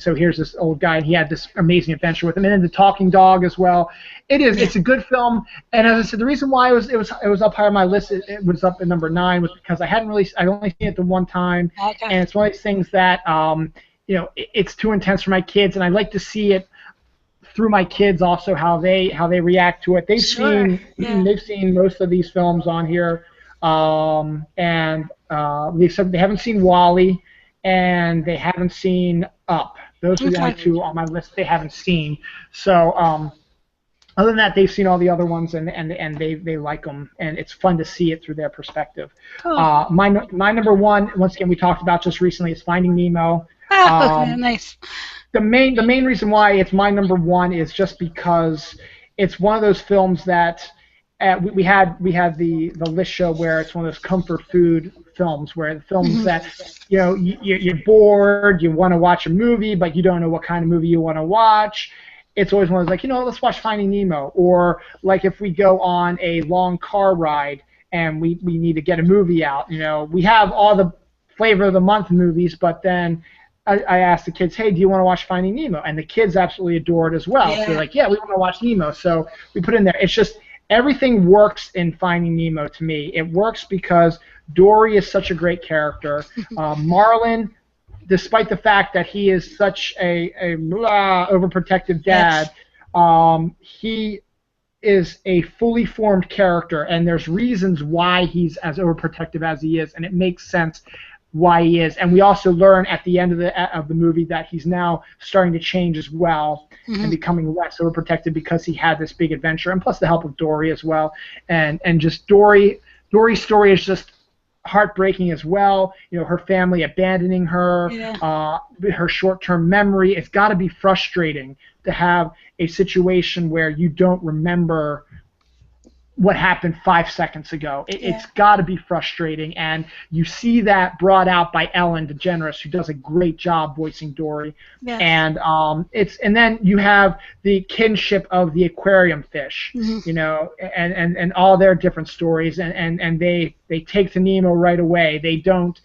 so here's this old guy, and he had this amazing adventure with him, and then the talking dog as well. It's a good film, and as I said, the reason why it was up higher on my list, it was up at number 9, was because I'd only seen it the one time, and it's one of these things that it's too intense for my kids, and I like to see it through my kids also, how they react to it. They've seen most of these films on here, and they haven't seen Wall-E, and they haven't seen Up. Those are the only 2 on my list they haven't seen. So other than that, they've seen all the other ones, and they like them, and it's fun to see it through their perspective. Cool. My number 1, once again, we talked about just recently, is Finding Nemo. Nice. The main reason why it's my number 1 is just because it's one of those films that we had the list show where it's one of those comfort food films, where the films that you're bored, you want to watch a movie, but you don't know what kind of movie you want to watch. It's always one of those, like, let's watch Finding Nemo, or like if we go on a long car ride and we need to get a movie out. We have all the flavor of the month movies, but then I asked the kids, hey, do you want to watch Finding Nemo? And the kids absolutely adore it as well. So they're like, yeah, we want to watch Nemo. So we put it in there. It's just everything works in Finding Nemo to me. It works because Dory is such a great character. Marlin, despite the fact that he is such a overprotective dad, he is a fully formed character, and there's reasons why he's as overprotective as he is, and it makes sense why he is. And we also learn at the end of the movie that he's now starting to change as well, and becoming less overprotective because he had this big adventure, and plus the help of Dory as well. And just Dory's story is just heartbreaking as well. Her family abandoning her, her short-term memory. It's got to be frustrating to have a situation where you don't remember what happened 5 seconds ago. Yeah. It's got to be frustrating, and you see that brought out by Ellen DeGeneres, who does a great job voicing Dory. Yes. And and then you have the kinship of the aquarium fish, Mm-hmm. you know, and all their different stories, and they take to Nemo right away. They don't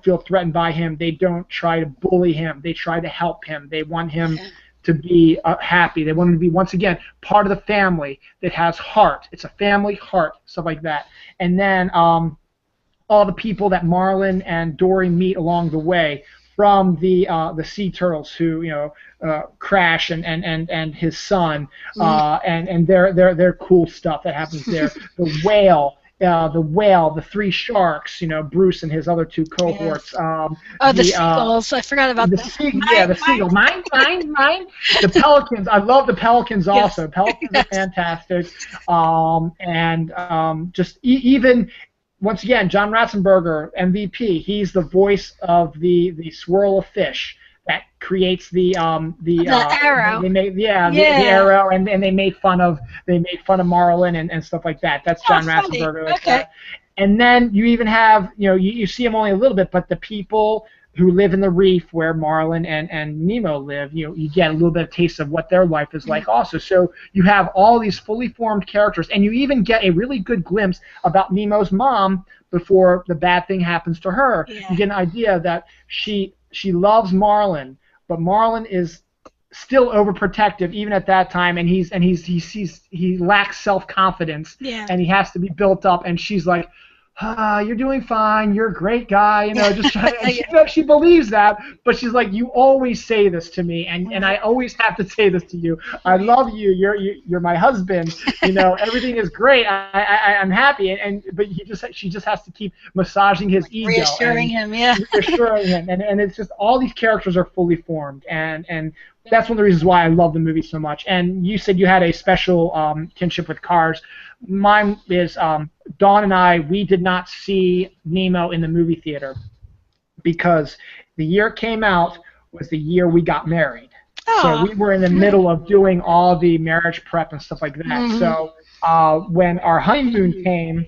feel threatened by him. They don't try to bully him. They try to help him. They want him to be happy. They want him to be, once again, part of the family that has heart. It's a family heart, stuff like that. And then all the people that Marlin and Dory meet along the way, from the sea turtles who, you know, Crash and his son, and their cool stuff that happens there. The whale, the three sharks, you know, Bruce and his other two cohorts. Yes. The seagulls. I forgot about that. The seagulls. Mine. The pelicans. I love the pelicans also. Yes. Pelicans are fantastic. Just even, once again, John Ratzenberger, MVP. He's the voice of the swirl of fish that creates the arrow. They made the arrow, and they made fun of Marlin and stuff like that. That's John Ratzenberger. Okay. And then you even have, you know, you see them only a little bit, but the people who live in the reef where Marlin and Nemo live, you know, you get a little bit of taste of what their life is like also. So you have all these fully formed characters, and you even get a really good glimpse about Nemo's mom before the bad thing happens to her. Yeah. You get an idea that she loves Marlin, but Marlin is still overprotective even at that time, and he lacks self-confidence, and he has to be built up, and she's like, you're doing fine, you're a great guy, you know, just trying to, she believes that, but she's like, you always say this to me, and I always have to say this to you. I love you, you're my husband, you know, everything is great, I'm happy, but she just has to keep massaging his ego. Reassuring him, and it's just, all these characters are fully formed, and that's one of the reasons why I love the movie so much. And you said you had a special kinship with Cars. Mine is Dawn and I, we did not see Nemo in the movie theater because the year it came out was the year we got married. Aww. So we were in the middle of doing all the marriage prep and stuff like that. Mm-hmm. So when our honeymoon came,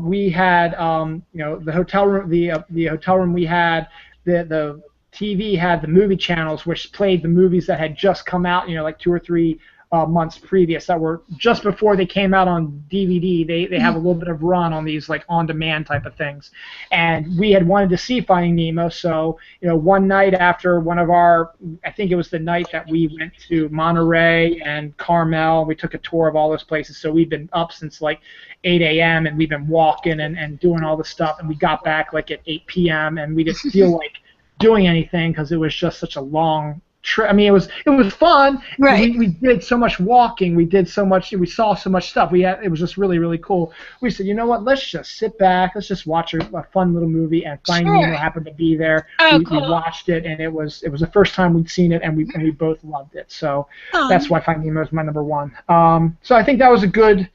we had, you know, the hotel room, the hotel room we had, the TV had the movie channels, which played the movies that had just come out, you know, like 2 or 3 months previous, that were just before they came out on DVD. They have a little bit of run on these, like, on-demand type of things. And we had wanted to see Finding Nemo, so, you know, one night after one of our, I think it was the night that we went to Monterey and Carmel, we took a tour of all those places, so we've been up since, like, 8 a.m., and we've been walking and doing all this stuff, and we got back, like, at 8 p.m., and we didn't feel like doing anything because it was just such a long trip. I mean, it was fun. Right. We did so much walking. We did so much. We saw so much stuff. It was just really, really cool. We said, you know what? Let's just sit back. Let's just watch a fun little movie. And Finding Nemo happened to be there. We watched it, and it was the first time we'd seen it, and we both loved it. So that's why Finding Nemo is my number one. So I think that was a good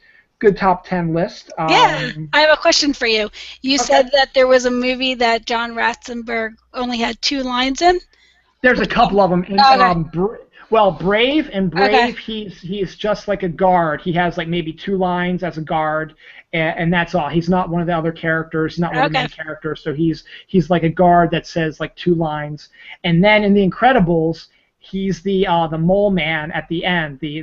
top 10 list. I have a question for you. You said that there was a movie that John Ratzenberg only had 2 lines in? There's a couple of them. Brave, he's just like a guard. He has like maybe 2 lines as a guard, and that's all. He's not one of the other characters. He's not one of the main characters. So he's like a guard that says like 2 lines. And then in The Incredibles, he's the mole man at the end, the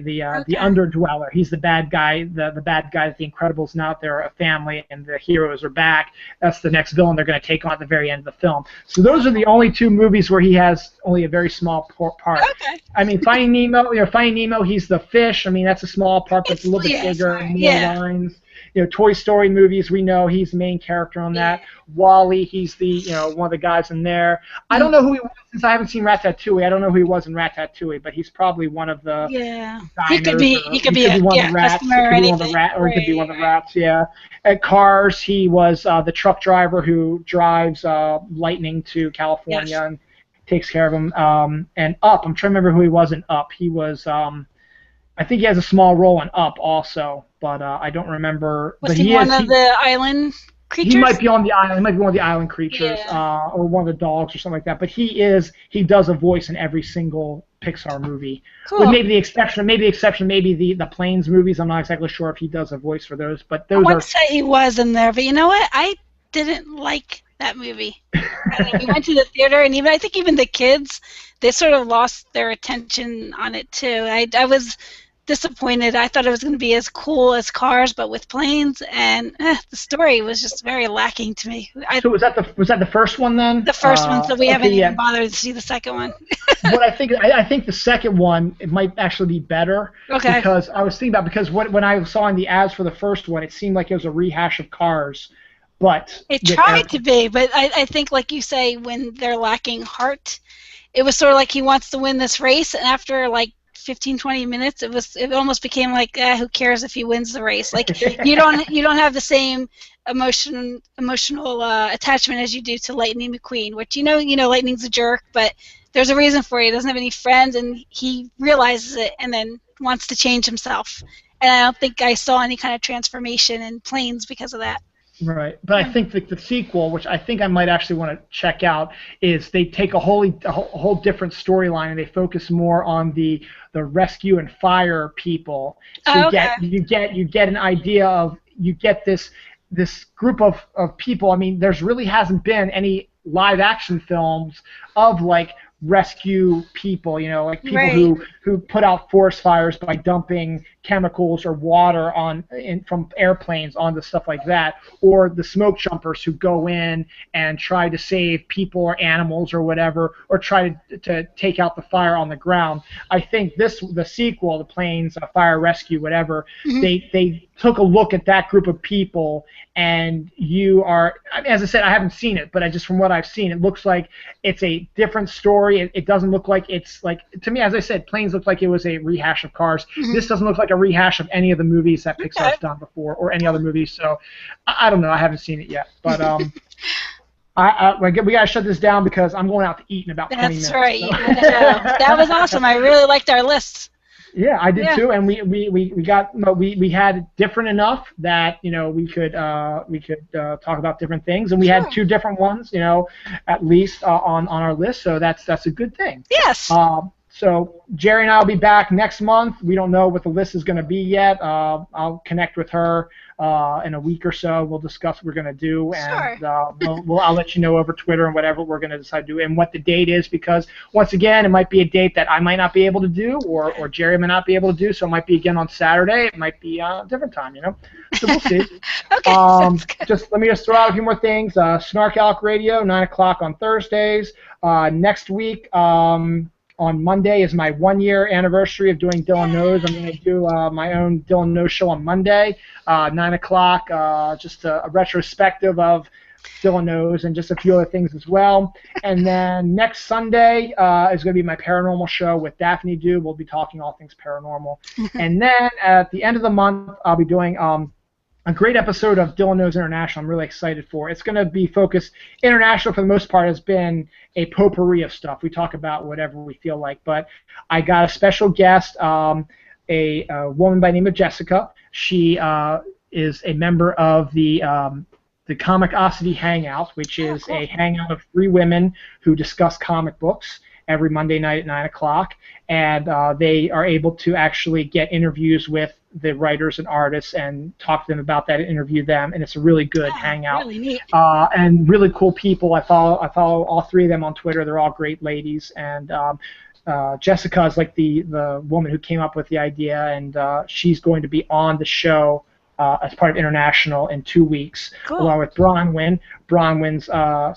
underdweller. He's the bad guy, the bad guy that The Incredibles now they're a family and the heroes are back. That's the next villain they're going to take on at the very end of the film. So those are the only 2 movies where he has only a very small part. Okay. I mean, Finding Nemo, he's the fish. I mean, that's a small part, but it's a little bit bigger and more lines. You know, Toy Story movies, we know he's the main character on that. Wall-E, he's the one of the guys in there. I don't know who he was since I haven't seen Ratatouille. I don't know who he was in Ratatouille, but he's probably one of the He could be one of the rats. Or he could be one of the rats. Yeah. At Cars, he was the truck driver who drives Lightning to California and takes care of him. And Up, I'm trying to remember who he was in Up. He was I think he has a small role in Up also, but I don't remember. Was he one of the island creatures? He might be on the island. He might be one of the island creatures, or one of the dogs or something like that. But he does a voice in every single Pixar movie. Cool. With maybe the exception, the Planes movies. I'm not exactly sure if he does a voice for those, but I those want are. to say he was in there, but you know what? I didn't like that movie. We went to the theater, and I think even the kids, they sort of lost their attention on it too. I was disappointed. I thought it was going to be as cool as Cars, but with planes, and the story was just very lacking to me. So was that the first one then? The first one, so we Okay, haven't yeah. even bothered to see the second one. What I think the second one, it might actually be better. Okay. Because I was thinking about, because when I saw in the ads for the first one, it seemed like it was a rehash of Cars, but it tried to be, but I think, like you say, when they're lacking heart, it was sort of like he wants to win this race, and after like 15, 20 minutes, it almost became like, who cares if he wins the race? Like you don't have the same emotional attachment as you do to Lightning McQueen, which you know Lightning's a jerk, but there's a reason for it. He doesn't have any friends, and he realizes it, and then wants to change himself. And I don't think I saw any kind of transformation in Planes because of that. Right, but I think the sequel, which I think I might actually want to check out, is they take a whole different storyline and they focus more on the rescue and fire people. So you get an idea of, you get this group of people. I mean, there's really hasn't been any live action films of like rescue people, like people who put out forest fires by dumping chemicals or water from airplanes onto stuff like that, or the smoke jumpers who go in and try to save people or animals or whatever, or try to take out the fire on the ground. I think the sequel, the Planes Fire Rescue, whatever, they took a look at that group of people, and as I said, I haven't seen it, but just from what I've seen, it looks like it's a different story. It doesn't look like it's like, to me, as I said, Planes looked like it was a rehash of Cars. This doesn't look like a rehash of any of the movies that Pixar's done before, or any other movies. So I don't know. I haven't seen it yet, but we gotta shut this down because I'm going out to eat in about 20 minutes. That's right. So. That was awesome. I really liked our list. Yeah, I did too, and we had different enough that we could talk about different things, and we had two different ones, at least on our list. So that's a good thing. Yes. So Jerry and I will be back next month. We don't know what the list is going to be yet. I'll connect with her in a week or so. We'll discuss what we're going to do, and I'll let you know over Twitter and whatever we're going to decide to do, and what the date is, because once again, it might be a date that I might not be able to do, or Jerry might not be able to do. So it might be again on Saturday. It might be a different time, So we'll see. Okay. Let me throw out a few more things. Snark Alec Radio, 9 o'clock on Thursdays. Next week. On Monday is my 1-year anniversary of doing Dylan Knows. I'm going to do my own Dylan Knows show on Monday, 9 o'clock, just a retrospective of Dylan Knows and just a few other things as well. And then next Sunday is going to be my paranormal show with Daphne Dew. We'll be talking all things paranormal. And then at the end of the month, I'll be doing a great episode of Dylan Knows International. I'm really excited for. It's going to be focused international for the most part. Has been a potpourri of stuff. We talk about whatever we feel like, but I got a special guest, a woman by the name of Jessica. She is a member of the Comicosity Hangout, which is a hangout of 3 women who discuss comic books every Monday night at 9 o'clock, and they are able to actually get interviews with the writers and artists and talk to them about that and interview them, and it's a really good hangout. Really neat. And really cool people. I follow all 3 of them on Twitter. They're all great ladies, and Jessica is like the woman who came up with the idea, and she's going to be on the show as part of International in 2 weeks, along with Bronwyn. Bronwyn's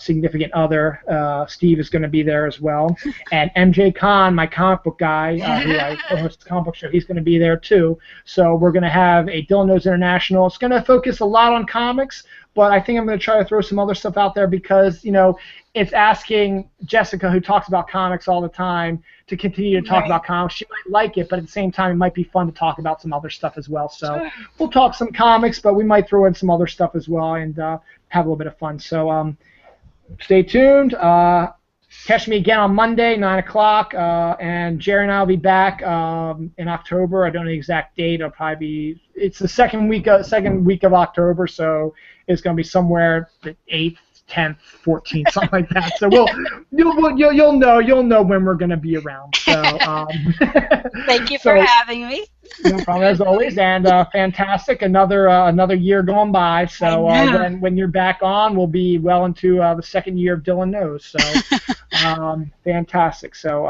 significant other, Steve, is going to be there as well. And MJ Khan, my comic book guy, who I host the comic book show, he's going to be there too. So we're going to have a Dylan Knows International. It's going to focus a lot on comics, but I think I'm going to try to throw some other stuff out there because, it's asking Jessica, who talks about comics all the time, to continue to talk about comics. She might like it, but at the same time, it might be fun to talk about some other stuff as well. So we'll talk some comics, but we might throw in some other stuff as well and have a little bit of fun. So stay tuned. Catch me again on Monday, 9 o'clock, and Jerry and I will be back in October. I don't know the exact date. It'll probably be, it's the second week of October, so it's going to be somewhere the 8th, 10th, 14th, something like that. So you'll know when we're going to be around. So thank you for having me. No problem, as always, and fantastic. Another year going by. So when you're back on, we'll be well into the second year of Dylan Knows. So fantastic. So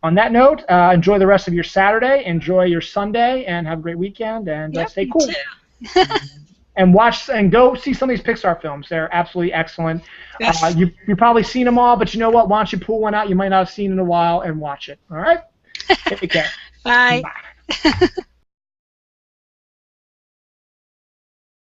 on that note, enjoy the rest of your Saturday, enjoy your Sunday, and have a great weekend. And stay cool. And watch and go see some of these Pixar films. They're absolutely excellent. Yes. You've probably seen them all, but you know what? Why don't you pull one out you might not have seen in a while and watch it? All right? Take care. Bye. Bye.